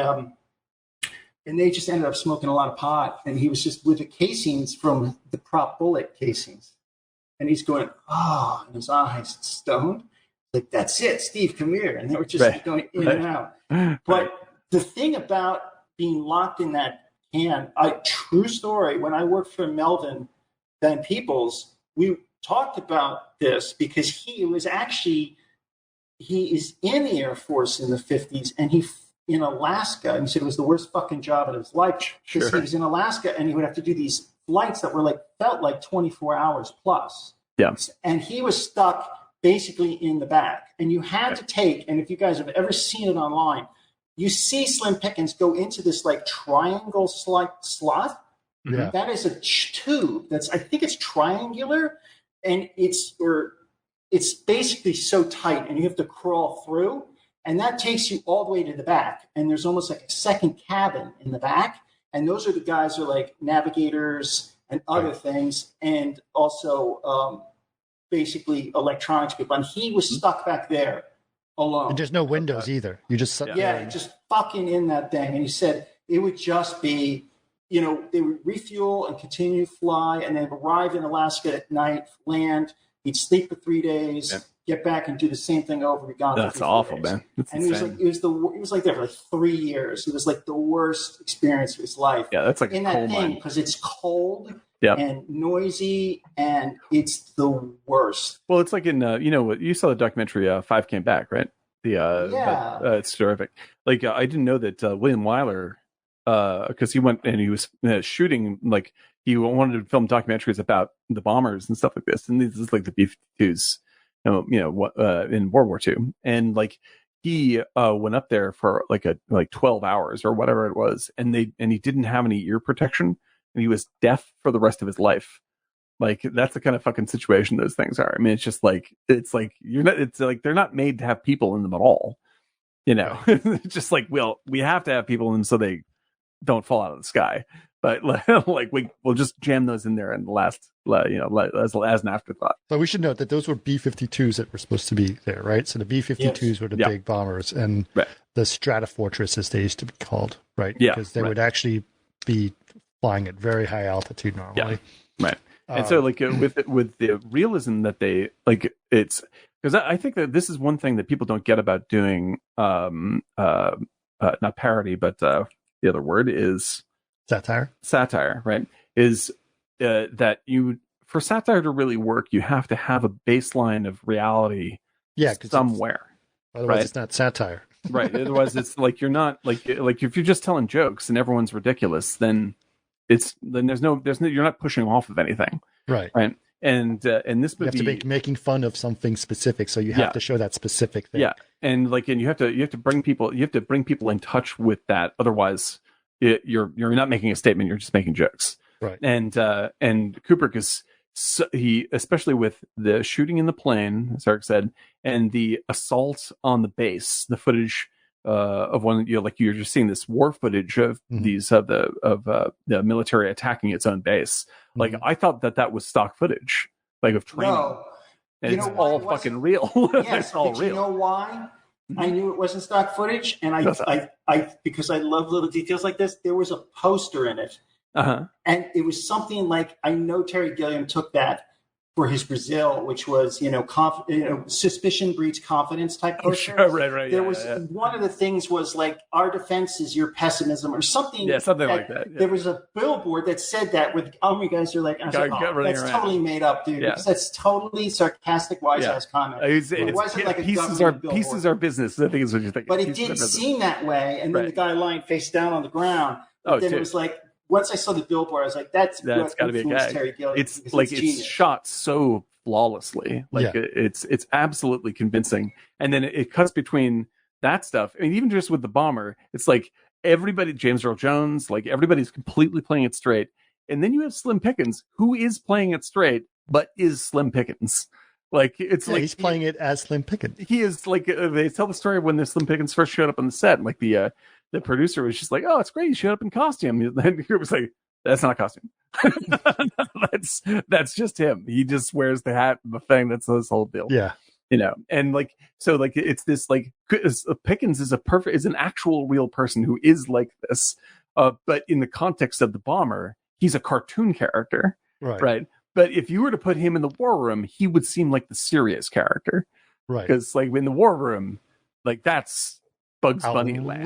they just ended up smoking a lot of pot, and he was just with the casings from the prop Bullet casings, and he's going, and his eyes stoned, like, that's it, Steve, come here, and they were just going in and out. But the thing about being locked in that can, true story, when I worked for Melvin Van Peebles, we talked about this, because he is in the Air Force in the 50s, and in Alaska, and he said it was the worst fucking job of his life, because he was in Alaska and he would have to do these flights that were felt like 24 hours plus. And he was stuck basically in the back, and you had to take, and if you guys have ever seen it online, you see Slim Pickens go into this like triangle slot. That is a tube I think it's triangular, and it's basically so tight, and you have to crawl through. And that takes you all the way to the back. And there's almost like a second cabin in the back. And those are the guys who are like navigators and other things. And also basically electronics people. And he was stuck back there alone. And there's no windows either. You just just fucking in that thing. And he said it would just be, they would refuel and continue to fly. And they'd arrive in Alaska at night, land. He'd sleep for 3 days. Get back and do the same thing over again. That's awful, man. That's insane. He was like there for like 3 years. It was like the worst experience of his life. Yeah, that's like in that thing, because it's cold and noisy, and it's the worst. Well, it's like in you saw the documentary Five Came Back, right? It's terrific. Like I didn't know that William Wyler, because he went and he was shooting, like he wanted to film documentaries about the bombers and stuff like this, and this is like the B-52s. In World War II, and like he went up there for like 12 hours or whatever it was, and he didn't have any ear protection, and he was deaf for the rest of his life. Like, that's the kind of fucking situation those things are. I mean, it's like they're not made to have people in them at all. It's just like, well, we have to have people in them so they don't fall out of the sky. But like we'll just jam those in there in the last, as an afterthought. So we should note that those were B-52s that were supposed to be there, right? So the B-52s were the big bombers, and the Stratofortress, as they used to be called, right? Yeah, because they would actually be flying at very high altitude normally. Yeah. Right. And so, like, with the realism that they like, it's because I think that this is one thing that people don't get about doing, not parody, but the other word is satire, right? Is that for satire to really work, you have to have a baseline of reality, somewhere. Otherwise, it's not satire, right? Otherwise, it's like you're not like if you're just telling jokes and everyone's ridiculous, then there's no you're not pushing off of anything, right? And this movie, you have to be making fun of something specific, so you have to show that specific thing. Yeah, and you have to bring people in touch with that. Otherwise, you're not making a statement; you're just making jokes. Right. And Kubrick he especially with the shooting in the plane, as Eric said, and the assault on the base, the footage of one, you're just seeing this war footage of these of the military attacking its own base. Like, I thought that was stock footage, like, of training. No. And it's all fucking real. Yes, it's all but real. You know why? I knew it wasn't stock footage, and I because I love little details like this. There was a poster in it, and it was something like, I know Terry Gilliam took that for his Brazil, which was, suspicion breeds confidence type poster. Right. There was one of the things was like, our defense is your pessimism or something. Yeah, something like that. Yeah. There was a billboard that said that with, you guys are like, I was like, that's totally made up, dude. Because that's totally sarcastic, wise-ass comment. It wasn't like a pieces are business, I think is what you're thinking. But it did seem that way. And then the guy lying face down on the ground. But then it was like, once I saw the billboard, I was like, that's got to be a guy. Terry Gilliam. It's like, it's shot so flawlessly. Like, it's absolutely convincing. And then it cuts between that stuff. I mean, even just with the bomber, it's like everybody, James Earl Jones, like, everybody's completely playing it straight. And then you have Slim Pickens, who is playing it straight, but is Slim Pickens. Like, it's like he's playing it as Slim Pickens. He is like, they tell the story of when the Slim Pickens first showed up on the set, and like the producer was just like, "Oh, it's great, you showed up in costume." And he was like, "That's not a costume. that's just him. He just wears the hat and the thing. That's his whole deal." Yeah, and like, so like, it's this like, Pickens is an actual real person who is like this, but in the context of the bomber, he's a cartoon character, right? But if you were to put him in the war room, he would seem like the serious character, right? Because like, in the war room, like, that's Bugs Bunny land.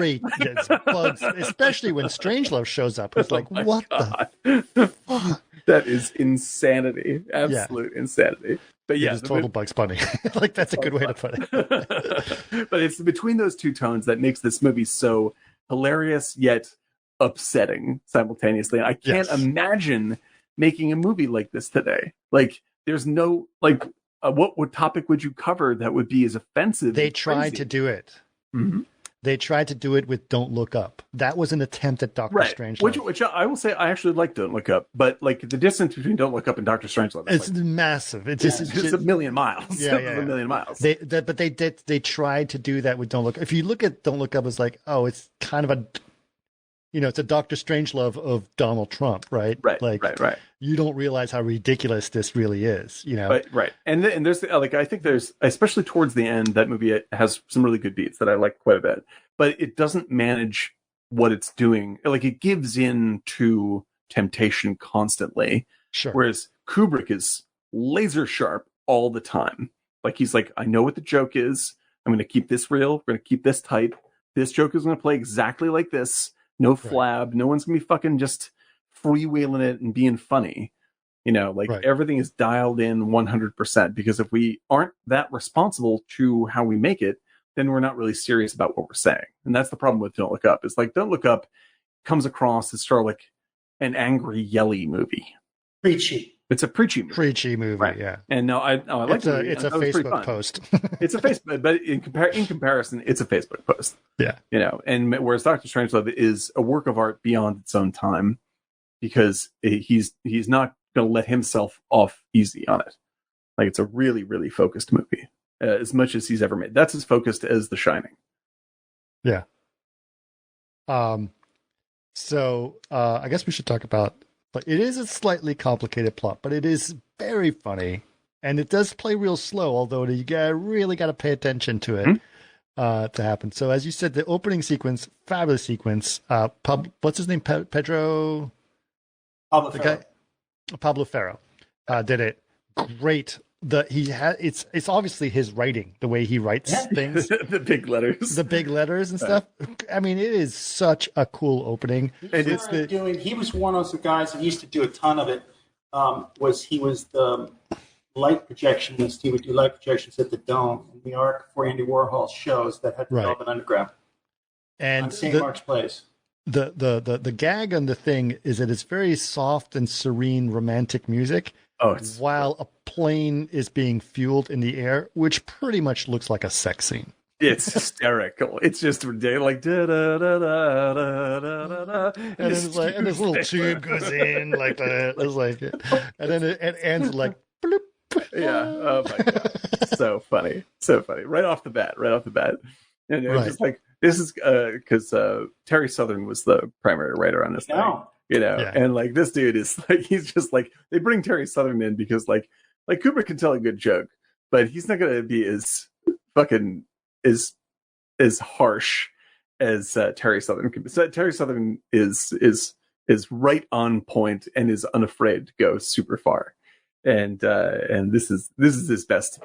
Bugs, especially when Strangelove shows up. It's like, what the fuck? That is insanity. Absolute insanity. But yeah, it's total Bugs Bunny. Like, that's a good way to put it. But it's between those two tones that makes this movie so hilarious yet upsetting simultaneously. And I can't imagine making a movie like this today. Like, there's no, like, what topic would you cover that would be as offensive? They tried to do it. Mm-hmm. They tried to do it with Don't Look Up. That was an attempt at Doctor Strangelove. Which I will say, I actually like Don't Look Up, but like, the distance between Don't Look Up and Doctor Strangelove, it's like massive. It's just a million miles. Yeah, a million miles. But they tried to do that with Don't Look Up. If you look at Don't Look Up, it's like, oh, it's kind of a, it's a Doctor Strangelove of Donald Trump, right? Right. You don't realize how ridiculous this really is, Right. And there's like, I think there's, especially towards the end, that movie has some really good beats that I like quite a bit, but it doesn't manage what it's doing. Like, it gives in to temptation constantly. Sure. Whereas Kubrick is laser sharp all the time. Like, he's like, I know what the joke is. I'm going to keep this real. We're going to keep this tight. This joke is going to play exactly like this. No flab. No one's going to be fucking just freewheeling it and being funny. Everything is dialed in 100%, because if we aren't that responsible to how we make it, then we're not really serious about what we're saying. And that's the problem with Don't Look Up. It's like, Don't Look Up comes across as sort of like an angry, yelly movie. Preachy. It's a preachy movie. Preachy movie, right. Yeah. And no, I like the movie. It's a Facebook post. It's a Facebook, but in comparison, it's a Facebook post. Yeah. And whereas Dr. Strangelove is a work of art beyond its own time, because he's not going to let himself off easy on it. Like, it's a really, really focused movie, as much as he's ever made. That's as focused as The Shining. Yeah. So I guess we should talk about. But it is a slightly complicated plot, but it is very funny, and it does play real slow. Although you really got to pay attention to it to happen. So, as you said, the opening sequence, fabulous sequence. What's his name? Pablo Ferro did it great. It's obviously his writing, the way he writes things, the big letters and stuff. I mean, it is such a cool opening. He was one of the guys that used to do a ton of it. He was the light projectionist. He would do light projections at the Dome in New York for Andy Warhol's shows that had Velvet Underground and on St. Mark's Place. The gag on the thing is that it's very soft and serene, romantic music. While a plane is being fueled in the air, which pretty much looks like a sex scene. It's hysterical. It's just like da da da da da da da, and it's like, and this little tube goes in like that. It's like, and then it ends like bloop. Yeah. Oh my god. So funny. Right off the bat. And it was just like, this is because Terry Southern was the primary writer on this thing. And like, this dude is like, he's just like, they bring Terry Southern in because like Kubrick can tell a good joke, but he's not gonna be as fucking as harsh as Terry Southern can be. So Terry Southern is right on point and is unafraid to go super far, and this is his best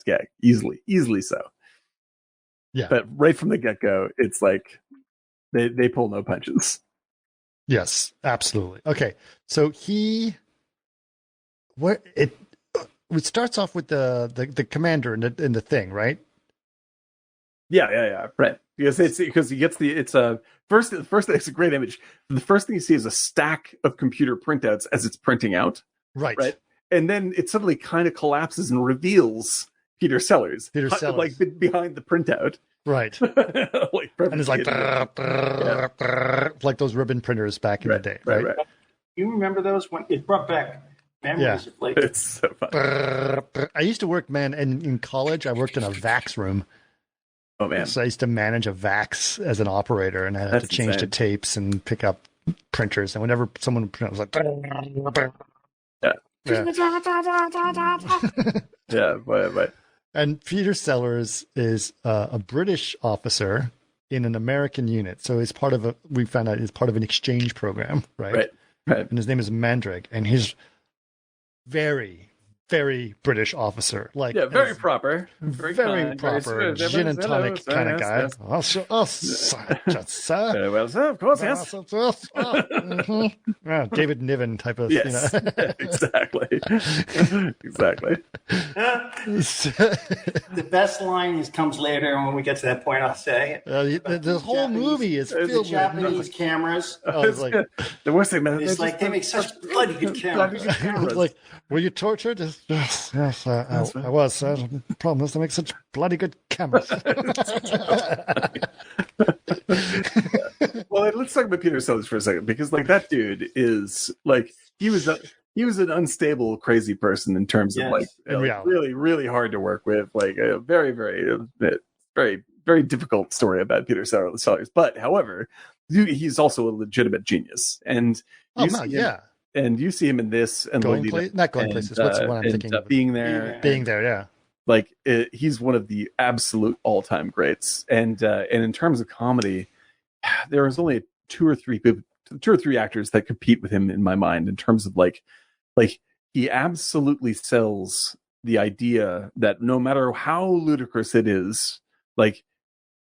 gag, easily so. Yeah, but right from the get-go, it's like they pull no punches. Yes, absolutely. Okay, so it starts off with the commander in the thing, right? Yeah, right. Because he gets first it's a great image. The first thing you see is a stack of computer printouts as it's printing out. Right. And then it suddenly kind of collapses and reveals Peter Sellers. Like behind the printout. Right. And it's like like those ribbon printers back in the day. Right. You remember those when it brought back memories of like it's so funny. I used to work, in college I worked in a VAX room. Oh man. So I used to manage a VAX as an operator, and I had to change the tapes and pick up printers, and whenever someone would print, I was like but And Peter Sellers is a British officer in an American unit. So we found out he's part of an exchange program, right? Right. And his name is Mandrake, and he's very, very Britich officer. Like, very proper. Very proper. Gin and tonic kind of guy. Sir. Well, sir, of course, yes. David Niven type of, yes. Exactly. The best line comes later, and when we get to that point, I'll say the whole movie is filled with Japanese cameras. The worst thing, man, it's like they make such bloody good cameras. Like, were you tortured? Yes, I was. The problem is they make such bloody good cameras. Well, let's talk about Peter Sellers for a second, because like that dude is like he was an unstable, crazy person in terms of really, really hard to work with. Like a very, very, very, very difficult story about Peter Sellers. But however, he's also a legitimate genius, and and you see him in this and not going places. What's the one I'm thinking of? Being there, yeah. Like he's one of the absolute all-time greats, and in terms of comedy, there was only two or three actors that compete with him in my mind in terms of like he absolutely sells the idea that no matter how ludicrous it is, like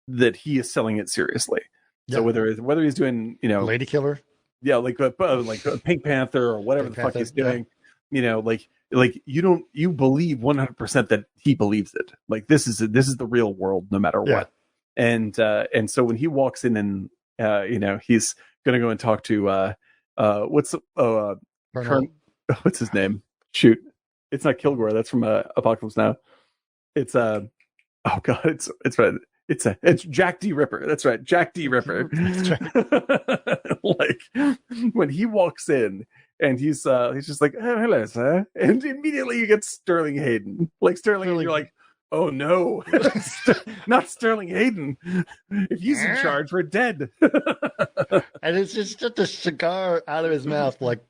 that he is selling it seriously. Yeah. So whether he's doing Lady Killer. Yeah, like a Pink Panther or whatever the fuck he's doing, like you believe 100% that he believes it. Like this is the real world, no matter what. And so when he walks in and he's gonna go and talk to Colonel what's his name? Shoot, it's not Kilgore. That's from Apocalypse Now. It's oh god, it's right. It's Jack D. Ripper. That's right, Jack D. Ripper. Like when he walks in and he's just like, oh, hello, sir, and immediately you get Sterling Hayden. Like Sterling, and you're like, oh no, not Sterling Hayden. If he's in charge, we're dead. And it's just a cigar out of his mouth, like.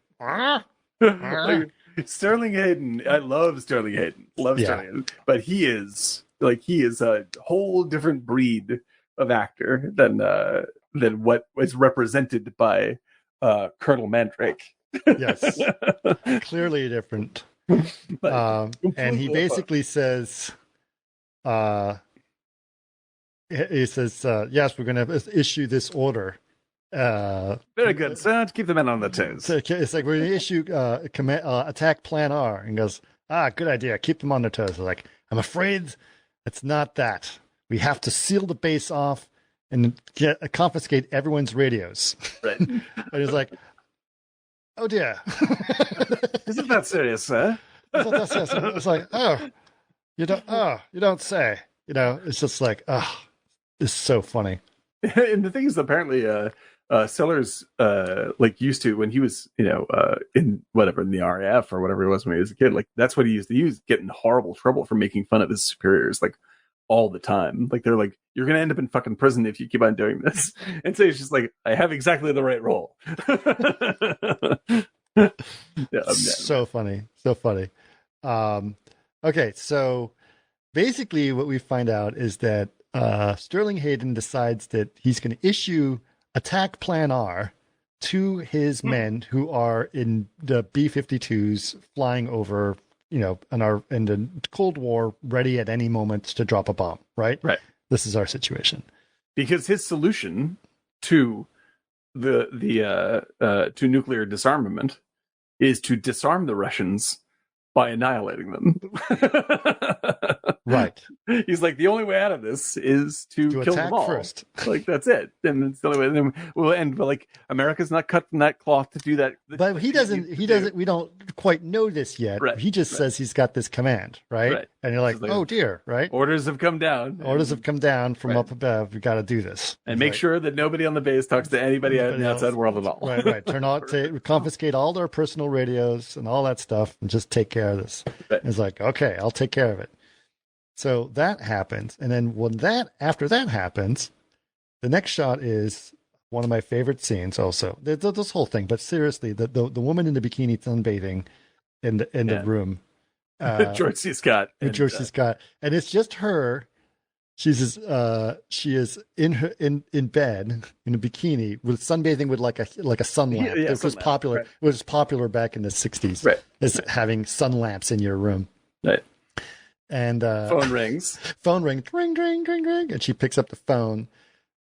Like, Sterling Hayden. I love Sterling Hayden. Sterling Hayden. But he is a whole different breed of actor than what was represented by Colonel Mandrake. Yes, clearly different. And he basically says, yes, we're going to issue this order. Very good, sir. Keep the men on their toes. It's like we're going to issue attack plan R. And goes, good idea. Keep them on their toes. They're like, I'm afraid it's not that. We have to seal the base off and confiscate everyone's radios. Right. And he's like, oh dear. Isn't that serious, sir? It's like, you don't say. It's just like, it's so funny. And the thing is, apparently, Sellers like used to, when he was in the RAF or whatever it was when he was a kid, like that's what he used to use, get in horrible trouble for making fun of his superiors like all the time. Like they're like, you're gonna end up in fucking prison if you keep on doing this. And so he's just like, I have exactly the right role. So funny. Okay, so basically what we find out is that Sterling Hayden decides that he's going to issue attack plan R to his men who are in the B-52s flying over, in the Cold War, ready at any moment to drop a bomb, right? Right. This is our situation. Because his solution to to nuclear disarmament is to disarm the Russians by annihilating them. Right. He's like, the only way out of this is to kill them all first. Like that's it. And it's the only way. And then we'll end. But like, America's not cut from that cloth to do that. But he doesn't. We don't quite know this yet. Right. He just says he's got this command, right? And you're like, oh dear, right? Orders have come down. Orders have come down from up above. We got to do this. And make sure that nobody on the base talks to anybody out in the outside world at all. Right. Confiscate all their personal radios and all that stuff, and just take care of this. Right. It's like, okay, I'll take care of it. So that happens, and then after that happens, the next shot is one of my favorite scenes. Also, this whole thing, but seriously, the woman in the bikini sunbathing in the room, George C. Scott, and it's just her. She is in bed in a bikini with sunbathing with like a sun lamp. It was popular. Right. It was popular back in the 60s. Right. Is having sun lamps in your room. Right. And phone rings. Phone ring, ring, ring, ring, ring, and she picks up the phone,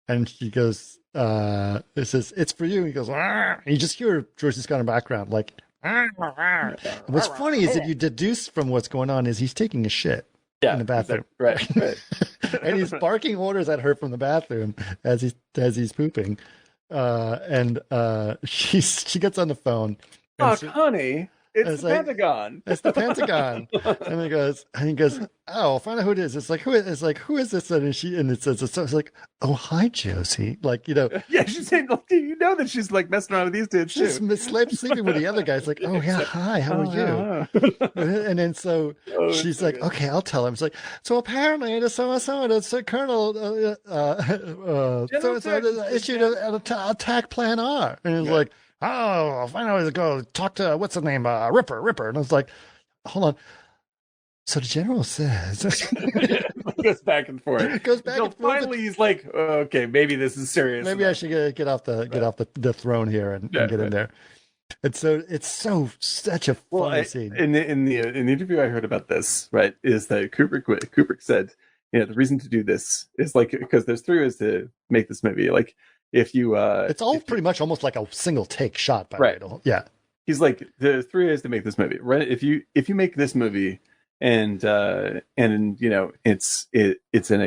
and she goes, "It says it's for you." And he goes, "Arr!" And you just hear George C. Scott in the background, like. Arr. What's funny is that you deduce from what's going on is he's taking a shit in the bathroom, exactly. Right. And he's barking orders at her from the bathroom as he's pooping, and she gets on the phone. Look, honey. It's the Pentagon. It's the Pentagon. And he goes, oh, I'll find out who it is. It's like, who is this? And it says, it's like, oh, hi, Josie. Like, Yeah, she's saying, do you know that she's like messing around with these dudes too? She's sleeping with the other guys. Like, oh, yeah, hi, how are you? And then so she's like, okay, I'll tell him. It's like, so apparently the so-and-so, the Colonel, so-and-so issued an attack plan R. And it's like, oh, I'll find out where to go talk to, what's the name? Ripper. And I was like, hold on. So the general says. It goes back and forth. It goes back and forth. Finally, he's like, okay, maybe this is serious. Maybe I should get off the throne here and get in there. And so it's such a funny scene. In the interview I heard about this, right, is that Kubrick said, the reason to do this is like, because there's 3 ways to make this movie. Like, if you it's all pretty much almost like a single take shot by the way. Yeah. He's like, there's 3 ways to make this movie. Right? If you make this movie and it's in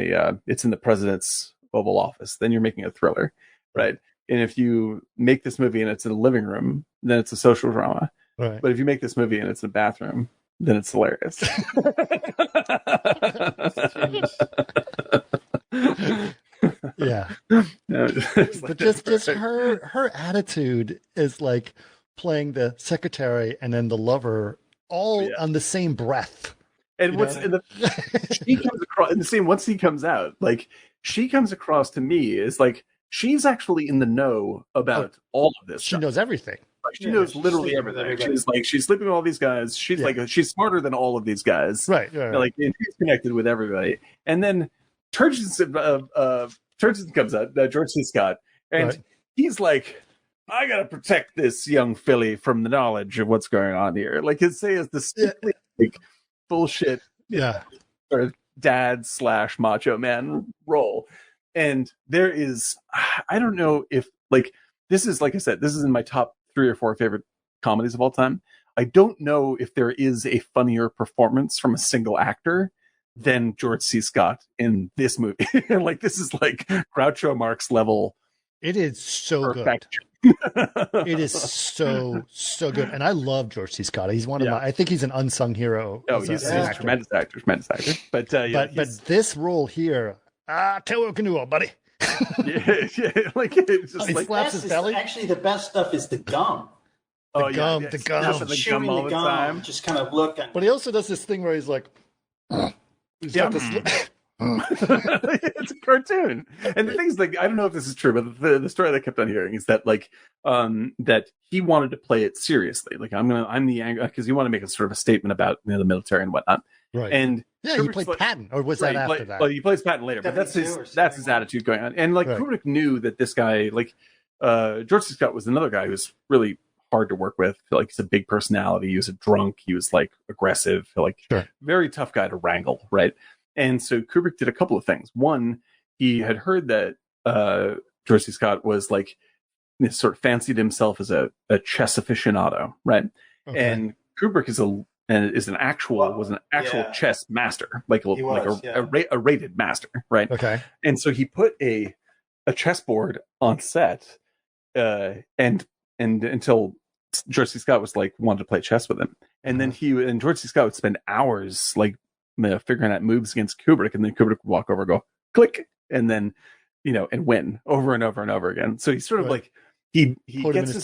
the president's Oval Office, then you're making a thriller, right? And if you make this movie and it's in a living room, then it's a social drama. Right. But if you make this movie and it's in a bathroom, then it's hilarious. Yeah. No, But just her attitude is like playing the secretary and then the lover all on the same breath. And she comes across in the scene once he comes out, like she comes across to me as like she's actually in the know about all of this. She knows everything. Like, she knows literally everything. She's sleeping with all these guys. She's like she's smarter than all of these guys. Right. Like she's connected with everybody. And then Turgidson comes out, George C. Scott, and he's like, I gotta protect this young filly from the knowledge of what's going on here. Like his say is distinctly like bullshit, sort of dad / macho man role. And there is, I don't know if like this is, like I said, this is in my top 3 or 4 favorite comedies of all time. I don't know if there is a funnier performance from a single actor than George C. Scott in this movie. Like this is like Groucho Marx level. It is so good. It is so good, and I love George C. Scott. He's one of my. I think he's an unsung hero. Oh, he's a tremendous actor. But this role here, tell what can do, buddy. Like it's just he slaps his belly. Actually, the best stuff is the gum. The gum, chewing the gum, just kind of looking. But he also does this thing where he's like, it's a cartoon. And the thing is, like, I don't know if this is true, but the story that I kept on hearing is that like that he wanted to play it seriously. Like I'm the angry, because he wanted to make a sort of a statement about the military and whatnot. Right. And he played Patton, or was that after that? Well, he plays Patton later, but that's his attitude going on. And like Kubrick knew that this guy, like George C. Scott was another guy who was really hard to work with. Like he's a big personality. He was a drunk. He was like aggressive, like very tough guy to wrangle. Right. And so Kubrick did a couple of things. One, he had heard that George C. Scott was like sort of fancied himself as a chess aficionado, right? Okay. And Kubrick was an actual chess master, like a rated master, right? Okay. And so he put a chessboard on set, and until George C. Scott was like wanted to play chess with him, and then George C. Scott would spend hours like figuring out moves against Kubrick, and then Kubrick would walk over and go click, and then and win over and over and over again. So he's sort of like he put him in his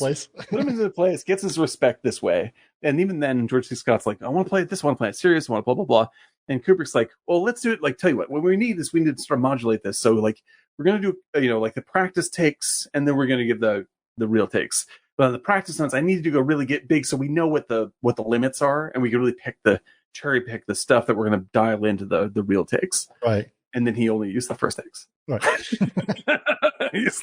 place, gets his respect this way. And even then George C. Scott's like, I want to play it this, I want to play it serious, I want to blah blah blah. And Kubrick's like, well, let's do it. Like, tell you what we need to sort of modulate this. So like we're gonna do like the practice takes, and then we're gonna give the real takes. But the practice ones, I need to go really get big so we know what the limits are, and we can really cherry pick the stuff that we're going to dial into the real takes. Right. And then he only used the first takes. Right. he's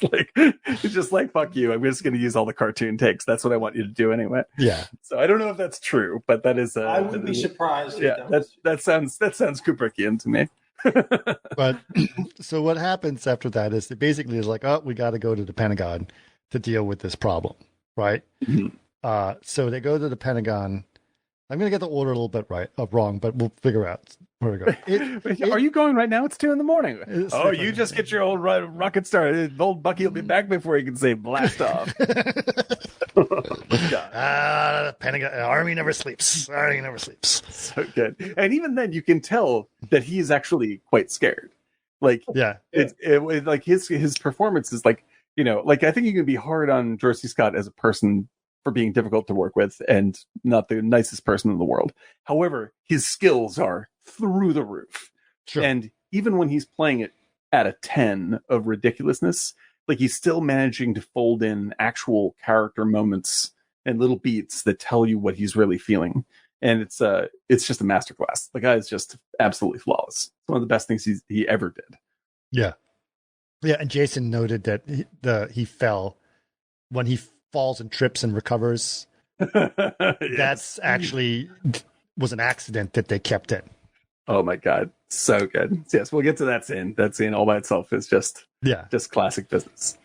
just like, fuck you. I'm just going to use all the cartoon takes. That's what I want you to do anyway. Yeah. So I don't know if that's true, but that is. I wouldn't be surprised. Yeah. That sounds Kubrickian to me. But so what happens after that is it basically is like, oh, we got to go to the Pentagon to deal with this problem. Right. Mm-hmm. So they go to the Pentagon. I'm going to get the order a little bit wrong, but we'll figure out where we go. Are you going right now? It's 2 a.m. Oh, you just get your old rocket started. Old Bucky will be back before he can say blast off. Pentagon Army never sleeps. So good. And even then, you can tell that he is actually quite scared. Like, it like his performance is like, like I think you can be hard on George C. Scott as a person for being difficult to work with and not the nicest person in the world. However, his skills are through the roof. Sure. And even when he's playing it at a 10 of ridiculousness, like he's still managing to fold in actual character moments and little beats that tell you what he's really feeling. And it's just a masterclass. The guy is just absolutely flawless. It's one of the best things he ever did. Yeah. Yeah. And Jason noted that he fell when he falls and trips and recovers. That's actually was an accident that they kept in. Oh my God. So good. Yes. We'll get to that scene. That scene all by itself is just classic business.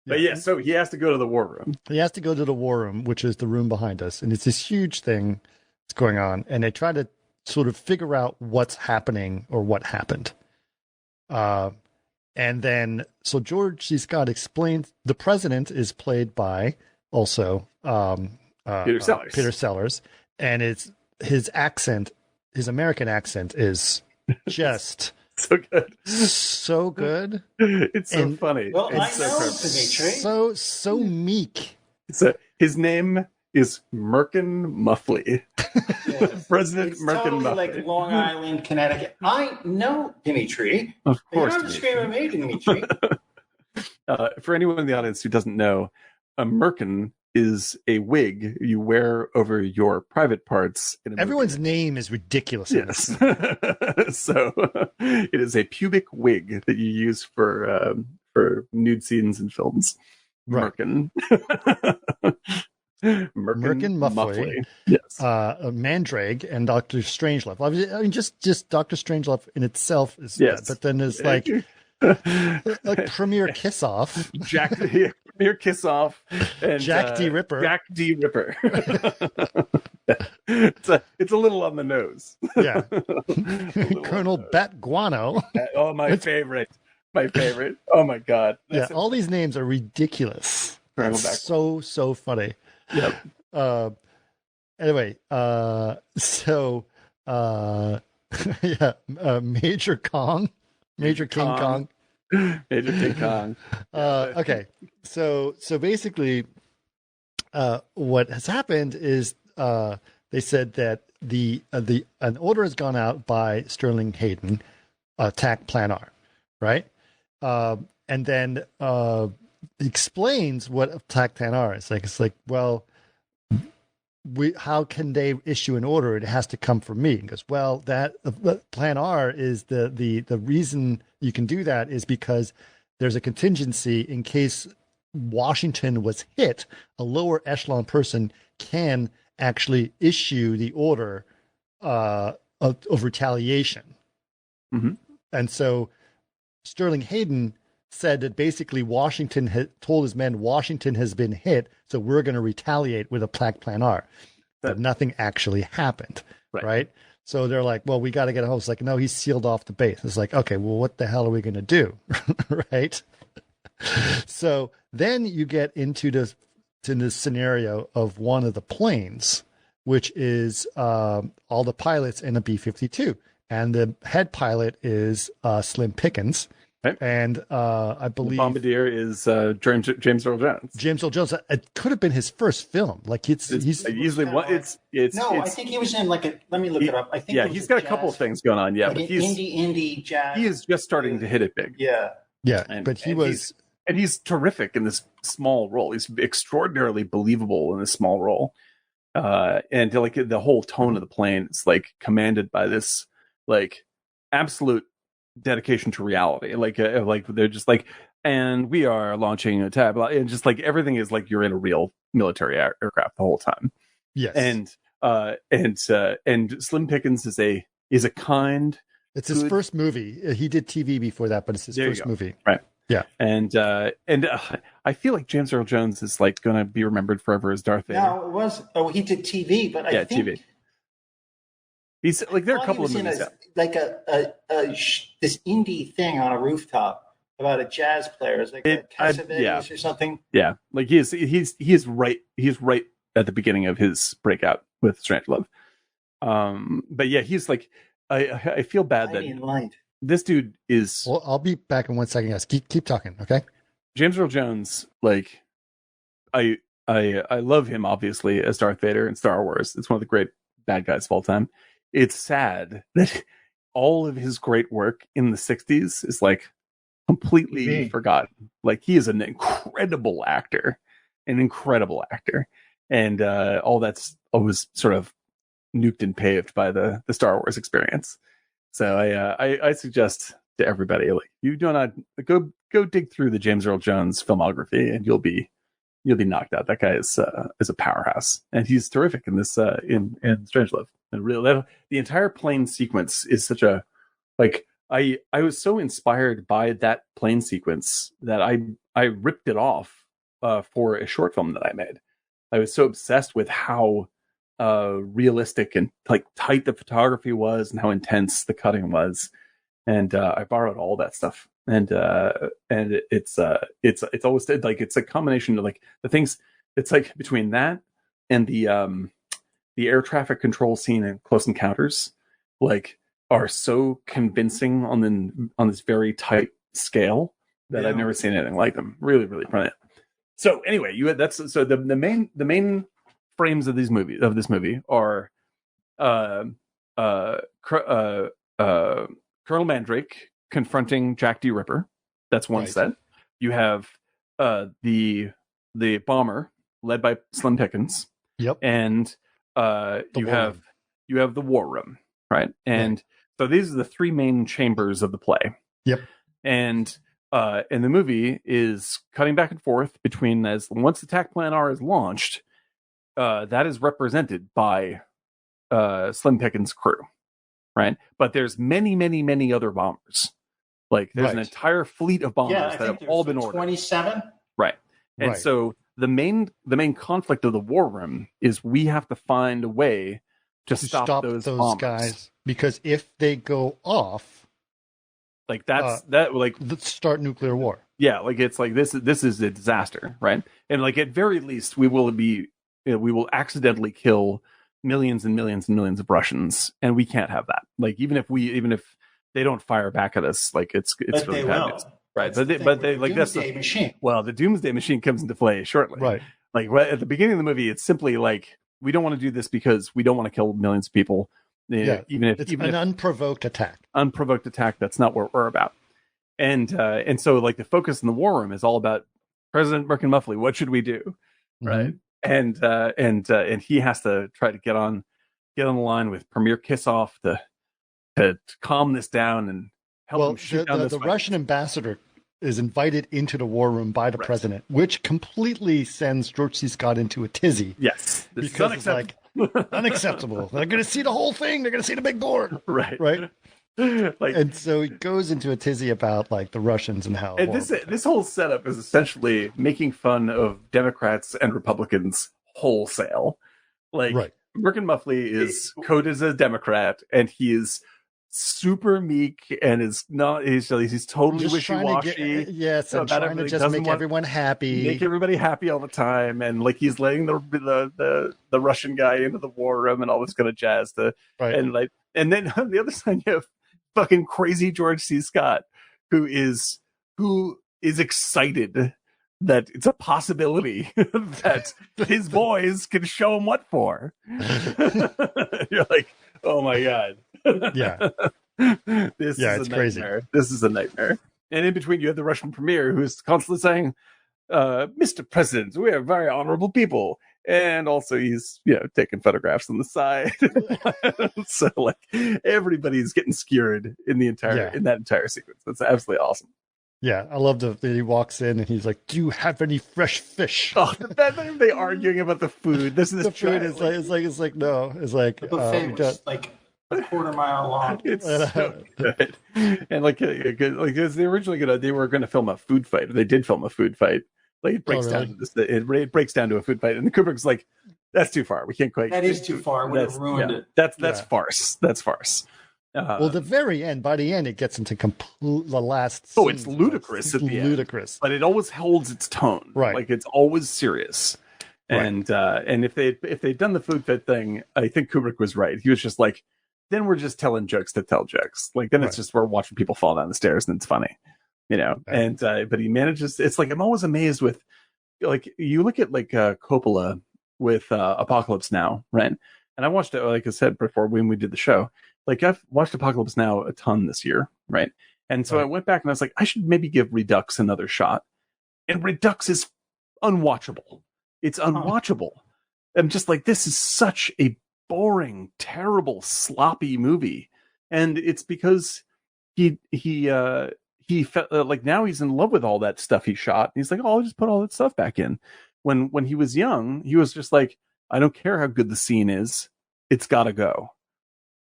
But so he has to go to the war room. He has to go to the war room, which is the room behind us. And it's this huge thing that's going on. And they try to sort of figure out what's happening or what happened. And then, so George C. Scott explains the president is played by also Peter Sellers. Peter Sellers, and it's his accent, his American accent is just so good. So good. It's so funny. Well, it's I so know, perfect. Dimitri. So meek. So his name is Merkin Muffley. Yes. President It's Merkin totally Muffley. like Long Island, Connecticut. I know, Dimitri. Of course. You don't have to scream at me, Dimitri. For anyone in the audience who doesn't know, a merkin is a wig you wear over your private parts. In a Everyone's movie. name is ridiculous. Yes. So it is a pubic wig that you use for nude scenes in films. Right. Merkin. Merkin Muffley. Yes. Mandrake and Dr. Strangelove. I mean, just Dr. Strangelove in itself is Yes. but then there's like Premier Kiss Off. Premier Kiss Off and Jack D. Ripper. Jack D. Ripper. It's a little on the nose. Yeah. Colonel Bat Guano. Oh, my favorite. My favorite. Oh my God. Yeah, all these names are ridiculous. So funny. Yep. Anyway, so Major Kong. Major King Kong. Major King Kong. Okay. So basically what has happened is they said that an order has gone out by Sterling Hayden, attack Plan R, right? And then explains what attack Plan R is. It's like, well, how can they issue an order? It has to come from me. And goes, well, that Plan R is the reason you can do that is because there's a contingency in case Washington was hit. A lower echelon person can actually issue the order of retaliation. Mm-hmm. And so Sterling Hayden said that basically Washington had told his men Washington has been hit, so we're going to retaliate with a Plan R. But nothing actually happened, right? So they're like, well, we got to get a hold. It's like, no, he's sealed off the base. It's like, okay, well, what the hell are we going to do, right? So then you get into this scenario of one of the planes, which is all the pilots in a B-52. And the head pilot is Slim Pickens. Right. And I believe the bombardier is James Earl Jones. James Earl Jones. It could have been his first film. Like he's usually what it's. I think he was in like a. Let me look it up. I think he's got a couple of things going on. Yeah, like but he's indie jazz. He is just starting to hit it big. Yeah, but he's terrific in this small role. He's extraordinarily believable in this small role, and like the whole tone of the plane is like commanded by this like absolute dedication to reality. Like they're just like, and we are launching a tab, and just like everything is like you're in a real military aircraft the whole time. Yes, and Slim Pickens is a kind. It's his first movie. He did TV before that, but it's his first movie. Right. Yeah. And I feel like James Earl Jones is like going to be remembered forever as Darth Vader. No, it was. Oh, he did TV, but I think TV. He's like there are a couple of movies. This indie thing on a rooftop about a jazz player. It's like Cassavetes or something. Yeah, like he is right. He's right at the beginning of his breakout with Strangelove. But yeah, he's like I feel bad that this dude is. Well, I'll be back in 1 second, guys. Keep talking, okay? James Earl Jones, like I love him obviously as Darth Vader in Star Wars. It's one of the great bad guys of all time. It's sad that all of his great work in the 60s is like completely forgotten. Like he is an incredible actor, and all that's always sort of nuked and paved by the Star Wars experience. So I suggest to everybody, like, you do not go dig through the James Earl Jones filmography, and you'll be knocked out. That guy is a powerhouse, and he's terrific in this in Strangelove. And really, the entire plane sequence is such a like. I was so inspired by that plane sequence that I ripped it off for a short film that I made. I was so obsessed with how realistic and like tight the photography was, and how intense the cutting was, and I borrowed all that stuff. And it's always like it's a combination of like the things. It's like between that and the air traffic control scene in Close Encounters, like, are so convincing on this very tight scale that I've never seen anything like them. Really, really brilliant. So anyway, the main frames of this movie are Colonel Mandrake confronting Jack D. Ripper. That's one set. You have the bomber led by Slim Pickens. Yep. And you have the war room, right? And so these are the three main chambers of the play. Yep. And the movie is cutting back and forth between once Attack Plan R is launched, that is represented by Slim Pickens' crew, right? But there's many, many, many other bombers. Like there's an entire fleet of bombers that have all been ordered. 27. Right. And so the main conflict of the war room is we have to find a way to stop those guys, because if they go off, like start nuclear war. Yeah, like it's like this is a disaster, right? And like at very least we will accidentally kill millions and millions and millions of Russians, and we can't have that. Like even if they don't fire back at us, like it's really bad news. Right, but they like that's the machine. Well, the Doomsday Machine comes into play shortly. Right, like right at the beginning of the movie, it's simply like we don't want to do this because we don't want to kill millions of people. Even if unprovoked attack. Unprovoked attack. That's not what we're about. And so like the focus in the war room is all about President Merkin Muffley. What should we do? Right, and he has to try to get on the line with Premier Kissoff to calm this down and help him shoot down the Russian ambassador is invited into the war room by the president, which completely sends George C. Scott into a tizzy. Yes, because it's like unacceptable. They're going to see the whole thing. They're going to see the big board. Right. And so he goes into a tizzy about like the Russians and how. And this whole setup is essentially making fun of Democrats and Republicans wholesale. Like Merkin Muffley is coded as a Democrat, and he is super meek and is not. He's totally wishy-washy. And trying to just make everyone happy, make everybody happy all the time, and like he's letting the Russian guy into the war room and all this kind of jazz. And then on the other side you have fucking crazy George C. Scott, who is excited that it's a possibility that his boys can show him what for. You're like, oh my god. This is a nightmare. Crazy. This is a nightmare. And in between you have the Russian premier who's constantly saying, Mr. President, we are very honorable people. And also he's, taking photographs on the side. So like everybody's getting skewered in that entire sequence. That's absolutely awesome. Yeah, I love that he walks in and he's like, "Do you have any fresh fish?" Oh, they arguing about the food. This the food is like no, it's like the buffet was like a quarter-mile long. It's so good. And like they were gonna film a food fight. They did film a food fight. Like it breaks down to this. It breaks down to a food fight, and the Kubrick's like, "That's too far. We can't quite." That is too far. Would have ruined it. That's farce. That's farce. The very end. By the end, it gets into the last. Oh, it's ludicrous at the end. Ludicrous, but it always holds its tone. Right, like it's always serious. And if they'd done the food fit thing, I think Kubrick was right. He was just like, then we're just telling jokes to tell jokes. Like then it's just we're watching people fall down the stairs and it's funny, And but he manages. It's like I'm always amazed with, like you look at like Coppola with Apocalypse Now, right? And I watched it, like I said before when we did the show. Like I've watched Apocalypse Now a ton this year, right? And so I went back and I was like, I should maybe give Redux another shot. And Redux is unwatchable. It's unwatchable. I'm just like, this is such a boring, terrible, sloppy movie. And it's because he felt like now he's in love with all that stuff he shot. He's like, oh, I'll just put all that stuff back in. When he was young, he was just like, I don't care how good the scene is. It's got to go.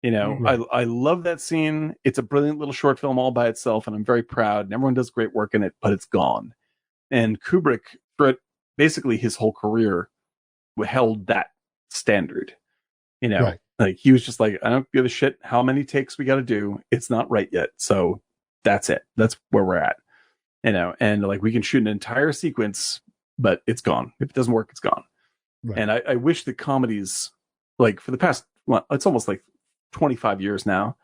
I love that scene. It's a brilliant little short film all by itself, and I'm very proud. And everyone does great work in it, but it's gone. And Kubrick, for basically his whole career, held that standard. Like he was just like, I don't give a shit how many takes we got to do. It's not right yet, so that's it. That's where we're at. And like we can shoot an entire sequence, but it's gone. If it doesn't work, it's gone. Right. And I wish that comedies, like for the past, well, it's almost like 25 years now,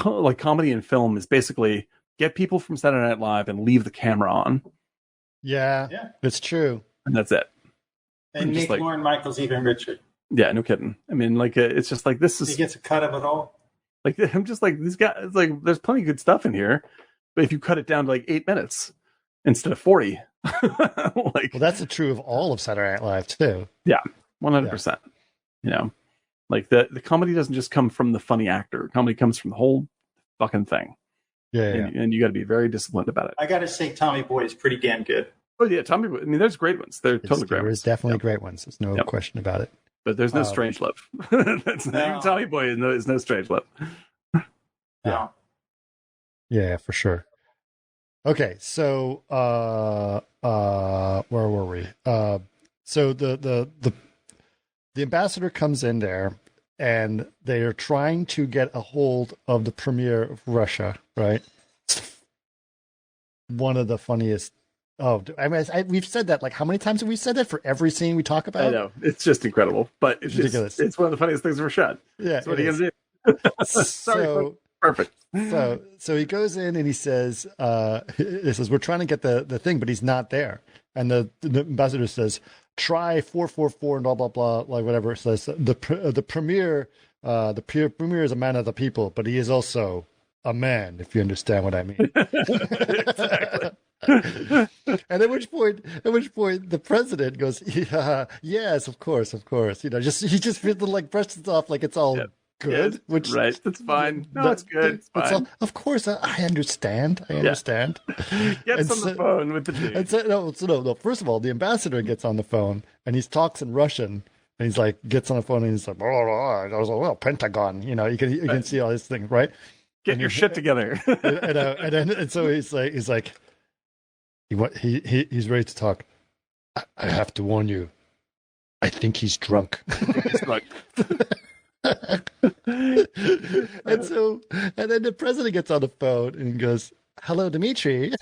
like comedy and film is basically get people from Saturday Night Live and leave the camera on. Yeah, it's true. And that's it. And make Lorne Michaels even richer. Yeah, no kidding. I mean, like, it's just like, this is... He gets a cut of it all. Like, I'm just like, these guys, it's like, there's plenty of good stuff in here, but if you cut it down to like 8 minutes instead of 40, like... Well, that's true of all of Saturday Night Live, too. Yeah, 100%. You know, like, the comedy doesn't just come from the funny actor. Comedy comes from the whole fucking thing. And you got to be very disciplined about it. I got to say, Tommy Boy is pretty damn good. Oh, yeah, Tommy Boy. I mean, there's great ones. They're totally great ones. There's definitely great ones. There's no question about it. But there's no Strangelove. That's not even Tommy Boy. Is no Strangelove. Yeah, for sure. Okay, so where were we? So the ambassador comes in there, and they are trying to get a hold of the premier of Russia, right? One of the funniest. Oh, I mean, we've said that, like, how many times have we said that for every scene we talk about? I know. It's just incredible. But it's ridiculous. It's one of the funniest things ever shot. Yeah. So what are you going to do? Sorry. Perfect. So he goes in and he says, we're trying to get the thing, but he's not there. And the ambassador says, try 444 and blah, blah, blah, like whatever. It says the premier is a man of the people, but he is also a man, if you understand what I mean. Exactly. And at which point the president goes, yes, of course, you know, he just like brushes it off like it's all good. Yes, which right, that's fine. No, it's good. It's fine. Of course, I understand. Gets on the phone with the dude. And no. First of all, the ambassador gets on the phone and he talks in Russian. And he's like, gets on the phone and he's like, well, Pentagon. You know, you can see all these things, right? Get your shit together. and so he's like. He's ready to talk. I have to warn you. I think he's drunk. He's drunk. And then the president gets on the phone and goes, "Hello, Dmitry,"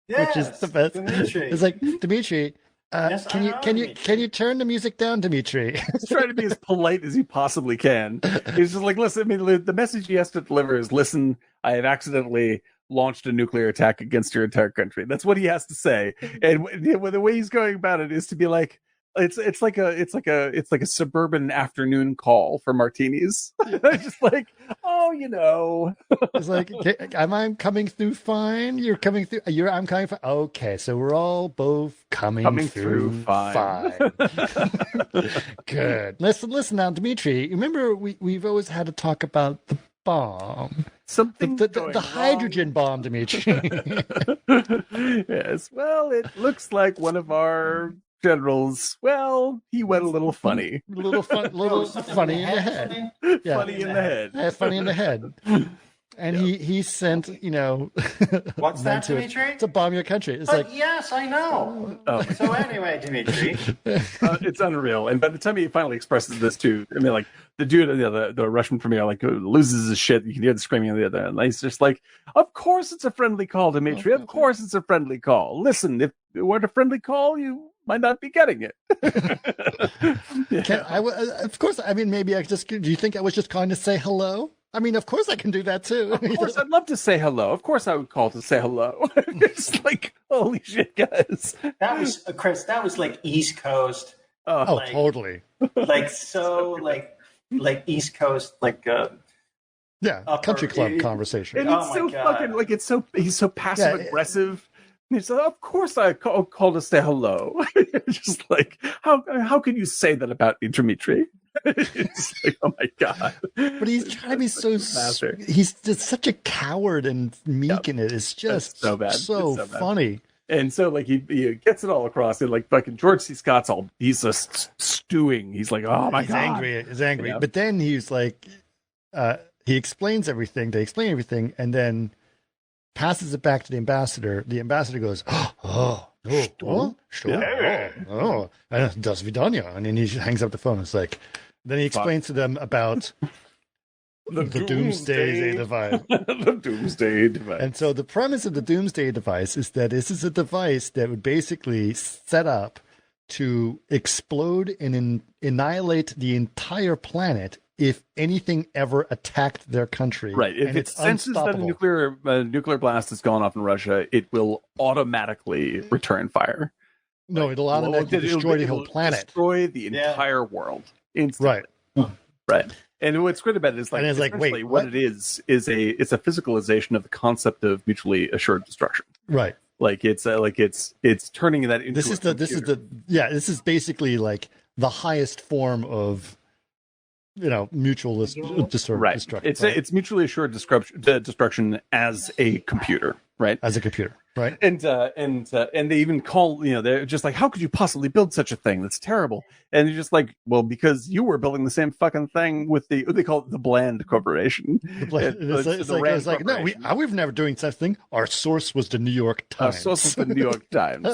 which is the best. Dmitry. It's like, Dmitry, can you turn the music down, Dmitry? He's trying to be as polite as he possibly can. He's just like, listen. I mean, the message he has to deliver is, listen, I have accidentally launched a nuclear attack against your entire country. That's what he has to say. And the way he's going about it is to be like, it's like a suburban afternoon call for martinis. Just like, oh, you know, it's like, am I coming through fine? You're coming through. I'm coming fine. Okay, so we're all both coming through fine. Good. Listen now, Dmitry. Remember, we've always had to talk about the bomb. Something the hydrogen bomb, Dmitry. Yes. Well, it looks like one of our generals. Well, he went a little funny. Little funny in the head. Yeah. Funny in the head. Funny in the head. And he sent, you know, what's that, Dimitri? To bomb your country. It's like, yes, I know. Oh. So anyway, Dimitri, it's unreal. And by the time he finally expresses this too, I mean, like the dude, the Russian premier, like loses his shit. You can hear the screaming on the other end. He's just like, "Of course it's a friendly call, Dimitri. Of course it's a friendly call. Listen, if it weren't a friendly call, you might not be getting it." Of course. I mean, maybe do you think I was just calling to say hello? I mean, of course I can do that too. Of course, I'd love to say hello. Of course, I would call to say hello. It's like, holy shit, guys. That was Chris. That was like East Coast. Like, totally. Like East Coast, like country club conversation. And it's so fucking like he's so passive aggressive. And he's like, of course I call to say hello. Just like, how can you say that about me, Dimitri? It's like, oh my god! But he's trying to be so. He's just such a coward and meek in it. It's just so bad. So funny. And so, like, he gets it all across. And like, fucking George C. Scott's he's just stewing. He's like, oh my god, he's angry. Yeah. But then he's like, he explains everything. They explain everything, and then passes it back to the ambassador. The ambassador goes, das vidanya. And then he hangs up the phone. It's like, then he explains to them about the doomsday device. The doomsday device. And so the premise of the doomsday device is that this is a device that would basically set up to explode and annihilate the entire planet if anything ever attacked their country. Right. If it senses that a nuclear blast has gone off in Russia, it will automatically return fire. No, it'll automatically destroy the whole planet. Destroy the entire world instantly. Right. Right. And what's great about it is wait, what it is it's a physicalization of the concept of mutually assured destruction. Right. It's turning that into this is basically like the highest form of mutual destruction. Right. It's mutually assured destruction as a computer, right? As a computer, right? And they even call, they're just like, how could you possibly build such a thing? That's terrible. And you're just like, well, because you were building the same fucking thing with they call it the Bland Corporation. It's like no, we've never doing such thing. Our source was the New York Times. Our source was the New York Times.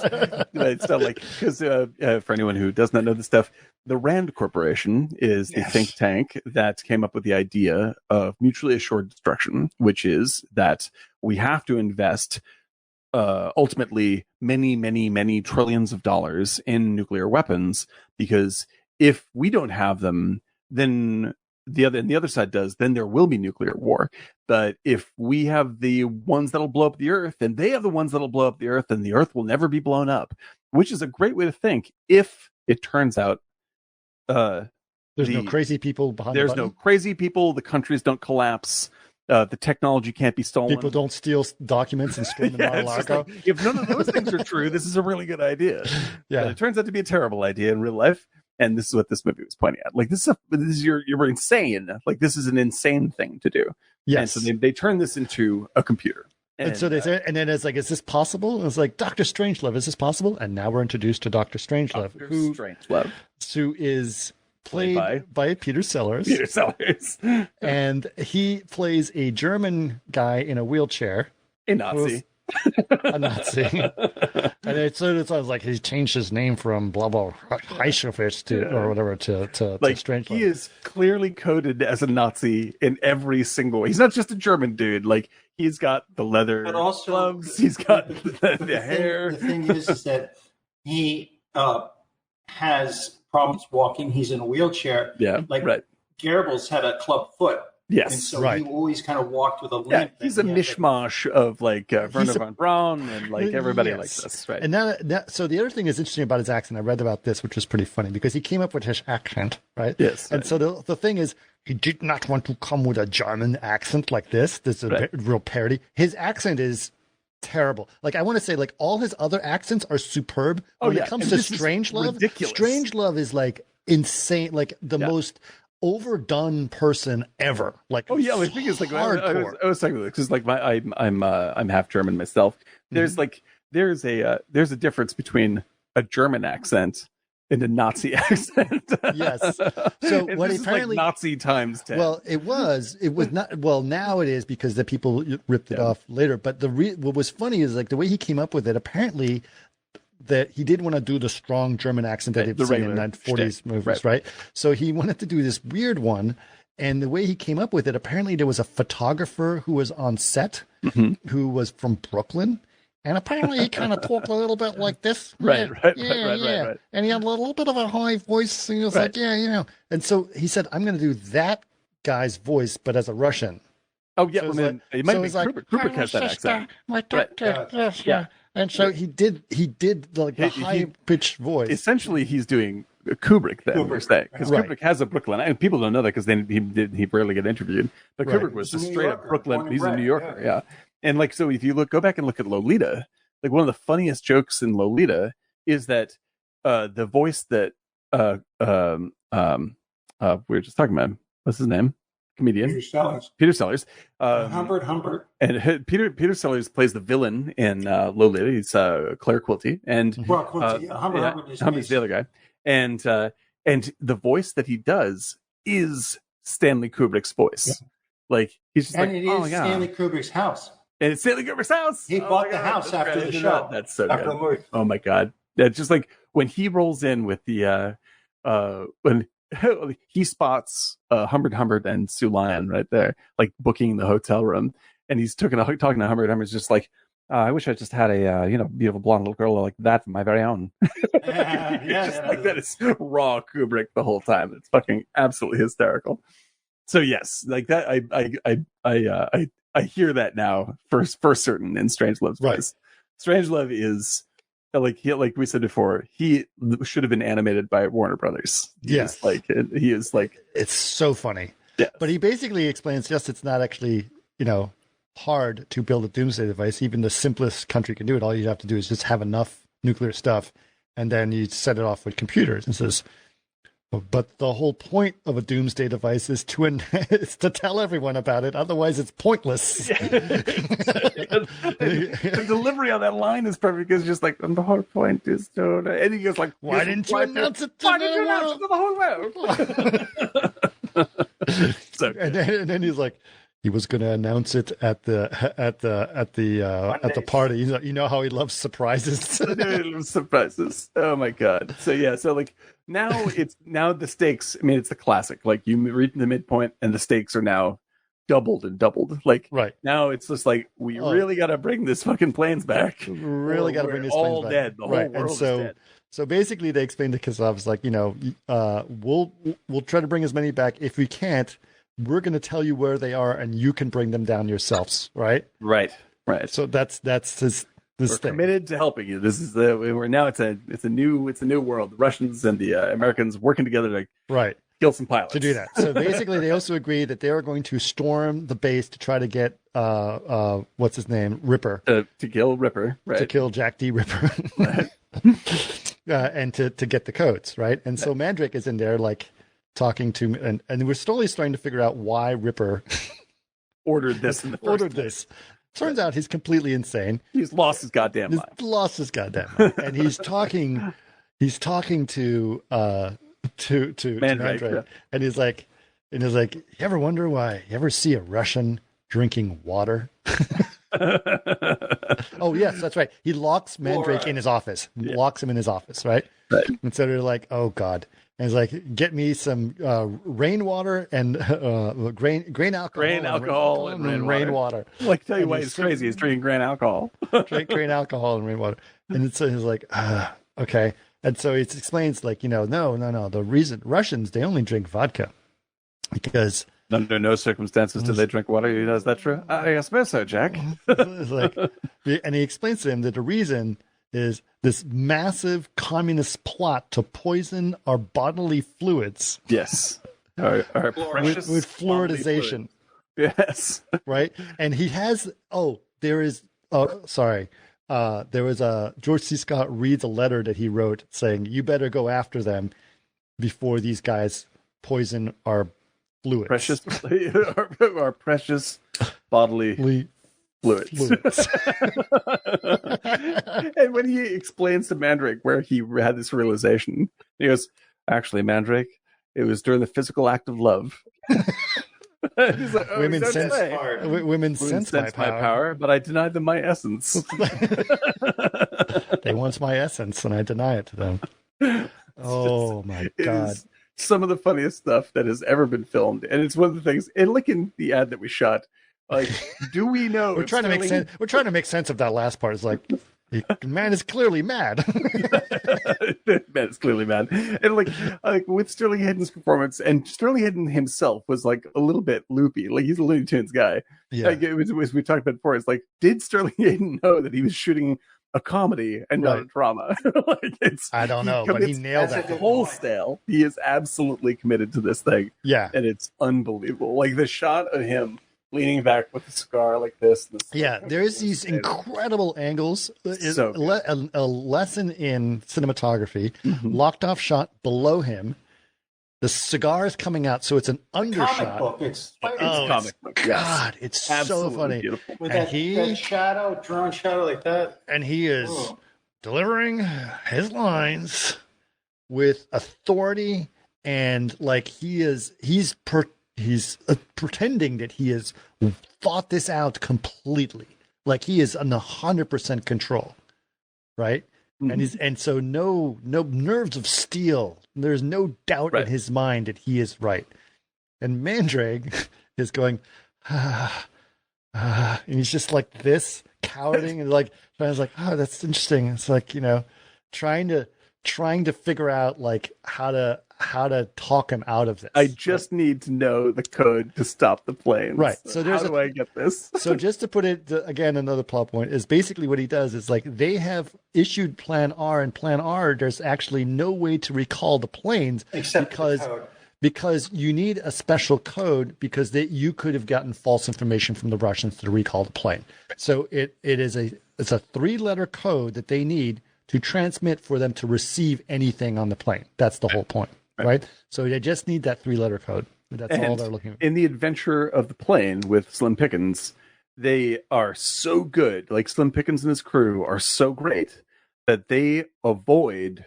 It's not like, because for anyone who does not know this stuff, the Rand Corporation is the think tank that came up with the idea of mutually assured destruction, which is that we have to invest ultimately many, many, many trillions of dollars in nuclear weapons, because if we don't have them, then the other side does, then there will be nuclear war. But if we have the ones that'll blow up the Earth, and they have the ones that'll blow up the Earth, then the Earth will never be blown up, which is a great way to think if it turns out there's no crazy people behind there's no crazy people, the countries don't collapse, the technology can't be stolen, people don't steal documents and store them in Mar-a-Lago. Like, if none of those things are true, this is a really good idea. But it turns out to be a terrible idea in real life, and this is what this movie was pointing at. Like, you're insane. Like, this is an insane thing to do. Yes. And so they turn this into a computer. And so they say, and then it's like, is this possible? And it's like, Dr. Strangelove, is this possible? And now we're introduced to Dr. Strangelove, who is played by Peter Sellers. Peter Sellers. And he plays a German guy in a wheelchair. A Nazi. A Nazi. And it sounds like he changed his name from blah blah Heischowitz or whatever to Strangelove. He is clearly coded as a Nazi in every single way. He's not just a German dude. Like, he's got the leather gloves. He's got the hair. The thing is that he has problems walking. He's in a wheelchair. Yeah, right. Goebbels had a club foot. Yes, and so he always kind of walked with a limp. Yeah, he's a mishmash of Werner von Braun and everybody like this, right? And so the other thing is interesting about his accent. I read about this, which was pretty funny, because he came up with his accent, right? Yes. And so the thing is, he did not want to come with a German accent like this. This is a real parody. His accent is terrible. Like, I want to say, like, all his other accents are superb. When it comes to Strangelove, Strangelove is like insane, like the most overdone person ever. Like, I think it's like hardcore. I was talking about because like I'm half German myself. There's there's a difference between a German accent and a Nazi accent. Yes. So what apparently Nazi times 10. Well, it was not. Well, now it is, because the people ripped it off later. But what was funny is, like, the way he came up with it. Apparently, that he did want to do the strong German accent that he'd seen in the 40s movies, right? So he wanted to do this weird one, and the way he came up with it, apparently there was a photographer who was on set who was from Brooklyn, and apparently he kind of talked a little bit like this. Right. And he had a little bit of a high voice, and he was like, And so he said, I'm going to do that guy's voice, but as a Russian. Oh, yeah. So it might be Kubrick has that accent. My doctor, yeah. And so he did like the high pitched voice. Essentially, he's doing Kubrick then, because Kubrick has a Brooklyn, and people don't know that because he rarely get interviewed. But Kubrick was a straight up Brooklyn. He's a New Yorker, And like, so if you go back and look at Lolita, like, one of the funniest jokes in Lolita is that the voice that we were just talking about, what's his name? Comedian Peter Sellers. Humbert. And Peter Sellers plays the villain in Lolita. He's Claire Quilty, and Humbert's the other guy. And the voice that he does is Stanley Kubrick's voice. Like, he's just Stanley Kubrick's house. And it's Stanley Kubrick's house. He bought the house after the show. That's so good. Oh my god! That's just like when he rolls in with the when he spots Humbert and Sue Lyon right there, like booking the hotel room, and he's talking to Humbert. Humbert's just like, I wish I just had a beautiful blonde little girl like that for my very own. That is raw Kubrick the whole time. It's fucking absolutely hysterical. So yes, like that. I hear that now for certain in Strangelove's voice. Strangelove is like we said before, he should have been animated by Warner Brothers. He is like it's so funny. Yeah, but he basically explains it's not actually hard to build a doomsday device. Even the simplest country can do it. All you have to do is just have enough nuclear stuff, and then you set it off with computers. And says, but the whole point of a doomsday device is to tell everyone about it. Otherwise, it's pointless. The delivery on that line is perfect. It's just like, and the whole point is to... And he goes like, why didn't you announce it to the whole world? So, and then he's like, he was going to announce it at the party. You know how he loves surprises. He loves surprises. Oh my god. So like now the stakes. I mean, it's the classic. Like you reach the midpoint, and the stakes are now doubled and doubled. Like now, it's just like we really got to bring this fucking planes back. We really got to bring this planes back. All dead. The whole world is dead. So basically, they explained to Kazov's like, we'll try to bring as many back. If we can't, we're going to tell you where they are, and you can bring them down yourselves, right? Right. So that's his. We're committed to helping you. This is it's a new world. The Russians and the Americans working together to kill some pilots to do that. So basically, they also agreed that they are going to storm the base to try to get what's his name, Ripper, to kill Ripper, right? To kill Jack D. Ripper, right? And to get the codes, right? And so Mandrake is in there like talking to, and we're slowly starting to figure out why Ripper ordered this in the first place. Turns out he's completely insane. He's lost his goddamn mind. And he's talking to Mandrake. And he's like, you ever wonder why? You ever see a Russian drinking water? Oh yes, that's right. He locks Mandrake in his office. Locks him in his office, right? And so they're like, oh god. And he's like, get me some rainwater and grain alcohol and rainwater. Like, tell you why he's crazy. He's drinking grain alcohol. Drink grain alcohol and rainwater. And so he's like, okay. And so he explains like, no. The reason Russians, they only drink vodka because under no circumstances do they drink water. Is that true? I suppose so, Jack. And he explains to him that the reason is this massive communist plot to poison our bodily fluids. Yes. Our precious with fluoridization. Yes. Right? And he has, there was George C. Scott reads a letter that he wrote saying, you better go after them before these guys poison our fluids. Our precious bodily fluids. And when he explains to Mandrake where he had this realization, he goes, actually, Mandrake, it was during the physical act of love. He's like, women sense my power, but I denied them my essence. They want my essence, and I deny it to them. My god. Some of the funniest stuff that has ever been filmed. And it's one of the things, and look in the ad that we shot, like, do we know? We're trying to make sense. We're trying to make sense of that last part. It's like, the man is clearly mad. Man is clearly mad. And like with Sterling Hayden's performance, and Sterling Hayden himself was like a little bit loopy. Like he's a Looney Tunes guy. Yeah. Like it was we talked about before. It's like, did Sterling Hayden know that he was shooting a comedy and not a drama? I don't know, but he nailed that wholesale. He is absolutely committed to this thing. Yeah. And it's unbelievable. Like the shot of him leaning back with a cigar like this. There's these incredible angles. So a lesson in cinematography. Locked off shot below him. The cigar is coming out, so it's an undershot. It's comic book. Yes. God, it's absolutely so funny. Beautiful. With that shadow, drone shadow like that. And he is delivering his lines with authority, and like he's pretending that he has thought this out completely. Like he is in 100% control, right? And so no nerves of steel. There's no doubt in his mind that he is right. And Mandrake is going, and he's just like this, cowering and like I was like, oh, that's interesting. It's like, trying to figure out like how to talk him out of this. I just need to know the code to stop the planes. Right. So how do I get this? So just to put it again, another plot point is basically what he does is like they have issued Plan R, and Plan R, there's actually no way to recall the planes except because you need a special code because you could have gotten false information from the Russians to recall the plane. So it's a 3-letter code that they need to transmit for them to receive anything on the plane. That's the whole point, right? So they just need that 3-letter code. That's all they're looking for. In the adventure of the plane with Slim Pickens, they are so good. Like Slim Pickens and his crew are so great that they avoid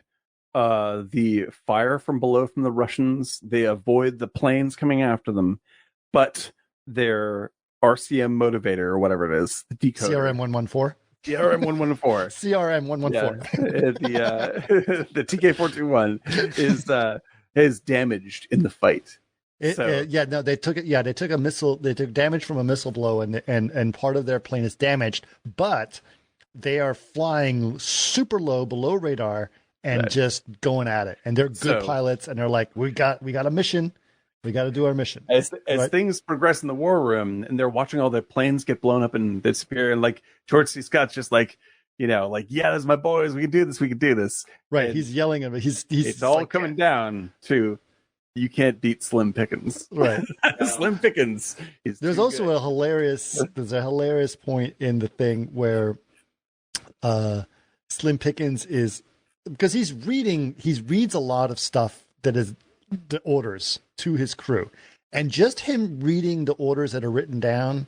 the fire from below from the Russians. They avoid the planes coming after them, but their RCM motivator or whatever it is, the decoder, CRM 114. CRM 114. CRM 114. The TK421 is damaged in the fight. They took it. Yeah, they took a missile. They took damage from a missile blow, and part of their plane is damaged. But they are flying super low, below radar, and just going at it. And they're good pilots, and they're like, we got a mission. We got to do our mission. As things progress in the war room, and they're watching all the planes get blown up and disappear, and like George C. Scott's just like, yeah, that's my boys. We can do this. We can do this. Right. And he's yelling at me. It's all like, coming down to you can't beat Slim Pickens. Right. Slim Pickens. There's also a hilarious point in the thing where Slim Pickens is, because he reads a lot of stuff that is the orders to his crew, and just him reading the orders that are written down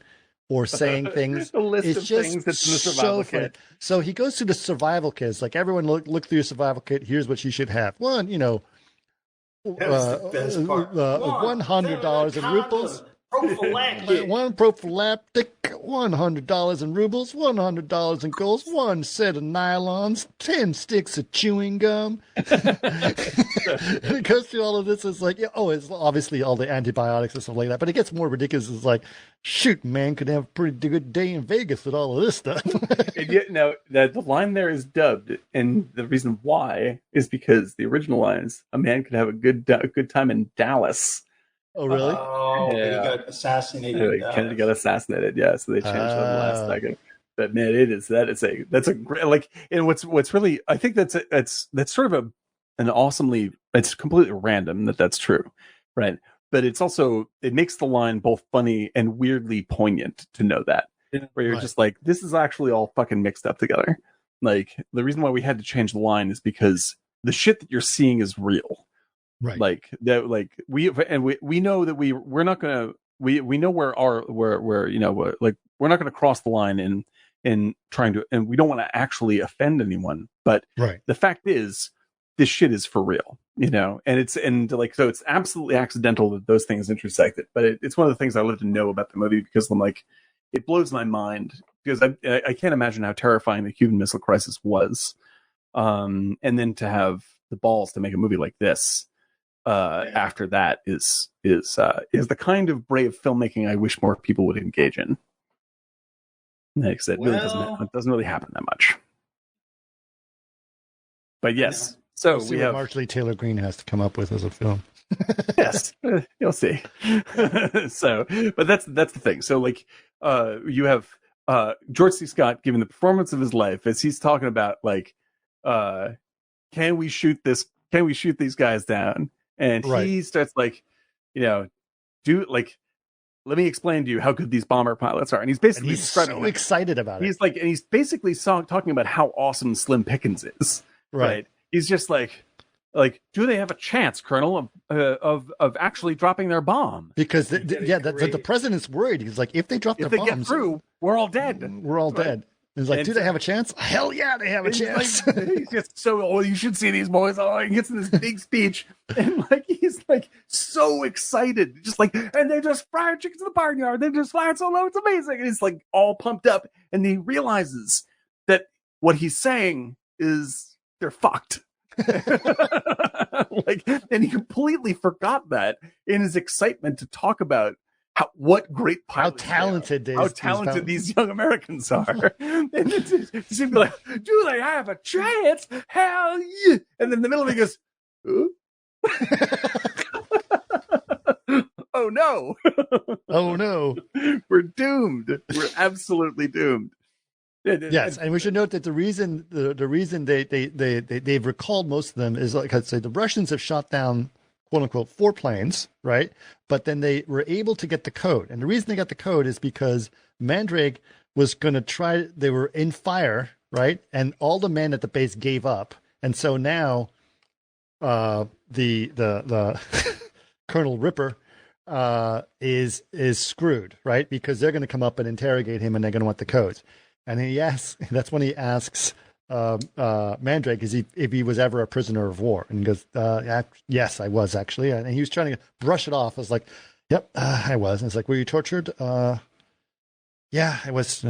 or saying things is just things that's in the survival kit. So he goes through the survival kit. It's like, everyone look through your survival kit. Here's what you should have. One, $100 in rubles. One prophylactic, $100 in rubles, $100 in gold, 1 set of nylons, 10 sticks of chewing gum. It goes through all of this. It's like, it's obviously all the antibiotics and stuff like that. But it gets more ridiculous. It's like, shoot, man, could have a pretty good day in Vegas with all of this stuff. And yet, now, the line there is dubbed, and the reason why is because the original line is, a man could have a good time in Dallas. Oh, really? Oh, yeah. He got assassinated. Kennedy got assassinated. Yeah, so they changed that last second. But man, that's a great, like, and what's really, I think that's sort of an awesomely, it's completely random that's true, right? But it's also, it makes the line both funny and weirdly poignant to know that, where you're just like, this is actually all fucking mixed up together. Like, the reason why we had to change the line is because the shit that you're seeing is real. Right. Like that, like we know that we're not gonna we know where like we're not gonna cross the line in trying to, and we don't want to actually offend anyone. But the fact is, this shit is for real, and so it's absolutely accidental that those things intersected. But it's one of the things I love to know about the movie, because I'm like, it blows my mind, because I can't imagine how terrifying the Cuban Missile Crisis was, and then to have the balls to make a movie like this. After that is the kind of brave filmmaking I wish more people would engage in. Like I said, it doesn't really happen that much. But yes, so we have Marjorie Taylor Greene has to come up with as a film. Yes, you'll see. So, but that's the thing. So, like, you have George C. Scott giving the performance of his life as he's talking about, like, can we shoot these guys down? And he starts like, let me explain to you how good these bomber pilots are. And he's basically so excited about it. He's like, and he's basically talking about how awesome Slim Pickens is. Right. He's just like, do they have a chance, Colonel, of actually dropping their bomb? Because the president's worried. He's like, if they drop their bombs, get through, we're all dead. We're all dead. He's like, do they have a chance? Hell yeah, they have a chance. He's just so, you should see these boys. Oh, he gets in this big speech, and like he's like so excited, just like, and they just fried chickens in the barnyard. They just flying so low, it's amazing. And he's like all pumped up, and he realizes that what he's saying is they're fucked. And he completely forgot that in his excitement to talk about what great pilots, how talented these young Americans are. And it seemed like, do they have a chance? Hell yeah! And then in the middle of it goes, oh no! Oh no! We're doomed. We're absolutely doomed. Yes, and we should note that the reason they've recalled most of them is, like I say, the Russians have shot down, quote unquote, 4 planes, right? But then they were able to get the code, and the reason they got the code is because Mandrake was going to try. They were in fire, right? And all the men at the base gave up, and so now, the Colonel Ripper is screwed, right? Because they're going to come up and interrogate him, and they're going to want the codes. And that's when he asks Mandrake if he was ever a prisoner of war. And he goes, yes, I was actually. And he was trying to brush it off. I was like, yep, I was. And it's like, were you tortured? Yeah, it was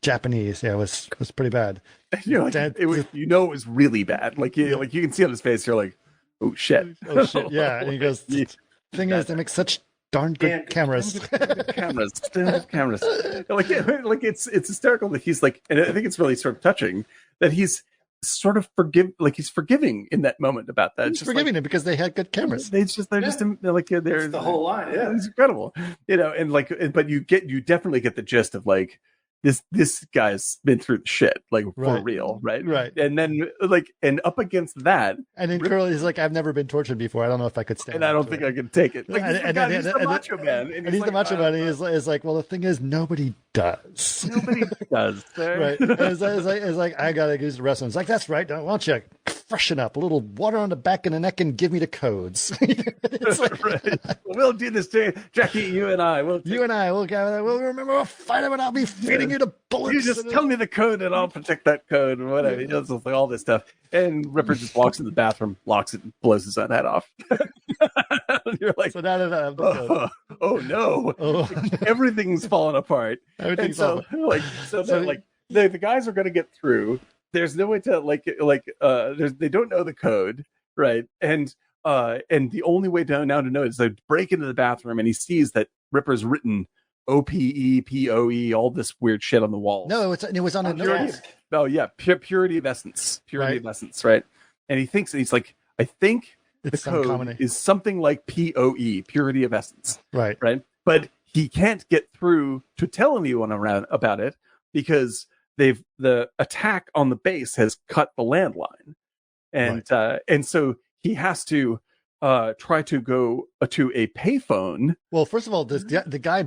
Japanese. Yeah, it was pretty bad. It was really bad. Like you can see on his face, you're like, oh shit. Oh shit. Yeah. And he goes, the thing is, they make such darn good cameras. cameras. Like it's hysterical that he's like, and I think it's really sort of touching that he's sort of he's forgiving in that moment about that. He's forgiving them because they had good cameras. They're just like That's the whole line. Yeah, it's incredible. And but you definitely get the gist of like, this guy's been through the shit, like for real, right? Right. And then and up against that, and then Curly's like, I've never been tortured before. I don't know if I could stand. And I don't think I could take it. Like, he's the macho man, and he's the macho man. Is like, well, the thing is, nobody does. Nobody does, right? And it's like I gotta use the restaurant. It's like, that's right. Why don't you freshen up, a little water on the back of the neck, and give me the codes. It's like, right. We'll do this to Jackie. You and I. We'll remember. We'll fight him, and I'll be feeding you the bullets. You just tell me the code, and I'll protect that code, or whatever. He does like all this stuff, and Ripper just walks in the bathroom, locks it, and blows his own head off. You're like, so now that I have the code. Oh no! Like, everything's falling apart. Everything's the guys are going to get through. There's no way to they don't know the code, right? And the only way now to know is they break into the bathroom, and he sees that Ripper's written OPEPOE, all this weird shit on the wall. No, it was on a desk. Oh yeah, purity of essence, of essence, right? And he thinks, he's like, I think the code is something like POE, purity of essence, right? But he can't get through to tell anyone around about it because the attack on the base has cut the landline, and so he has to try to go to a payphone. Well, first of all, the guy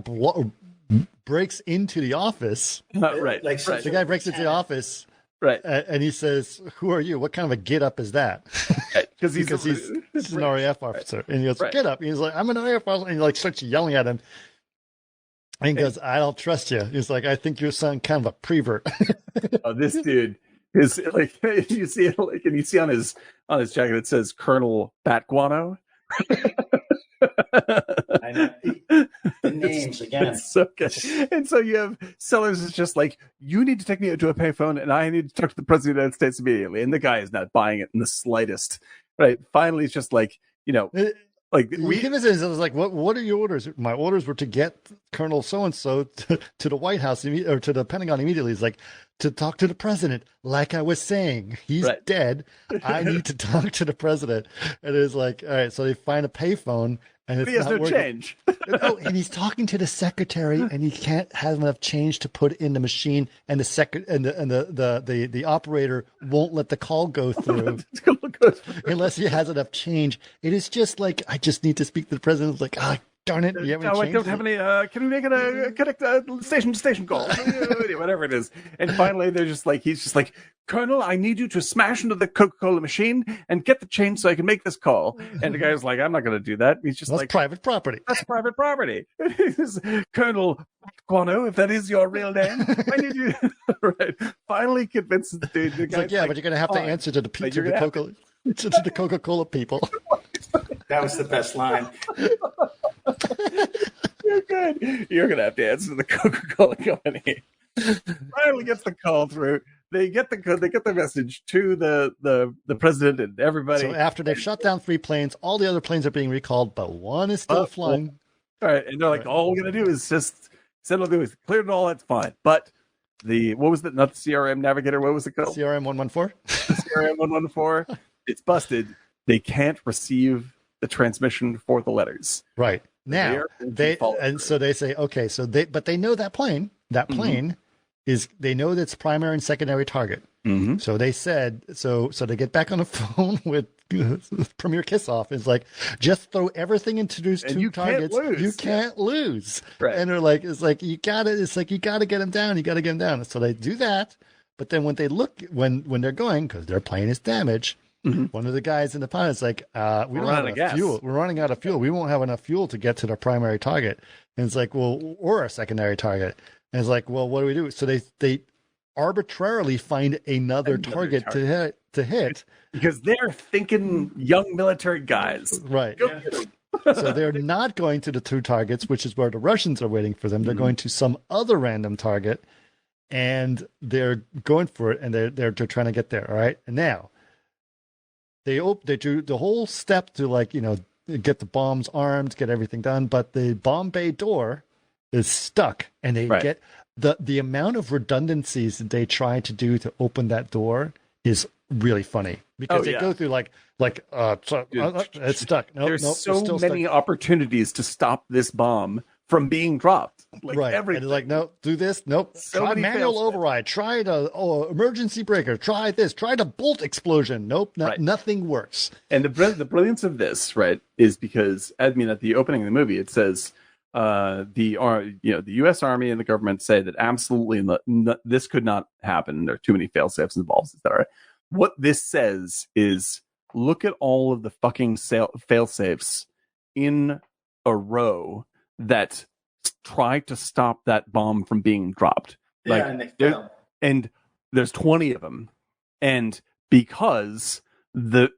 breaks into the office. Right. The guy breaks into the office. Right. And he says, "Who are you? What kind of a get up is that?" Because he's an RAF officer. And he goes, "Get up." And he's like, "I'm an RAF officer." And he like starts yelling at him. And he goes, "I don't trust you." He's like, "I think you're some kind of a prevert." Oh, this dude is like, you see it, like, and you see on his jacket it says Colonel Bat Guano. I know. The names again. It's so good. And so you have Sellers is just like, you need to take me to a payphone, and I need to talk to the President of the United States immediately. And the guy is not buying it in the slightest. Right? Finally, it's just like, like I was like, what are your orders? My orders were to get Colonel so-and-so to the White House or to the Pentagon immediately. He's like, to talk to the president. Like I was saying, he's dead. I need to talk to the president. And it's like, all right, so they find a payphone, and it's he has no change. And he's talking to the secretary, and he can't have enough change to put in the machine, and the operator won't let the call go through unless he has enough change. It is just like, I just need to speak to the president. It's like, darn it! You have any I don't have any. Can we make it a connect station to station call? Whatever it is. And finally, he's just like, Colonel, I need you to smash into the Coca-Cola machine and get the change so I can make this call. And the guy's like, I'm not going to do that. He's just That's private property. That's private property. Colonel Guano, if that is your real name, I need you. Right. Finally convinces the dude. The guy's but you're going to have to answer to the Coca-Cola people. That was the best line. You're good. You're going to have to answer to the Coca-Cola company. Finally gets the call through. They get the message to the president and everybody. So after they've shot down 3 planes, all the other planes are being recalled, but one is still flying. All right, and they're like, all we're gonna do is just clear it all. That's fine. But what was it? Not the CRM Navigator. What was it called? CRM 114. CRM 114. It's busted. They can't receive the transmission for the letters. Right now, so they say, okay, but they know that plane. That plane is, they know that's primary and secondary target. Mm-hmm. So they said, so they get back on the phone with Premier Kissoff. Is like, just throw everything into those two targets. You can't lose. Right. And they're like, you gotta get him down. You gotta get him down. So they do that. But then when they look, when they're going, because their plane is damaged, one of the guys in the pilot's like, we don't have enough fuel. We're running out of fuel. We won't have enough fuel to get to the primary target. And it's like, well, or a secondary target. And it's like, well, what do we do? So they arbitrarily find another target to hit because they're thinking young military guys, right? So they're not going to the two targets, which is where the Russians are waiting for them. They're going to some other random target, and they're going for it, and they're trying to get there. All right, and now they do the whole step to, like, get the bombs armed, get everything done, but the bomb bay door is stuck, and they get the amount of redundancies that they try to do to open that door is really funny, because they go through it's stuck. There's so many opportunities to stop this bomb from being dropped. Everything. And like, no, do this. Nope. Try manual override. Try the emergency breaker. Try this. Try the bolt explosion. Nope. Nothing works. And the brilliance of this, right, is because, I mean, at the opening of the movie, it says, the U.S. Army and the government say that absolutely this could not happen. There are too many fail-safes involved, etc. What this says is, look at all of the fucking fail-safes in a row that try to stop that bomb from being dropped. And they fail. And there's 20 of them. And because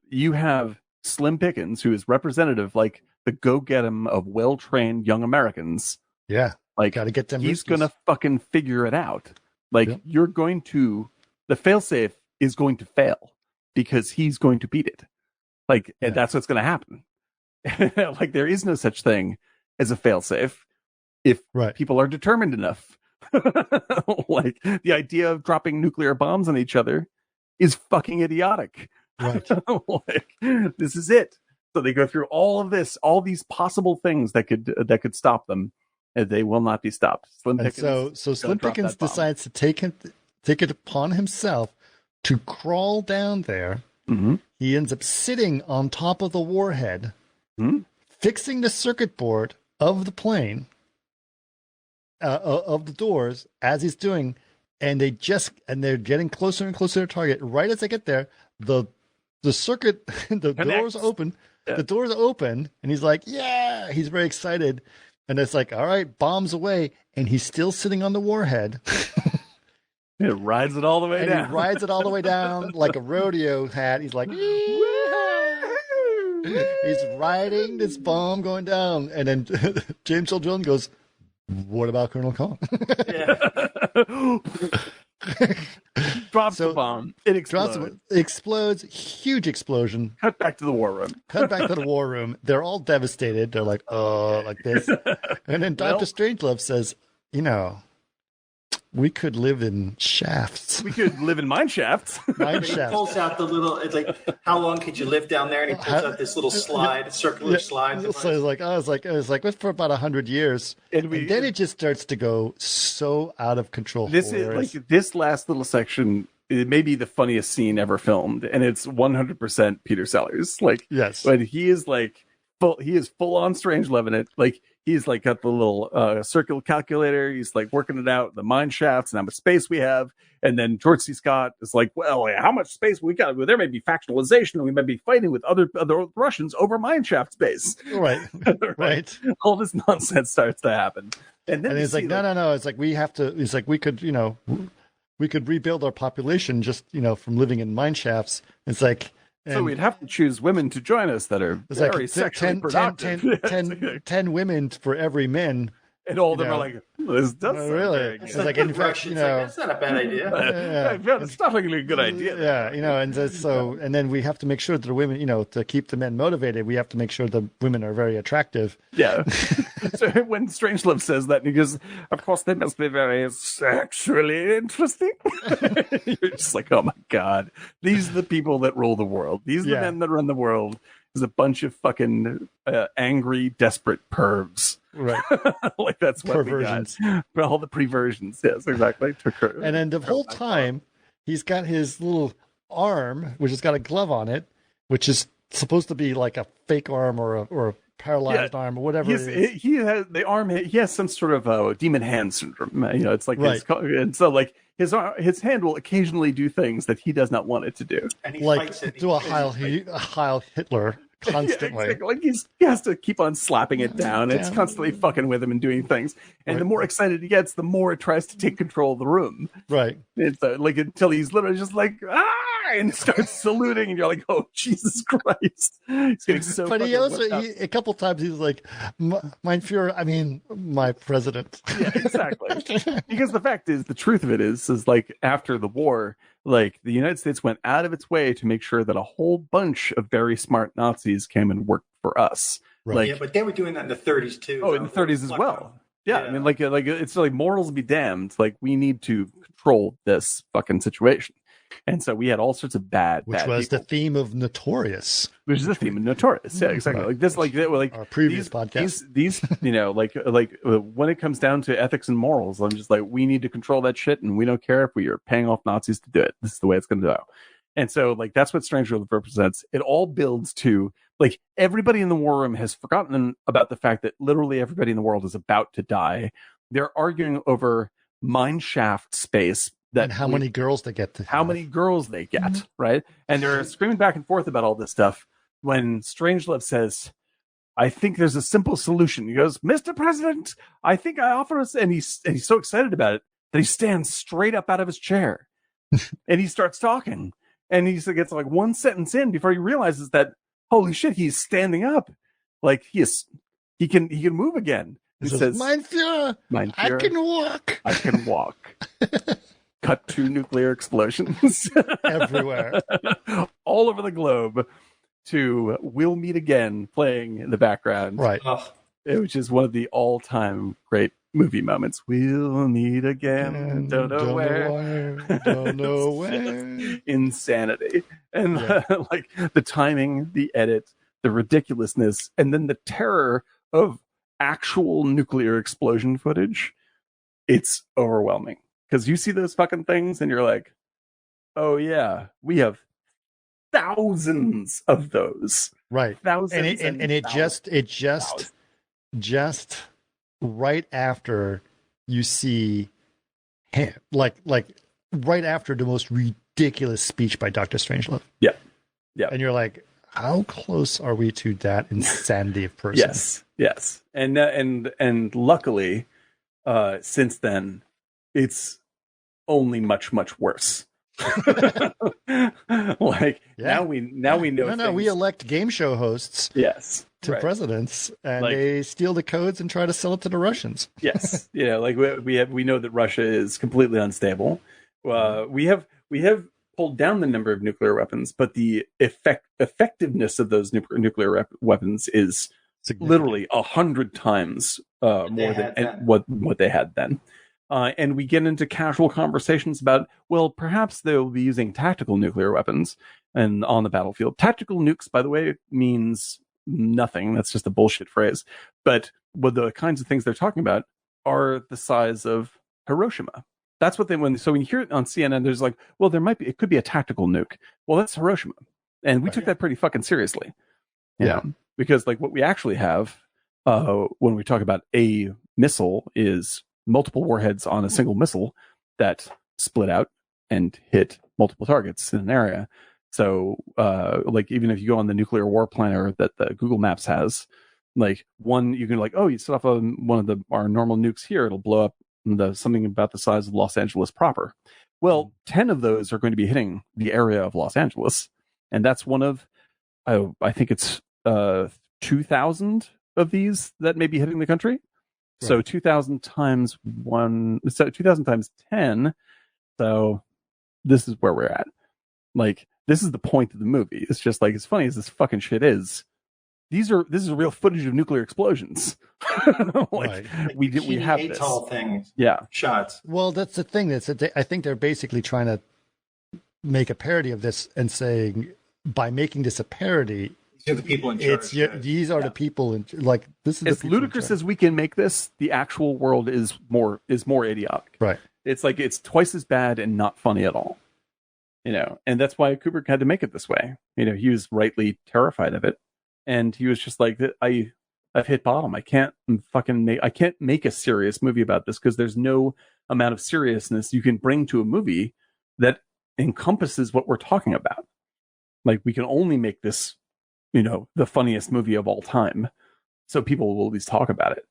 you have Slim Pickens, who is representative, like, the go-get-em of well-trained young Americans. Yeah. Like, gotta get them. He's going to fucking figure it out. Like, you're going to, the failsafe is going to fail because he's going to beat it. Like, and that's what's going to happen. Like, there is no such thing as a failsafe if people are determined enough. Like, the idea of dropping nuclear bombs on each other is fucking idiotic. Right. Like, this is it. So they go through all of this, all these possible things that could stop them, and they will not be stopped. Slim Pickens, so Slim Pickens decides to take it upon himself to crawl down there. Mm-hmm. He ends up sitting on top of the warhead, fixing the circuit board of the plane, of the doors as he's doing, and they're getting closer and closer to the target. Right as they get there, the circuit, the doors open. Yeah. The doors open, and he's like, yeah, he's very excited. And it's like, all right, bombs away. And he's still sitting on the warhead. It rides it all the way down. He rides it all the way down like a rodeo hat. He's like, he's riding this bomb going down. And then James Earl Jones goes, what about Colonel Kong? Drops the bomb. It explodes. Huge explosion. Cut back to the war room. They're all devastated. They're like, oh, like this. And then Dr. Strangelove says, we could live in shafts. We could live in mine shafts. He pulls out the little, it's like, how long could you live down there? And he pulls out this little circular slide. So I was like, what's for about 100 years? And then it just starts to go so out of control. This is like, this last little section, it may be the funniest scene ever filmed, and it's 100% Peter Sellers. Like, yes, but he is like full on Strangelove in it. Like, he's like got the little circular calculator. He's like working it out, the mine shafts and how much space we have. And then George C. Scott is like, well, how much space we got? Well, there may be factionalization. We might be fighting with other Russians over mine shaft space. Right. Right. All this nonsense starts to happen. And then he's like, no. It's like, we have to, it's like, we could rebuild our population just, from living in mine shafts. It's like, so we'd have to choose women to join us that are very sexually productive. 10 women for every men. And all of them are like, this does sound really. It's like in fact, that's not a bad idea. It's definitely a good idea. Yeah, and then we have to make sure that the women, to keep the men motivated, we have to make sure the women are very attractive. Yeah. So when Strangelove says that, he goes, of course they must be very sexually interesting. You're just like, oh my God, these are the people that rule the world. These are the men that run the world. There's a bunch of fucking angry, desperate pervs. Right. Like that's what perversions. We got. For all the perversions. Yes, exactly. And then the whole time, he's got his little arm, which has got a glove on it, which is supposed to be like a fake arm or a paralyzed arm or whatever it is. He has the arm. He has some sort of demon hand syndrome. It's like and so like his hand will occasionally do things that he does not want it to do, and he like fights it. do a Heil Hitler constantly. Yeah, exactly. Like he has to keep on slapping it down. It's constantly fucking with him and doing things. And the more excited he gets, the more it tries to take control of the room. Right. It's like until he's literally just like and starts saluting, and you're like, oh Jesus Christ! He's getting so. But he also a couple times he's like, "Mein Führer," I mean, my president. Yeah, exactly. Because the fact is, the truth of it is like after the war, like the United States went out of its way to make sure that a whole bunch of very smart Nazis came and worked for us. Right. Like, yeah, but they were doing that in the 30s too. Oh, in the 30s as well. Yeah, I mean, like it's like morals be damned. Like we need to control this fucking situation. And so we had all sorts of bad was people. the theme of Notorious. Which is the theme of Notorious. Yeah, exactly. Like this, like our previous podcast. These, like when it comes down to ethics and morals, I'm just like, we need to control that shit, and we don't care if we are paying off Nazis to do it. This is the way it's going to go. And so, like, that's what Strangelove represents. It all builds to like everybody in the war room has forgotten about the fact that literally everybody in the world is about to die. They're arguing over mine shaft space. And how many girls they get right? And they're screaming back and forth about all this stuff when Strangelove says, I think there's a simple solution. He goes, Mr. President, I think I offer us, and he's so excited about it that he stands straight up out of his chair and he starts talking, and he gets like one sentence in before he realizes that, holy shit, he's standing up. Like he can move again. He says, Mein Führer, I can walk. Cut to nuclear explosions everywhere, all over the globe. To "We'll Meet Again" playing in the background, right? Which is one of the all-time great movie moments. We'll meet again. Don't know where. Don't know where. Insanity, and like the timing, the edit, the ridiculousness, and then the terror of actual nuclear explosion footage. It's overwhelming. Because you see those fucking things and you're like, oh yeah, we have thousands of those. Right. Thousands. And it just right after you see him, like right after the most ridiculous speech by Dr. Strangelove. Yeah. Yeah. And you're like, how close are we to that insanity of person? Yes. And luckily, since then, it's only much worse. Now we know. No, we elect game show hosts. Yes, to presidents, and they steal the codes and try to sell it to the Russians. Yes, like we know that Russia is completely unstable. We have pulled down the number of nuclear weapons, but the effectiveness of those nuclear weapons is literally 100 times more than what they had then. And we get into casual conversations about, well, perhaps they'll be using tactical nuclear weapons and on the battlefield. Tactical nukes, by the way, means nothing. That's just a bullshit phrase. But what the kinds of things they're talking about are the size of Hiroshima. That's what so when you hear it on CNN, there's like, well, it could be a tactical nuke. Well, that's Hiroshima. And we took that pretty fucking seriously. Yeah. Because like what we actually have when we talk about a missile is multiple warheads on a single missile that split out and hit multiple targets in an area. So, like, even if you go on the nuclear war planner that the Google Maps has, like one, you can like, oh, you set off one of our normal nukes here, it'll blow up something about the size of Los Angeles proper. Well, 10 of those are going to be hitting the area of Los Angeles, and that's one of, I think it's 2,000 of these that may be hitting the country. So 2,000 times 1, so 2,000 times 10. So this is where we're at. Like, this is the point of the movie. It's just like, as funny as this fucking shit is, this is real footage of nuclear explosions. Like we have this tall things. Yeah, shots. Well, that's the thing. I think they're basically trying to make a parody of this and saying, by making this a parody, these are the people in charge. These are the people in, like, this is as ludicrous as we can make this. The actual world is more idiotic. Right. It's like it's twice as bad and not funny at all. And that's why Kubrick had to make it this way. He was rightly terrified of it, and he was just like, I've hit bottom. I can't make a serious movie about this, because there's no amount of seriousness you can bring to a movie that encompasses what we're talking about. Like, we can only make this, the funniest movie of all time, so people will at least talk about it.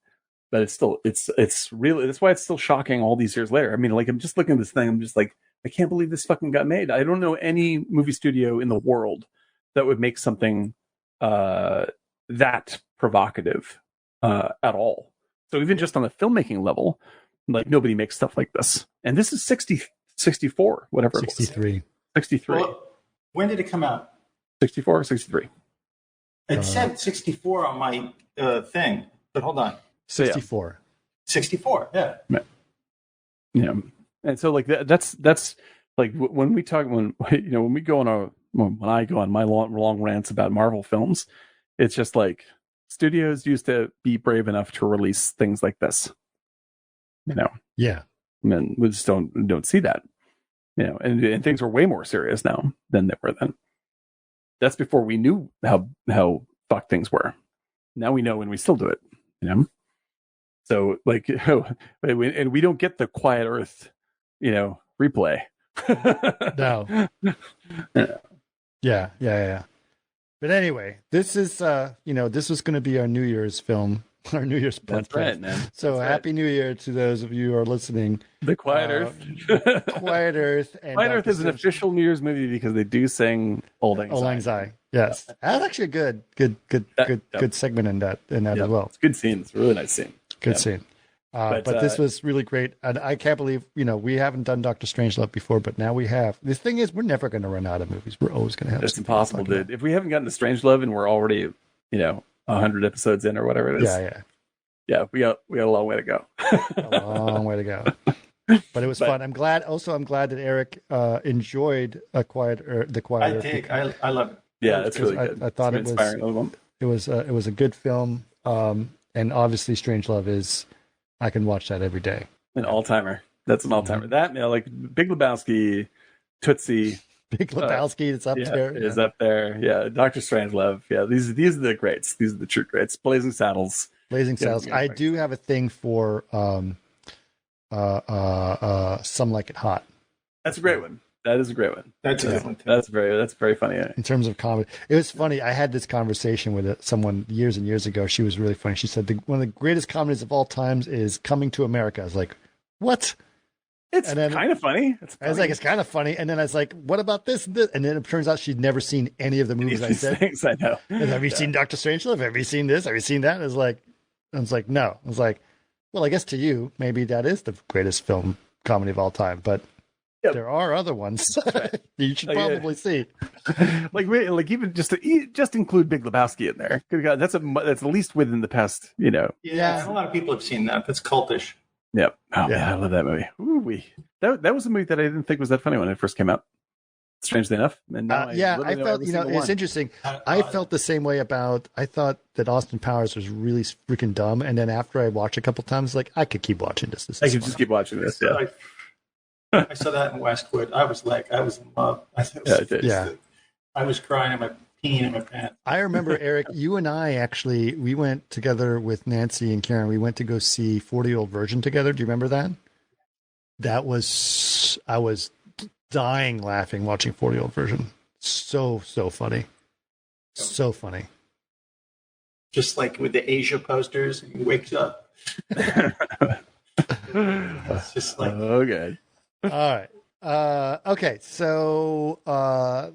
But it's really, that's why it's still shocking all these years later. I mean, like, I'm just looking at this thing, I'm just like, I can't believe this fucking got made. I don't know any movie studio in the world that would make something that provocative at all. So even just on the filmmaking level, like, nobody makes stuff like this. And this is 64, whatever. 63. 63. Well, when did it come out? 64 or 63? It said 64 on my thing, but hold on. 64. 64, yeah. Yeah. And so, like, that's like, when we talk, when we go on when I go on my long rants about Marvel films, it's just like, studios used to be brave enough to release things like this. Yeah. And we just don't see that. And things are way more serious now than they were then. That's before we knew how fucked things were. Now we know, and we still do it. So, like, and we don't get the Quiet Earth, replay. No. Yeah. But anyway, this is this was going to be our New Year's film, our New Year's podcast. That's right, man. So Happy New Year to those of you who are listening. The Quiet Earth. Quiet Earth. And Quiet Earth is an official New Year's movie because they do sing Old Lang Syne. Old Lang Syne. Yes, that's actually a good segment in that as well. It's a good scene. It's a really nice scene. Good scene. But this was really great, and I can't believe we haven't done Dr. Strangelove before, but now we have. The thing is, we're never going to run out of movies. We're always going to have. It's impossible, dude. If we haven't gotten to Strangelove and we're already 100 episodes in or whatever it is. Yeah. We got a long way to go. A long way to go. But it was fun. I'm glad that Eric enjoyed the Quiet Earth. I did. I love it. Yeah, it's really good. I thought it was a good film, and obviously Strangelove is. I can watch that every day. An all-timer. That's an all-timer. That, like Big Lebowski, Tootsie. Big Lebowski, it's up there. It is up there. Yeah, Dr. Strangelove. Yeah, these are the greats. These are the true greats. Blazing Saddles. I do have a thing for Some Like It Hot. That's a great one. That is a great one. That's a good one. That's very funny. In terms of comedy, it was funny. I had this conversation with someone years and years ago. She was really funny. She said one of the greatest comedies of all times is Coming to America. I was like, what? It's kind of funny. I was like, it's kind of funny. And then I was like, what about this and this? And then it turns out she'd never seen any of the movies I said. Things I know. Have you seen Dr. Strangelove? Have you seen this? Have you seen that? And I was like, no. I was like, well, I guess to you, maybe that is the greatest comedy of all time. But there are other ones you should probably see. like even just include Big Lebowski in there. Good God, that's at least within the past, Yeah, a lot of people have seen that. That's cultish. Yep. Oh, man, I love that movie. Ooh, that was a movie that I didn't think was that funny when it first came out. Strangely enough. And now I felt, it's interesting. I felt the same way I thought that Austin Powers was really freaking dumb. And then after I watched a couple times, like, I could keep watching this. I could just keep watching this. Yeah. I saw that in Westwood. I was in love. I was crying at my peeing in my pants. I remember, Eric, you and I actually, we went together with Nancy and Karen. We went to go see 40-Year-Old Virgin together. Do you remember that? I was dying laughing watching 40-Year-Old Virgin. So funny. So funny. Just like with the Asia posters, he wakes up. It's just like, okay. All right. Okay. So,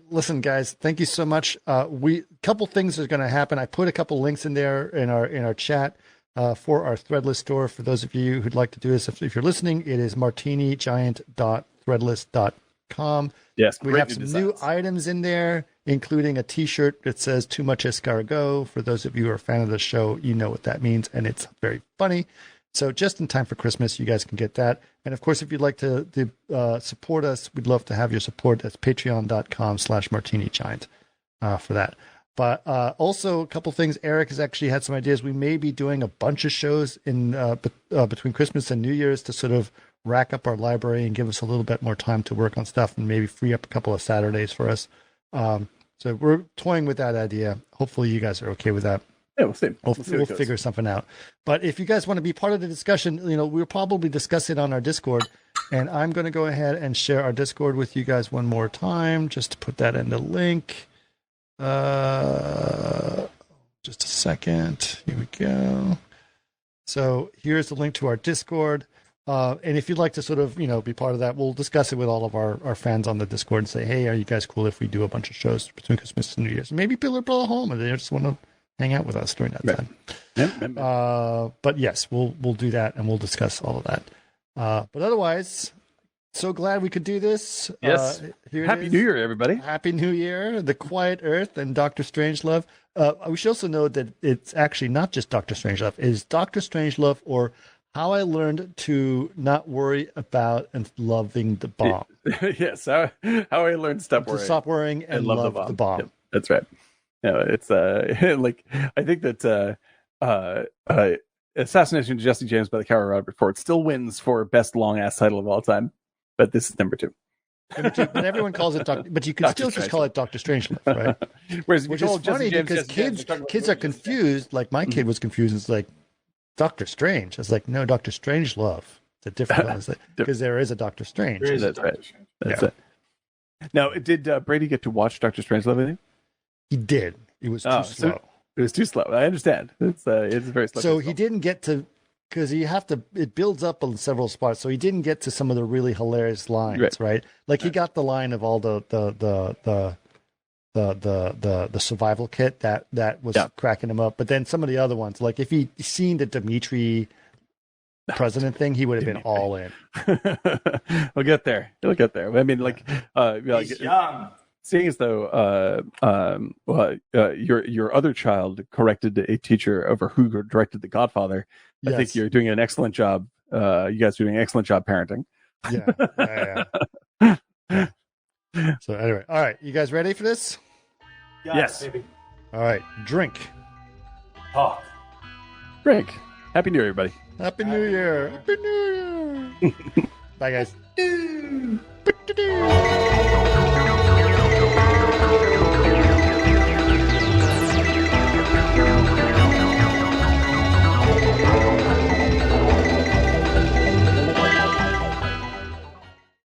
listen, guys, thank you so much. Couple things are going to happen. I put a couple links in there in our chat. for our Threadless store. For those of you who'd like to do this, if you're listening, it is martinigiant.threadless.com. Yes, we have some new items in there, including a T-shirt that says "Too much escargot." For those of you who are a fan of the show, you know what that means, and it's very funny. So just in time for Christmas, you guys can get that. And of course, if you'd like to support us, we'd love to have your support. That's patreon.com/martinigiant for that. But also a couple things. Eric has actually had some ideas. We may be doing a bunch of shows in between Christmas and New Year's to sort of rack up our library and give us a little bit more time to work on stuff and maybe free up a couple of Saturdays for us. So we're toying with that idea. Hopefully you guys are okay with that. Yeah, we'll see. We'll figure something out. But if you guys want to be part of the discussion, we'll probably discuss it on our Discord. And I'm going to go ahead and share our Discord with you guys one more time, just to put that in the link. Just a second. Here we go. So here's the link to our Discord. And if you'd like to sort of, be part of that, we'll discuss it with all of our fans on the Discord and say, hey, are you guys cool if we do a bunch of shows between Christmas and New Year's? Maybe people are at home and they just want to hang out with us during that time. But yes, we'll do that and we'll discuss all of that. But otherwise, so glad we could do this. Yes. Happy New Year, everybody. Happy New Year. The Quiet Earth and Dr. Strangelove. We should also know that it's actually not just Dr. Strangelove. It is Dr. Strangelove, or How I Learned to Not Worry About and Loving the Bomb. Yes. How I Learned to Stop worrying and love the bomb. Yep, that's right. No, it's like, I think that Assassination of Jesse James by the Coward Robert Ford still wins for best long ass title of all time, but this is number 2. But everyone calls it Doctor. But you can still just call it Dr. Strangelove, right? Whereas which is funny because kids are confused. Like my kid was confused. It's like Dr. Strange. It's like, no, Dr. Strangelove. It's a different one. Because there is a Dr. Strange. That's right. That's it. Now, did Brady get to watch Dr. Strangelove with you? He did. It was too slow. It was too slow. I understand. It's very slow. So he didn't get to, because it builds up in several spots. So he didn't get to some of the really hilarious lines, right? Like he got the line of all the survival kit that was cracking him up. But then some of the other ones, like if he'd seen the Dimitri president thing, he would have been all in. We'll get there. He'll get there. I mean, he's young. Seeing as though your other child corrected a teacher over who directed The Godfather, I think you're doing an excellent job. You guys are doing an excellent job parenting. Yeah. So anyway, all right, you guys ready for this? Yes. Baby. All right, drink. Talk. Drink. Happy New Year, everybody. Happy New Year. Happy New Year. Bye, guys.